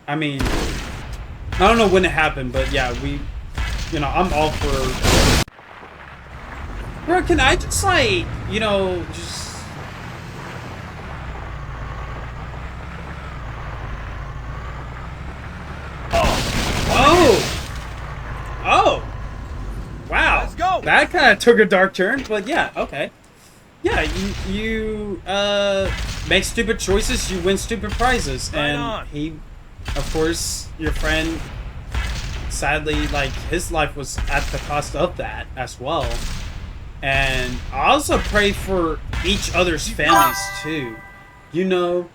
Speaker 1: I mean, I don't know when it happened, but yeah, I'm all for... Bro, can I just, like, you know, just... Oh! Wow.
Speaker 3: Let's go.
Speaker 1: That kind of took a dark turn, but yeah, okay. Yeah, you make stupid choices, you win stupid prizes.
Speaker 3: Right
Speaker 1: And
Speaker 3: on.
Speaker 1: he, of course, your friend, sadly, like, his life was at the cost of that as well. And I also pray for each other's families too. You know?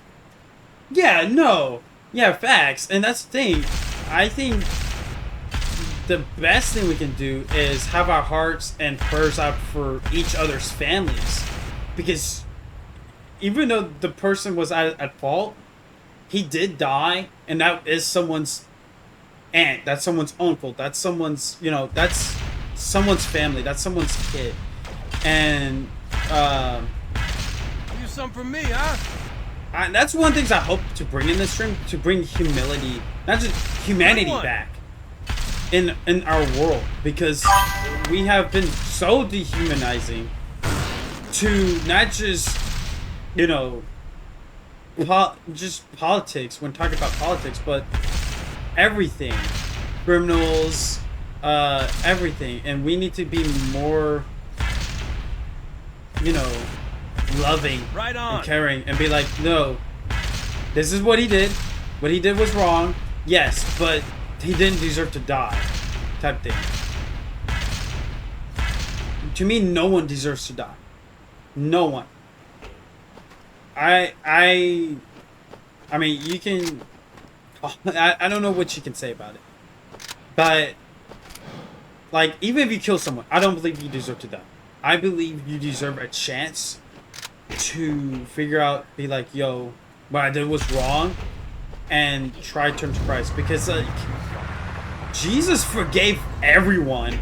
Speaker 1: Yeah, no. Yeah, facts. And that's the thing. I think the best thing we can do is have our hearts and prayers out for each other's families. because even though the person was at fault, he did die, and that is someone's aunt, that's someone's uncle, that's someone's, you know, that's someone's family, that's someone's kid. And
Speaker 3: You some for me, huh?
Speaker 1: that's one of the things I hope to bring in this stream, to bring humility, not just humanity back in our world, because we have been so dehumanizing to not just, you know, just politics, when talking about politics, but everything, criminals, everything. And we need to be more, you know, loving
Speaker 3: Right on.
Speaker 1: and caring, and be like, no, this is what he did was wrong, yes, but he didn't deserve to die, type thing. To me, no one deserves to die. No one. I mean, you can, I don't know what you can say about it, but like, even if you kill someone, I don't believe you deserve to die. I believe you deserve a chance to figure out, be like, yo, what I did was wrong, and try to turn to Christ, because like, Jesus forgave everyone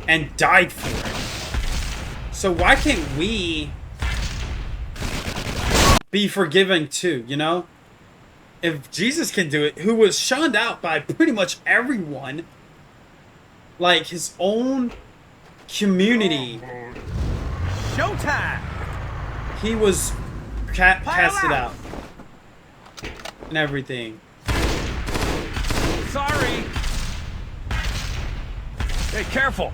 Speaker 1: and died for it. So why can't we be forgiven too, you know? If Jesus can do it, who was shunned out by pretty much everyone, like his own community,
Speaker 3: Showtime!
Speaker 1: he was casted out and everything.
Speaker 3: Sorry! Hey, careful!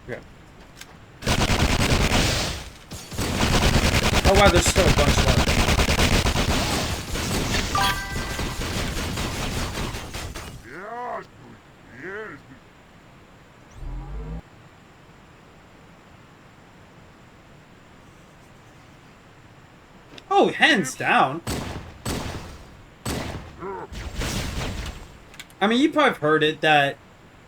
Speaker 1: Yeah. Oh wow, there's still a bunch left. Oh, hands down. I mean, you probably have heard it that,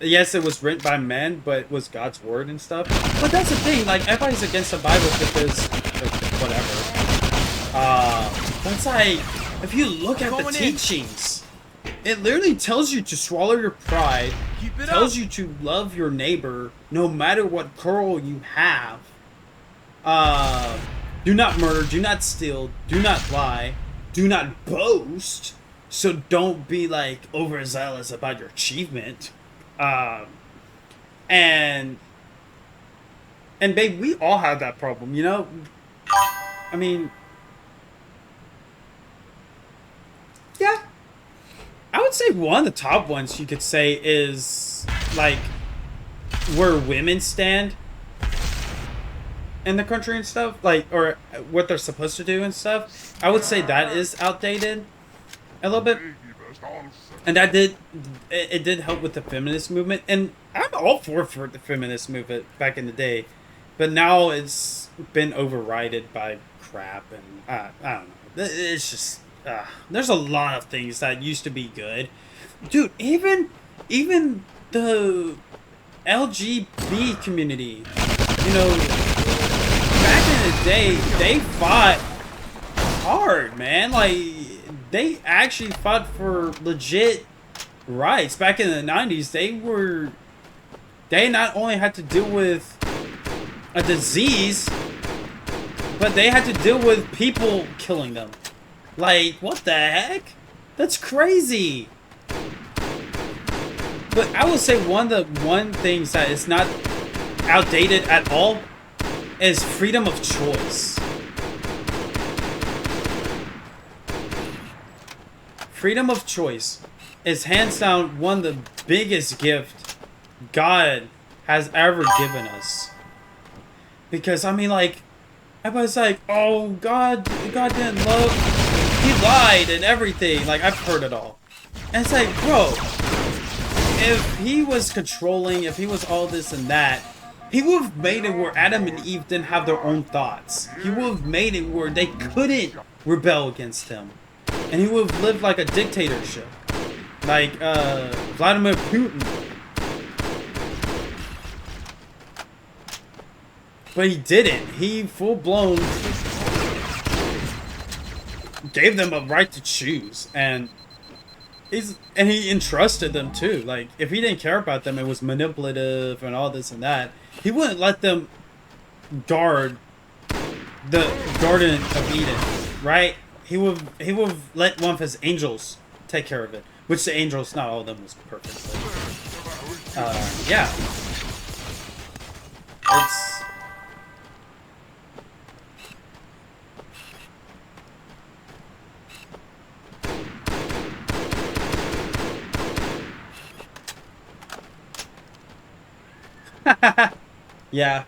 Speaker 1: yes, it was written by men, but it was God's word and stuff. But that's the thing, like, everybody's against the Bible because, whatever. That's like, if you look at the teachings, it literally tells you to swallow your pride, tells you to love your neighbor, no matter what quarrel you have. Do not murder, do not steal, do not lie, do not boast. So don't be like overzealous about your achievement. And babe, we all have that problem, you know? I mean, yeah. I would say one of the top ones you could say is like where women stand in the country and stuff, like, or what they're supposed to do and stuff. I would say that is outdated a little bit, and that did help with the feminist movement, and I'm all for the feminist movement back in the day, but now it's been overridden by crap, and I don't know. It's just there's a lot of things that used to be good, dude. Even the LGBT community, you know, back in the day, they fought hard, man. Like, they actually fought for legit rights. Back in the 90s, they not only had to deal with a disease, but they had to deal with people killing them. Like, what the heck? That's crazy. But I would say one things that is not outdated at all is freedom of choice. Freedom of choice is hands down one of the biggest gifts God has ever given us. Because, I mean, like, everybody's like, oh, God didn't love, he lied and everything. Like, I've heard it all. And it's like, bro, if he was controlling, if he was all this and that, he would have made it where Adam and Eve didn't have their own thoughts. He would have made it where they couldn't rebel against him. And he would have lived like a dictatorship. Like, Vladimir Putin. But he didn't. He full blown gave them a right to choose, and he entrusted them too. Like, if he didn't care about them, it was manipulative and all this and that, he wouldn't let them guard the Garden of Eden, right? He would let one of his angels take care of it. Which the angels, not all of them was perfect. But, yeah. It's... yeah.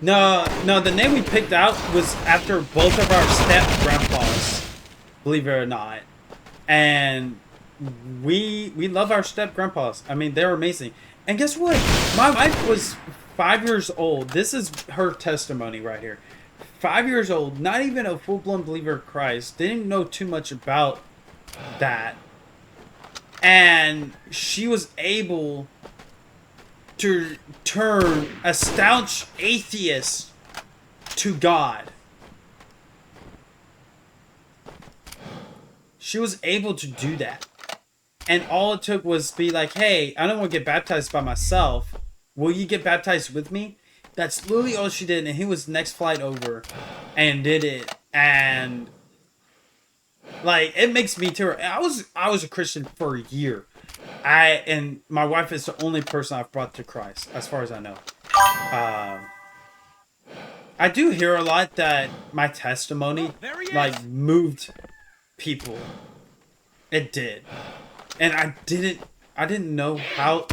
Speaker 1: No, the name we picked out was after both of our step-grandpas, believe it or not. And we love our step-grandpas. I mean, they're amazing. And guess what? My wife was 5 years old. This is her testimony right here. 5 years old, not even a full-blown believer of Christ. Didn't know too much about that. And she was able to turn a staunch atheist to God. She was able to do that. And all it took was be like, hey, I don't want to get baptized by myself. Will you get baptized with me? That's literally all she did. And he was next flight over and did it. And like, it makes me too. I was a Christian for a year. And my wife is the only person I've brought to Christ, as far as I know. I do hear a lot that my testimony, like, moved people. It did. And I didn't know how,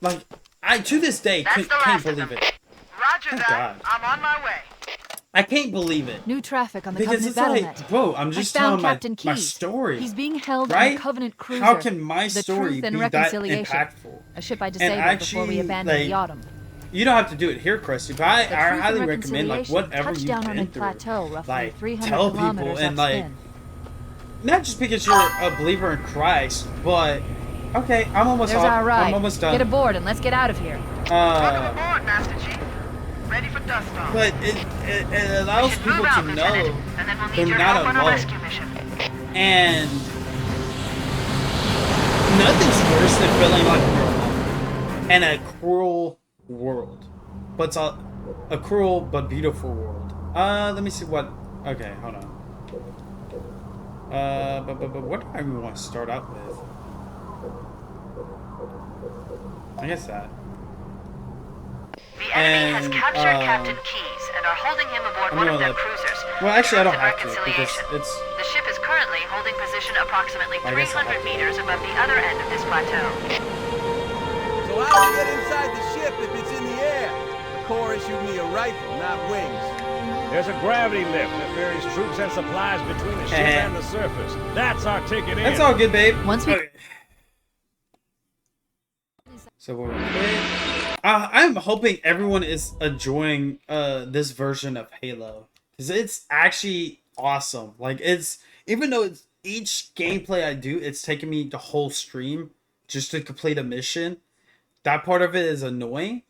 Speaker 1: like, to this day, can't believe it.
Speaker 5: Roger that.
Speaker 1: God.
Speaker 5: I'm on my way.
Speaker 1: I can't believe it.
Speaker 2: New traffic on the
Speaker 1: Because
Speaker 2: Covenant
Speaker 1: it's
Speaker 2: battle
Speaker 1: like,
Speaker 2: net.
Speaker 1: bro, I'm just telling my story.
Speaker 2: He's being held
Speaker 1: right?
Speaker 2: on a Covenant cruiser.
Speaker 1: How can my
Speaker 2: the
Speaker 1: story
Speaker 2: Truth and
Speaker 1: be that
Speaker 2: Reconciliation,
Speaker 1: impactful?
Speaker 2: a ship I
Speaker 1: And
Speaker 2: disabled
Speaker 1: actually,
Speaker 2: before we abandoned
Speaker 1: like,
Speaker 2: the Autumn.
Speaker 1: You don't have to do it here, Krusty, but I
Speaker 2: The Truth
Speaker 1: highly
Speaker 2: and
Speaker 1: recommend, like,
Speaker 2: Reconciliation
Speaker 1: whatever
Speaker 2: touched
Speaker 1: you've
Speaker 2: down on
Speaker 1: been
Speaker 2: a
Speaker 1: through,
Speaker 2: plateau roughly
Speaker 1: like,
Speaker 2: 300
Speaker 1: tell people,
Speaker 2: kilometers
Speaker 1: and, like,
Speaker 2: upspin.
Speaker 1: not just because you're a believer in Christ, but, okay, I'm almost
Speaker 2: There's
Speaker 1: off.
Speaker 2: our ride.
Speaker 1: I'm almost done.
Speaker 2: Get aboard and let's get out of here.
Speaker 5: Welcome aboard, Master Chief. Ready for dust off.
Speaker 1: But it allows
Speaker 5: Should
Speaker 1: people
Speaker 5: move out,
Speaker 1: to
Speaker 5: Lieutenant,
Speaker 1: know
Speaker 5: and then we'll need
Speaker 1: they're
Speaker 5: your
Speaker 1: not
Speaker 5: help on a
Speaker 1: alone.
Speaker 5: rescue mission.
Speaker 1: And nothing's worse than feeling like you're alone in a cruel world. But it's a cruel but beautiful world. Let me see what... Okay, hold on. But what do I even want to start out with? I guess that.
Speaker 5: The enemy has
Speaker 1: And,
Speaker 5: captured Captain Keyes and are holding him aboard
Speaker 1: I'm
Speaker 5: one of
Speaker 1: gonna
Speaker 5: their
Speaker 1: let-
Speaker 5: cruisers.
Speaker 1: Well, actually, I don't
Speaker 5: Truth and
Speaker 1: have to, because
Speaker 5: Reconciliation.
Speaker 1: it's...
Speaker 5: The ship is currently holding position approximately
Speaker 1: I guess I'll
Speaker 5: 300
Speaker 1: have to.
Speaker 5: meters above the other end of this plateau.
Speaker 3: So how do we get inside the ship if it's in the air? The Corps issued me a rifle, not wings.
Speaker 7: There's a gravity lift that ferries troops and supplies between the ship and the surface. That's our ticket in.
Speaker 1: That's all good, babe.
Speaker 2: Once we-
Speaker 1: Okay. So we'll quit. I'm hoping everyone is enjoying this version of Halo, because it's actually awesome. Like, it's, even though it's each gameplay I do, it's taking me the whole stream just to complete a mission. That part of it is annoying,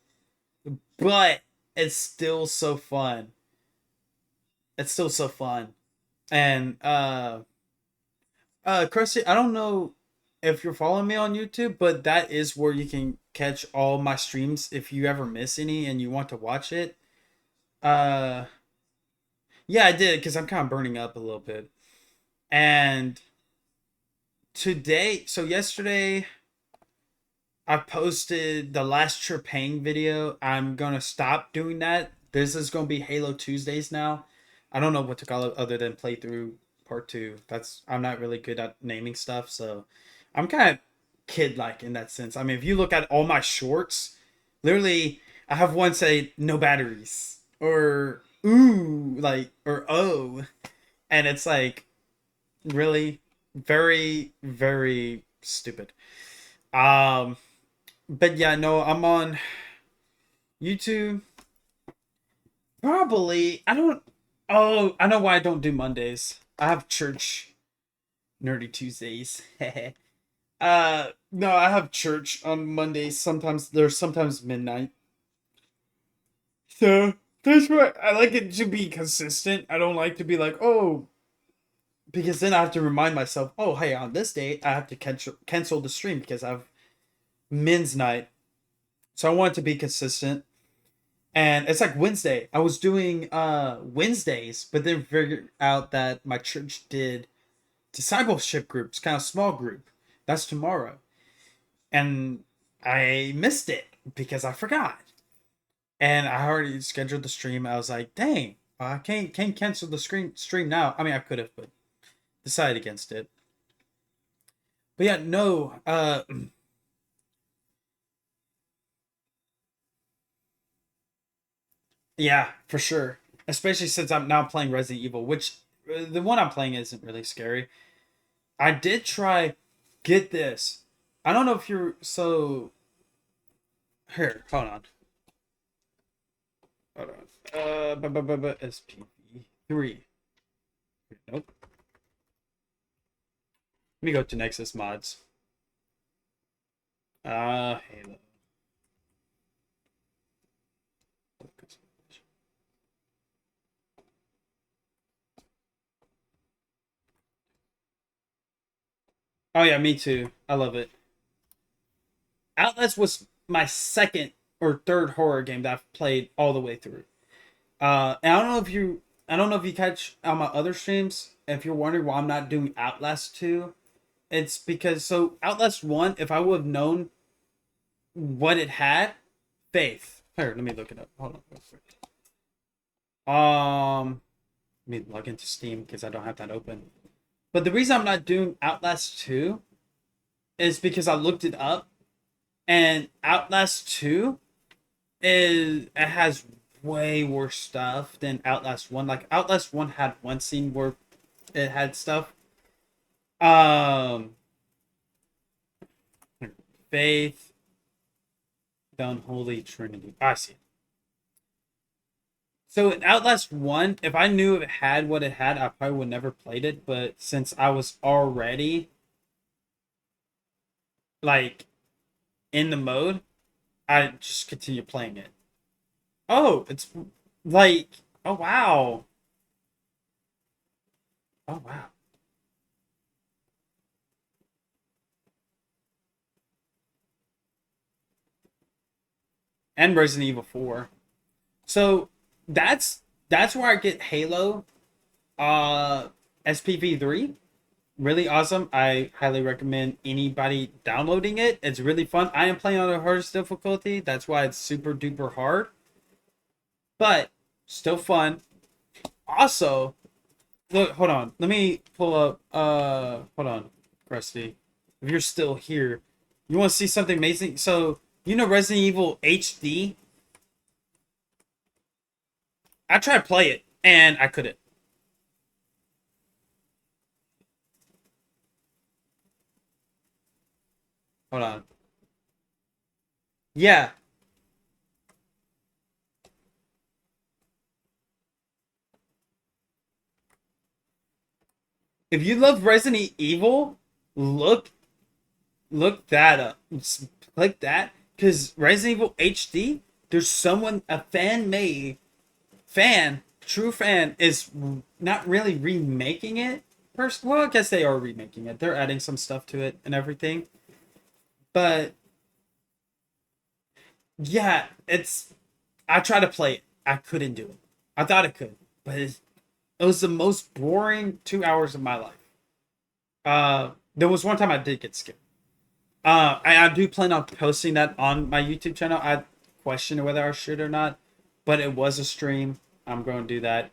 Speaker 1: but it's still so fun. It's still so fun. And Krusty, I don't know if you're following me on YouTube, but that is where you can catch all my streams if you ever miss any and you want to watch it. Yeah, I did, because I'm kind of burning up a little bit. And today, so yesterday, I posted the last Trepang video. I'm going to stop doing that. This is going to be Halo Tuesdays now. I don't know what to call it other than playthrough part 2. I'm not really good at naming stuff, so I'm kind of kid-like in that sense. I mean, if you look at all my shorts, literally, I have one say, no batteries, or ooh, like, or oh, and it's like, really, very, very stupid. But yeah, no, I'm on YouTube. Probably, I know why I don't do Mondays. I have church nerdy Tuesdays. No, I have church on Mondays. Sometimes midnight. So that's why I like it to be consistent. I don't like to be like, oh, because then I have to remind myself, oh, hey, on this date, I have to cancel the stream because I have men's night. So I want it to be consistent. And it's like Wednesday. I was doing Wednesdays, but then figured out that my church did discipleship groups, kind of small group. That's tomorrow. And I missed it because I forgot. And I already scheduled the stream. I was like, dang, I can't cancel the stream now. I mean, I could have, but decided against it. But yeah, no, yeah, for sure. Especially since I'm now playing Resident Evil, which the one I'm playing isn't really scary. I did try, get this. I don't know if you're so. Here, hold on. Hold on. SPV3. Nope. Let me go to Nexus mods. Halo. Oh yeah, me too. I love it. Outlast was my second or third horror game that I've played all the way through. And I don't know if you catch on my other streams. If you're wondering why I'm not doing Outlast 2, it's because so Outlast 1, if I would have known what it had, faith. Here, let me look it up. Hold on real quick. Let me log into Steam because I don't have that open. But the reason I'm not doing Outlast 2 is because I looked it up, and Outlast 2 it has way worse stuff than Outlast 1. Like Outlast 1 had one scene where it had stuff. Faith, the Unholy Trinity. I see it. So in Outlast 1, if I knew it had what it had, I probably would never played it. But since I was already like in the mode, I just continue playing it. Oh, it's like, oh wow. Oh wow. And Resident Evil 4. So that's where I get Halo SPV3. Really awesome. I highly recommend anybody downloading it. It's really fun. I am playing on the hardest difficulty. That's why it's super duper hard. But still fun. Also, look, hold on. Let me pull up hold on, Krusty. If you're still here, you want to see something amazing? So, you know Resident Evil HD? I tried to play it and I couldn't. Hold on. Yeah. If you love Resident Evil, look that up. Just click that because Resident Evil HD. There's someone, a true fan, is not really remaking it. First, well, I guess they are remaking it. They're adding some stuff to it and everything. But yeah, I tried to play it. I couldn't do it. I thought I could, but it was the most boring 2 hours of my life. There was one time I did get scared. I do plan on posting that on my YouTube channel. I question whether I should or not, but it was a stream. I'm going to do that.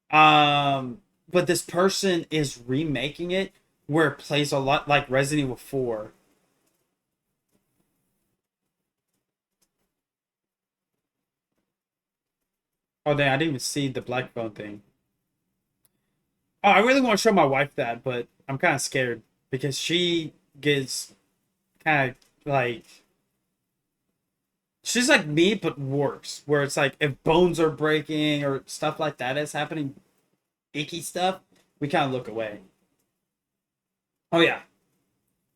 Speaker 1: But this person is remaking it where it plays a lot like Resident Evil 4. Oh, dang, I didn't even see the black phone thing. Oh, I really want to show my wife that, but I'm kind of scared because she gets kind of like she's like me, but worse. Where it's like if bones are breaking or stuff like that is happening, icky stuff, we kind of look away. Oh yeah,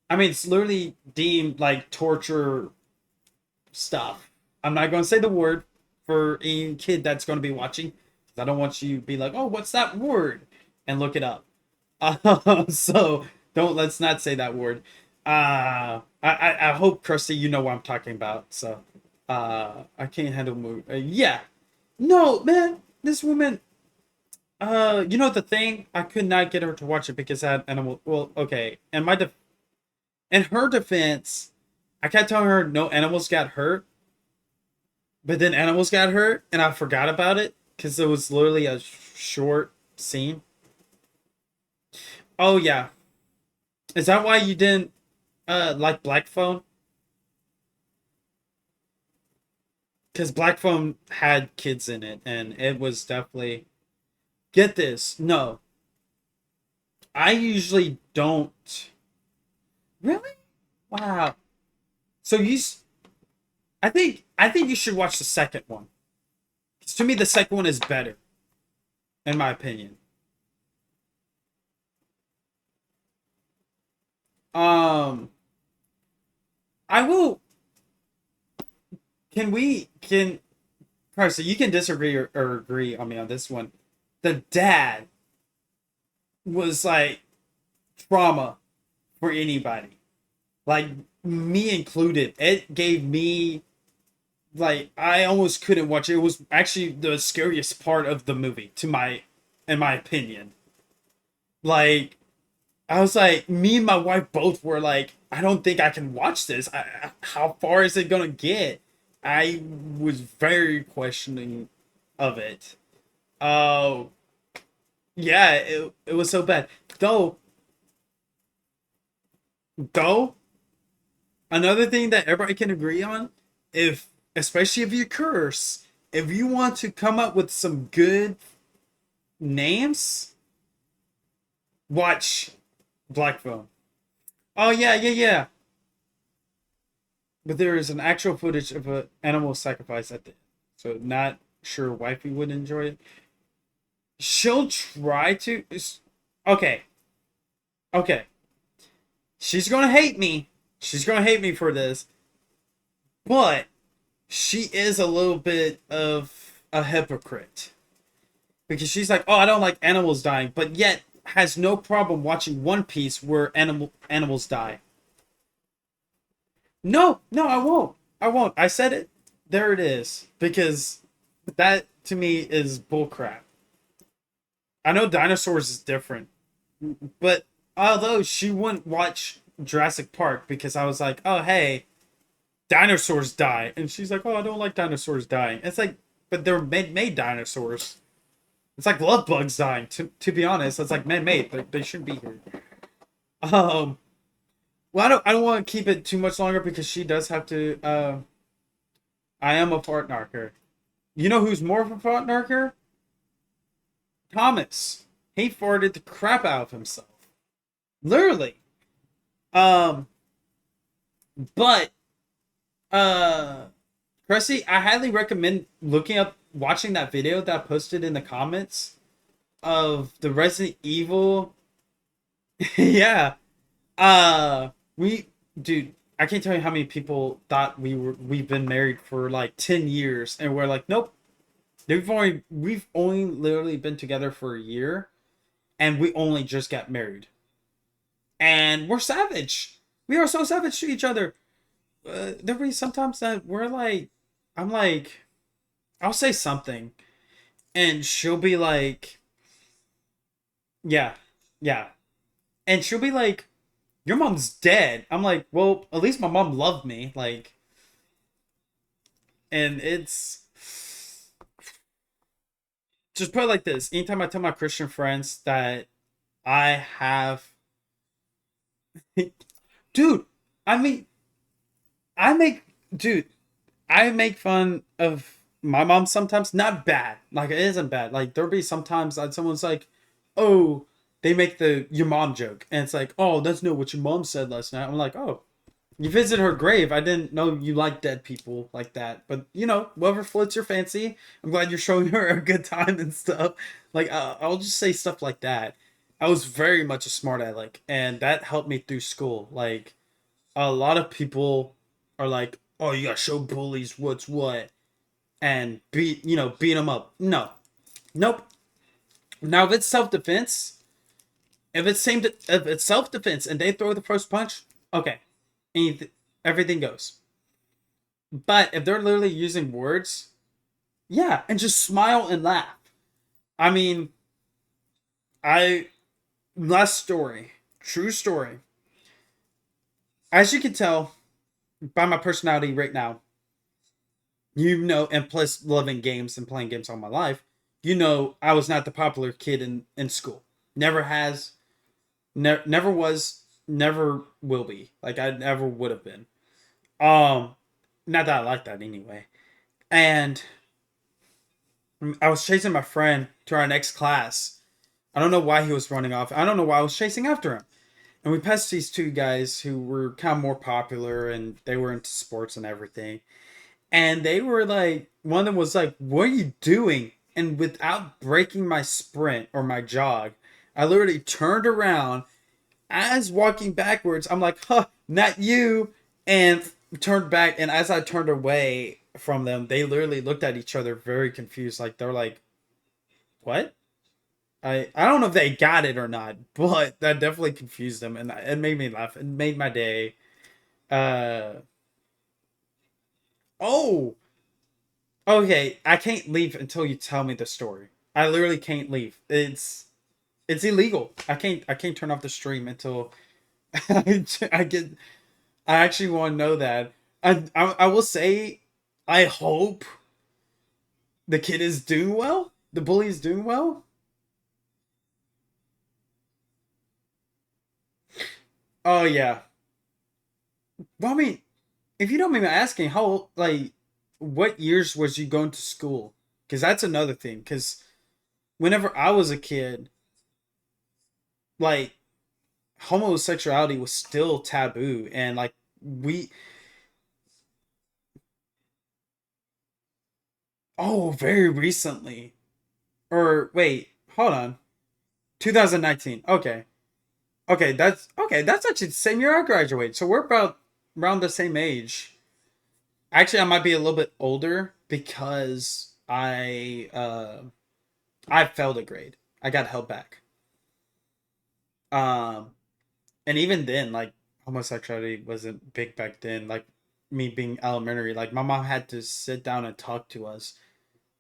Speaker 1: I mean it's literally deemed like torture stuff. I'm not going to say the word for any kid that's going to be watching. I don't want you to be like, oh, what's that word? And look it up. So let's not say that word. I hope, Krusty, you know what I'm talking about. So, I can't handle movie. Yeah. No, man, this woman, you know the thing? I could not get her to watch it because I had animal. Well, okay. In her defense, I kept telling her no animals got hurt. But then animals got hurt, and I forgot about it because it was literally a short scene. Oh yeah, is that why you didn't like Black Phone? Because Black Phone had kids in it, and it was definitely. Get this, no. I usually don't. Really? Wow. So I think you should watch the second one. 'Cause to me, the second one is better, in my opinion. I will. Can Carson, you can disagree or agree on me on this one. The dad was like trauma for anybody, like me included. It gave me like I almost couldn't watch it. It was actually the scariest part of the movie in my opinion. Like I was like, me and my wife both were like, I don't think I can watch this. How far is it gonna get? I was very questioning of it. Oh, yeah, it was so bad. Though, another thing that everybody can agree on, especially if you curse, if you want to come up with some good names, watch Black Phone. Oh yeah. But there is an actual footage of an animal sacrifice at the end. So not sure wifey would enjoy it. She'll try to. Okay. She's gonna hate me. She's gonna hate me for this. But she is a little bit of a hypocrite. Because she's like, oh, I don't like animals dying, but yet has no problem watching One Piece where animals die. No, I won't. I said it. There it is. Because that to me is bullcrap. I know dinosaurs is different, but although she wouldn't watch Jurassic Park because I was like, oh hey, dinosaurs die, and she's like, oh I don't like dinosaurs dying. It's like, but they're made dinosaurs. It's like love bugs dying. To be honest, it's like man-made. They shouldn't be here. Well, I don't want to keep it too much longer because she does have to. I am a fart narker. You know who's more of a fart narker? Thomas. He farted the crap out of himself. Literally. But Cressy, I highly recommend watching that video that I posted in the comments of the Resident Evil. Yeah. Dude, I can't tell you how many people thought we've been married for like 10 years and we're like, nope. We've only literally been together for a year and we only just got married. And we're savage. We are so savage to each other. There'll be sometimes that we're like, I'm like, I'll say something and she'll be like, yeah. And she'll be like, your mom's dead. I'm like, well, at least my mom loved me. Like, and it's just put it like this. Anytime I tell my Christian friends that I have, dude, I make fun of my mom sometimes. Not bad. Like, it isn't bad. Like, there'll be sometimes that someone's like, oh, they make your mom joke. And it's like, oh, that's not what your mom said last night. I'm like, oh, you visit her grave. I didn't know you like dead people like that. But, whatever floats your fancy. I'm glad you're showing her a good time and stuff. Like, I'll just say stuff like that. I was very much a smart aleck. And that helped me through school. Like, a lot of people are like, oh, you gotta show bullies what's what. and beat them up. No, nope. Now if it's self-defense, if it's self-defense and they throw the first punch, okay, everything goes. But if they're literally using words, yeah, and just smile and laugh. I mean, I last story, true story. As you can tell by my personality right now, and plus loving games and playing games all my life, I was not the popular kid in school. Never has, never was, never will be. Like I never would have been. Not that I like that anyway. And I was chasing my friend to our next class. I don't know why he was running off. I don't know why I was chasing after him. And we passed these two guys who were kind of more popular and they were into sports and everything. And they were like, one of them was like, "What are you doing?" And without breaking my sprint or my jog, I literally turned around as walking backwards. I'm like, "Huh, not you." And turned back. And as I turned away from them, they literally looked at each other very confused. Like, they're like, "What?" I don't know if they got it or not, but that definitely confused them. And it made me laugh. It made my day. Uh, oh, okay, I can't leave until you tell me the story. I literally can't leave. It's illegal. I can't turn off the stream until I get. I actually want to know that. I will say, I hope the kid is doing well. The bully is doing well. Oh yeah. Well, I mean, if you don't mind me asking, what years was you going to school? Because that's another thing. Because whenever I was a kid, like homosexuality was still taboo, and like we, oh, very recently, or wait, hold on, 2019. Okay, okay. That's actually the same year I graduated, so we're about around the same age. Actually, I might be a little bit older because I failed a grade. I got held back. Um, and even then, like homosexuality wasn't big back then. Like me being elementary, like my mom had to sit down and talk to us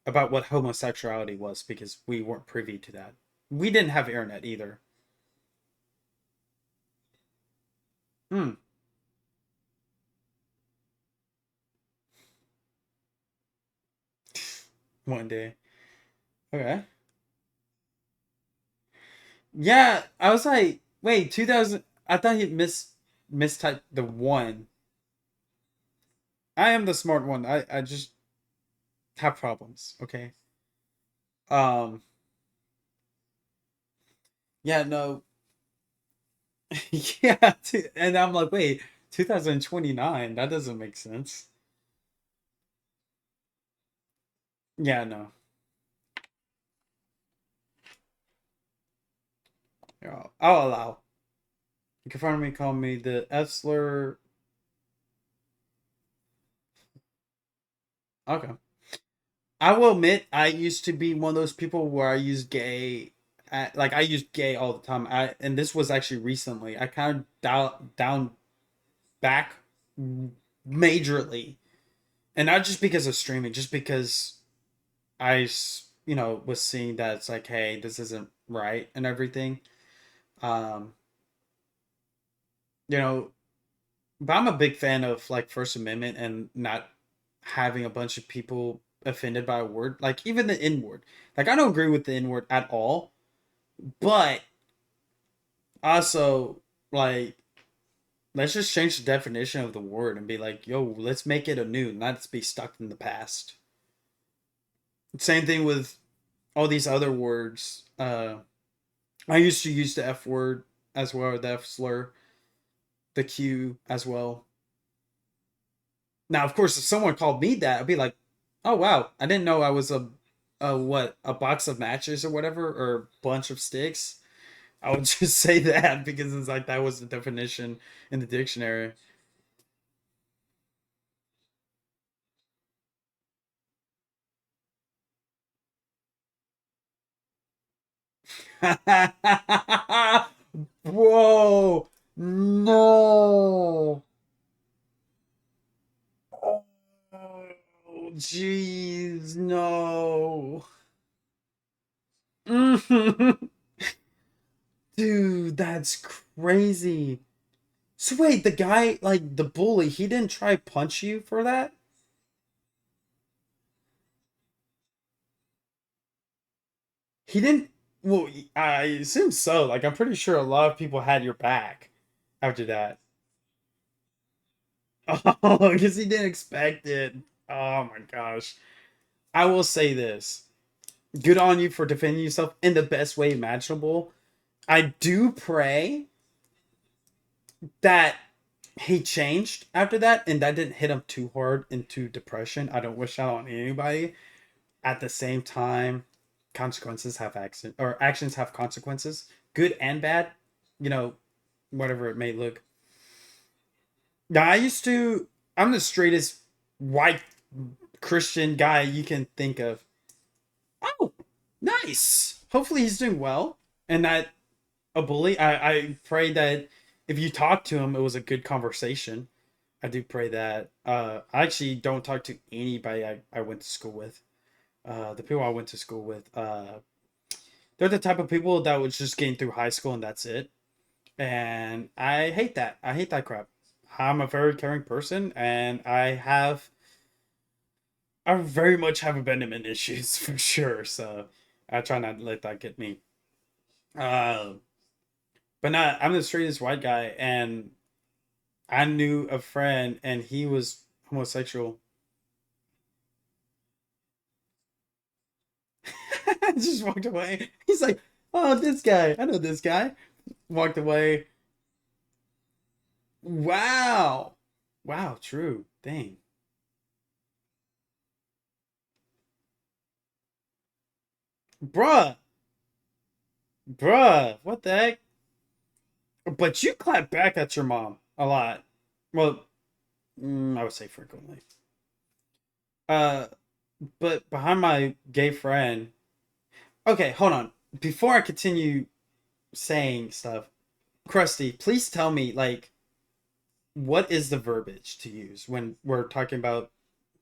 Speaker 1: about what homosexuality was because we weren't privy to that. We didn't have internet either. Hmm. One day. Okay. Yeah, I was like, wait, 2000. I thought he mistyped the one. I am the smart one. I just have problems. Okay. Um. Yeah. No. Yeah. And I'm like, wait, 2029. That doesn't make sense. Yeah. No. Yeah, I'll allow. You can find me, call me the F slur. Okay. I will admit, I used to be one of those people where I use gay. Like I use gay all the time. And this was actually recently. I kind of down back majorly, and not just because of streaming, just because was seeing that it's like, hey, this isn't right and everything. Um, you know, but I'm a big fan of like First Amendment and not having a bunch of people offended by a word, like even the N word. Like I don't agree with the N word at all, but also like let's just change the definition of the word and be like, yo, let's make it anew, not be stuck in the past. Same thing with all these other words. I used to use the F word as well, the F slur, the Q as well. Now, of course, if someone called me that, I'd be like, "Oh wow, I didn't know I was a box of matches or whatever, or bunch of sticks." I would just say that because it's like that was the definition in the dictionary. Bro, no. Oh, jeez, no. Dude, that's crazy. So wait, the guy, like the bully, he didn't try punch you for that? He didn't. Well, I assume so. Like, I'm pretty sure a lot of people had your back after that. Oh, because he didn't expect it. Oh my gosh. I will say this. Good on you for defending yourself in the best way imaginable. I do pray that he changed after that and that didn't hit him too hard into depression. I don't wish that on anybody. At the same time, consequences have actions, or actions have consequences, good and bad, you know, whatever it may look. Now, I'm the straightest white Christian guy you can think of. Oh, nice. Hopefully he's doing well and not a bully. I pray that if you talk to him, it was a good conversation. I do pray that. I actually don't talk to anybody I went to school with. The people I went to school with, they're the type of people that was just getting through high school and that's it. And I hate that. I hate that crap. I'm a very caring person, and I very much have abandonment issues for sure. So I try not to let that get me. Uh, but not. I'm the straightest white guy, and I knew a friend, and he was homosexual. I just walked away. He's like, "Oh, this guy. I know this guy." Walked away. Wow. Wow. True. Dang. Bruh. Bruh. What the heck? But you clap back at your mom a lot. Well, I would say frequently. Uh, but behind my gay friend. Okay, hold on. Before I continue saying stuff, Krusty, please tell me, like, what is the verbiage to use when we're talking about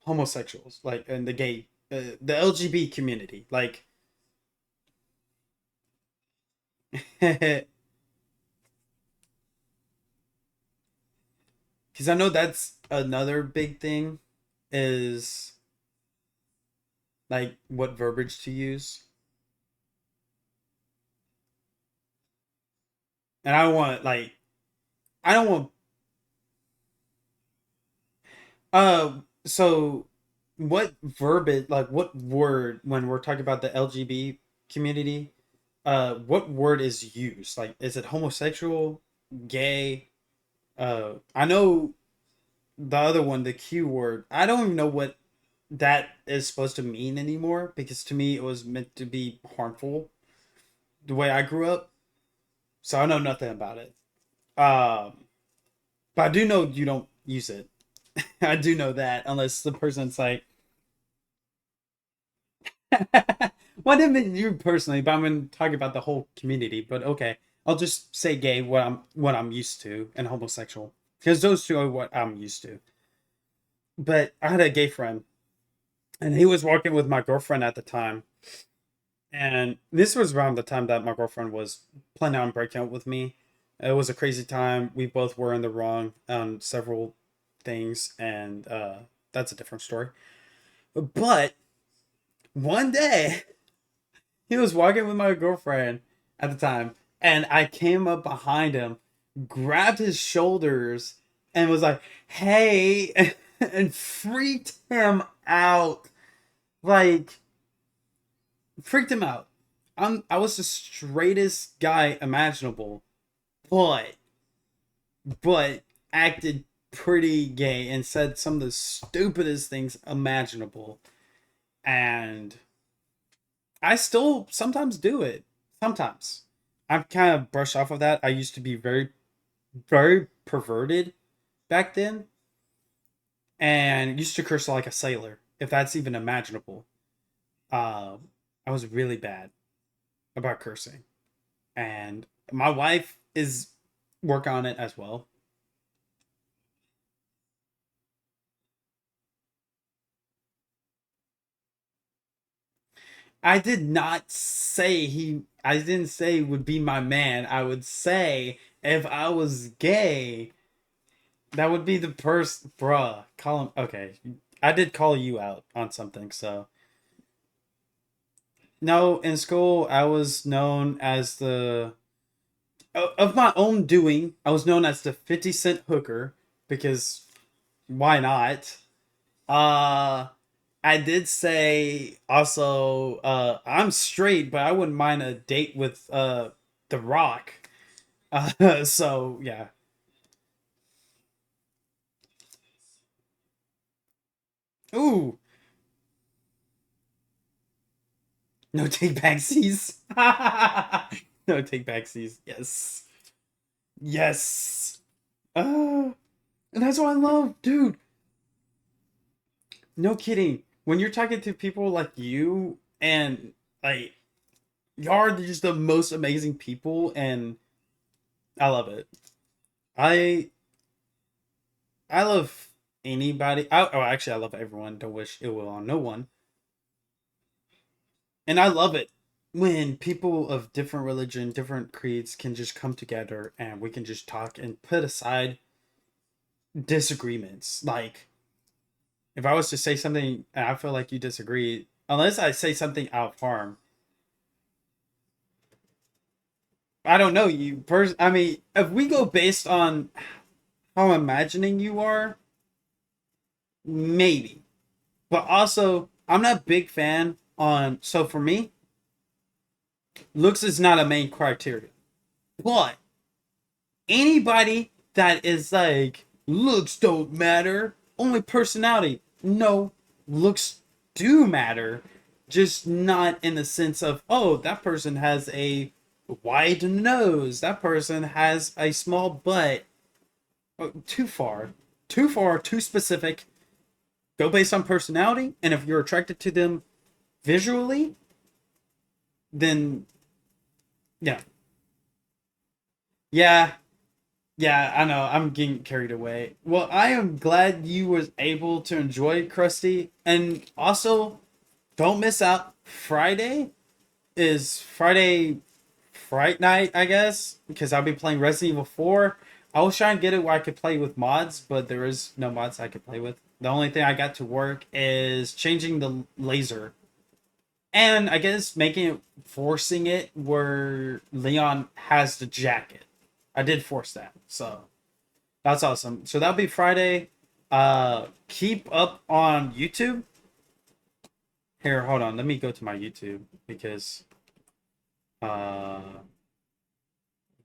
Speaker 1: homosexuals, like, and the gay, the LGBT community, like, because I know that's another big thing is like what verbiage to use. And I don't want so what verbiage, like what word when we're talking about the LGBT community, what word is used? Like is it homosexual, gay? I know the other one, the Q word. I don't even know what that is supposed to mean anymore because to me it was meant to be harmful the way I grew up. So I know nothing about it. Um, but I do know you don't use it. I do know that unless the person's like, well, I didn't mean you personally, but I'm going to talk about the whole community. But okay, I'll just say gay, what I'm used to, and homosexual because those two are what I'm used to. But I had a gay friend, and he was walking with my girlfriend at the time, and this was around the time that my girlfriend was planning on breaking up with me. It was a crazy time. We both were in the wrong on several things, and that's a different story. But one day, he was walking with my girlfriend at the time, and I came up behind him, grabbed his shoulders, and was like, "Hey," and freaked him out. Like, freaked him out. I was the straightest guy imaginable, but but acted pretty gay and said some of the stupidest things imaginable. And I still sometimes do it. Sometimes. I've kind of brushed off of that. I used to be very, very perverted back then and used to curse like a sailor, if that's even imaginable. I was really bad about cursing. and my wife is working on it as well. I did not say I didn't say would be my man. I would say if I was gay, that would be the person, bruh. Call him. Okay, I did call you out on something. So no, in school I was known as the of my own doing. I was known as the 50 cent hooker because why not? Uh I did say also I'm straight, but I wouldn't mind a date with The Rock. So yeah. Ooh, no take backsies. No take backsies. Yes. Yes. And that's what I love, dude. No kidding. When you're talking to people like you and like you are just the most amazing people, and I love it. I I love anybody. Oh, actually, I love everyone. Don't wish ill will on no one. And I love it when people of different religion, different creeds can just come together and we can just talk and put aside disagreements. Like, if I was to say something and I feel like you disagree, unless I say something out of harm, I don't know you. I mean, if we go based on how I'm imagining you are, maybe. But also, I'm not a big fan on. So for me, looks is not a main criteria. But anybody that is like, looks don't matter, only personality. No, looks do matter. Just not in the sense of, oh, that person has a wide nose, that person has a small butt. Oh, too far. Too far, too specific. Go based on personality, and if you're attracted to them visually, then yeah. Yeah, yeah, I know. I'm getting carried away. Well, I am glad you was able to enjoy Krusty. And also, don't miss out. Friday is Fright Night, I guess, because I'll be playing Resident Evil 4. I was trying to get it where I could play with mods, but there is no mods I could play with. The only thing I got to work is changing the laser. And I guess forcing it where Leon has the jacket. I did force that. So that's awesome. So that'll be Friday. Keep up on YouTube. Here, hold on. Let me go to my YouTube because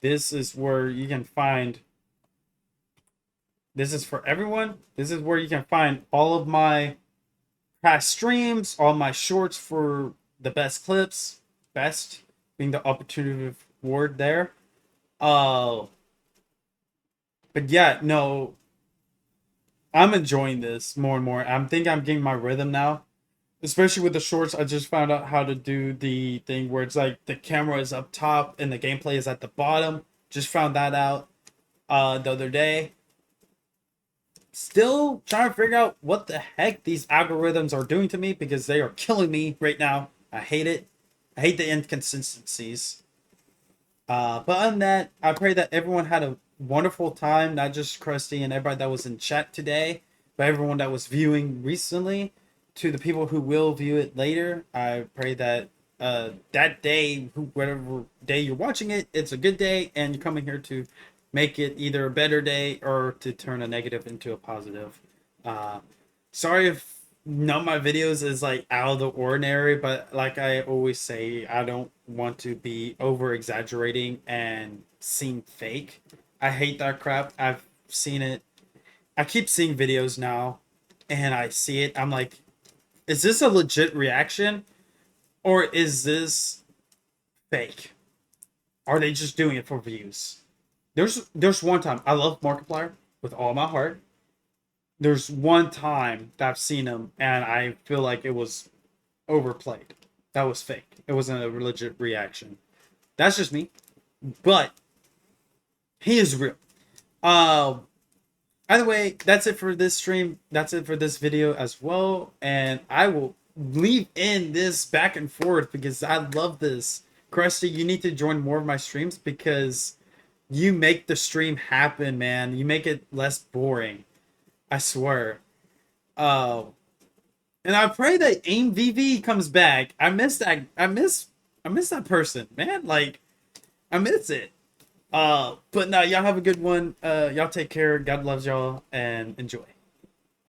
Speaker 1: this is where you can find. This is for everyone. This is where you can find all of my past streams, all my shorts for the best clips. Best being the opportunity word there. But yeah, no, I'm enjoying this more and more. I'm getting my rhythm now. Especially with the shorts, I just found out how to do the thing where it's like the camera is up top and the gameplay is at the bottom. Just found that out the other day. Still trying to figure out what the heck these algorithms are doing to me because they are killing me right now. I hate it. I hate the inconsistencies. But other than that, I pray that everyone had a wonderful time, not just Krusty and everybody that was in chat today, but everyone that was viewing recently. To the people who will view it later, I pray that that day, whatever day you're watching it, it's a good day, and you're coming here to make it either a better day or to turn a negative into a positive. Sorry if none of my videos is like out of the ordinary, but like I always say, I don't want to be over exaggerating and seem fake. I hate that crap. I've seen it. I keep seeing videos now and I see it. I'm like, is this a legit reaction or is this fake? Are they just doing it for views? There's one time I love Markiplier with all my heart. There's one time that I've seen him and I feel like it was overplayed. That was fake. It wasn't a legit reaction. That's just me. but he is real. Either way, that's it for this stream. That's it for this video as well. And I will leave in this back and forth because I love this. Krusty, you need to join more of my streams because you make the stream happen, man. You make it less boring. I swear. And I pray that Aim VV comes back. I miss that. I miss that person, man. Like, I miss it. But no, y'all have a good one. Y'all take care. God loves y'all and enjoy.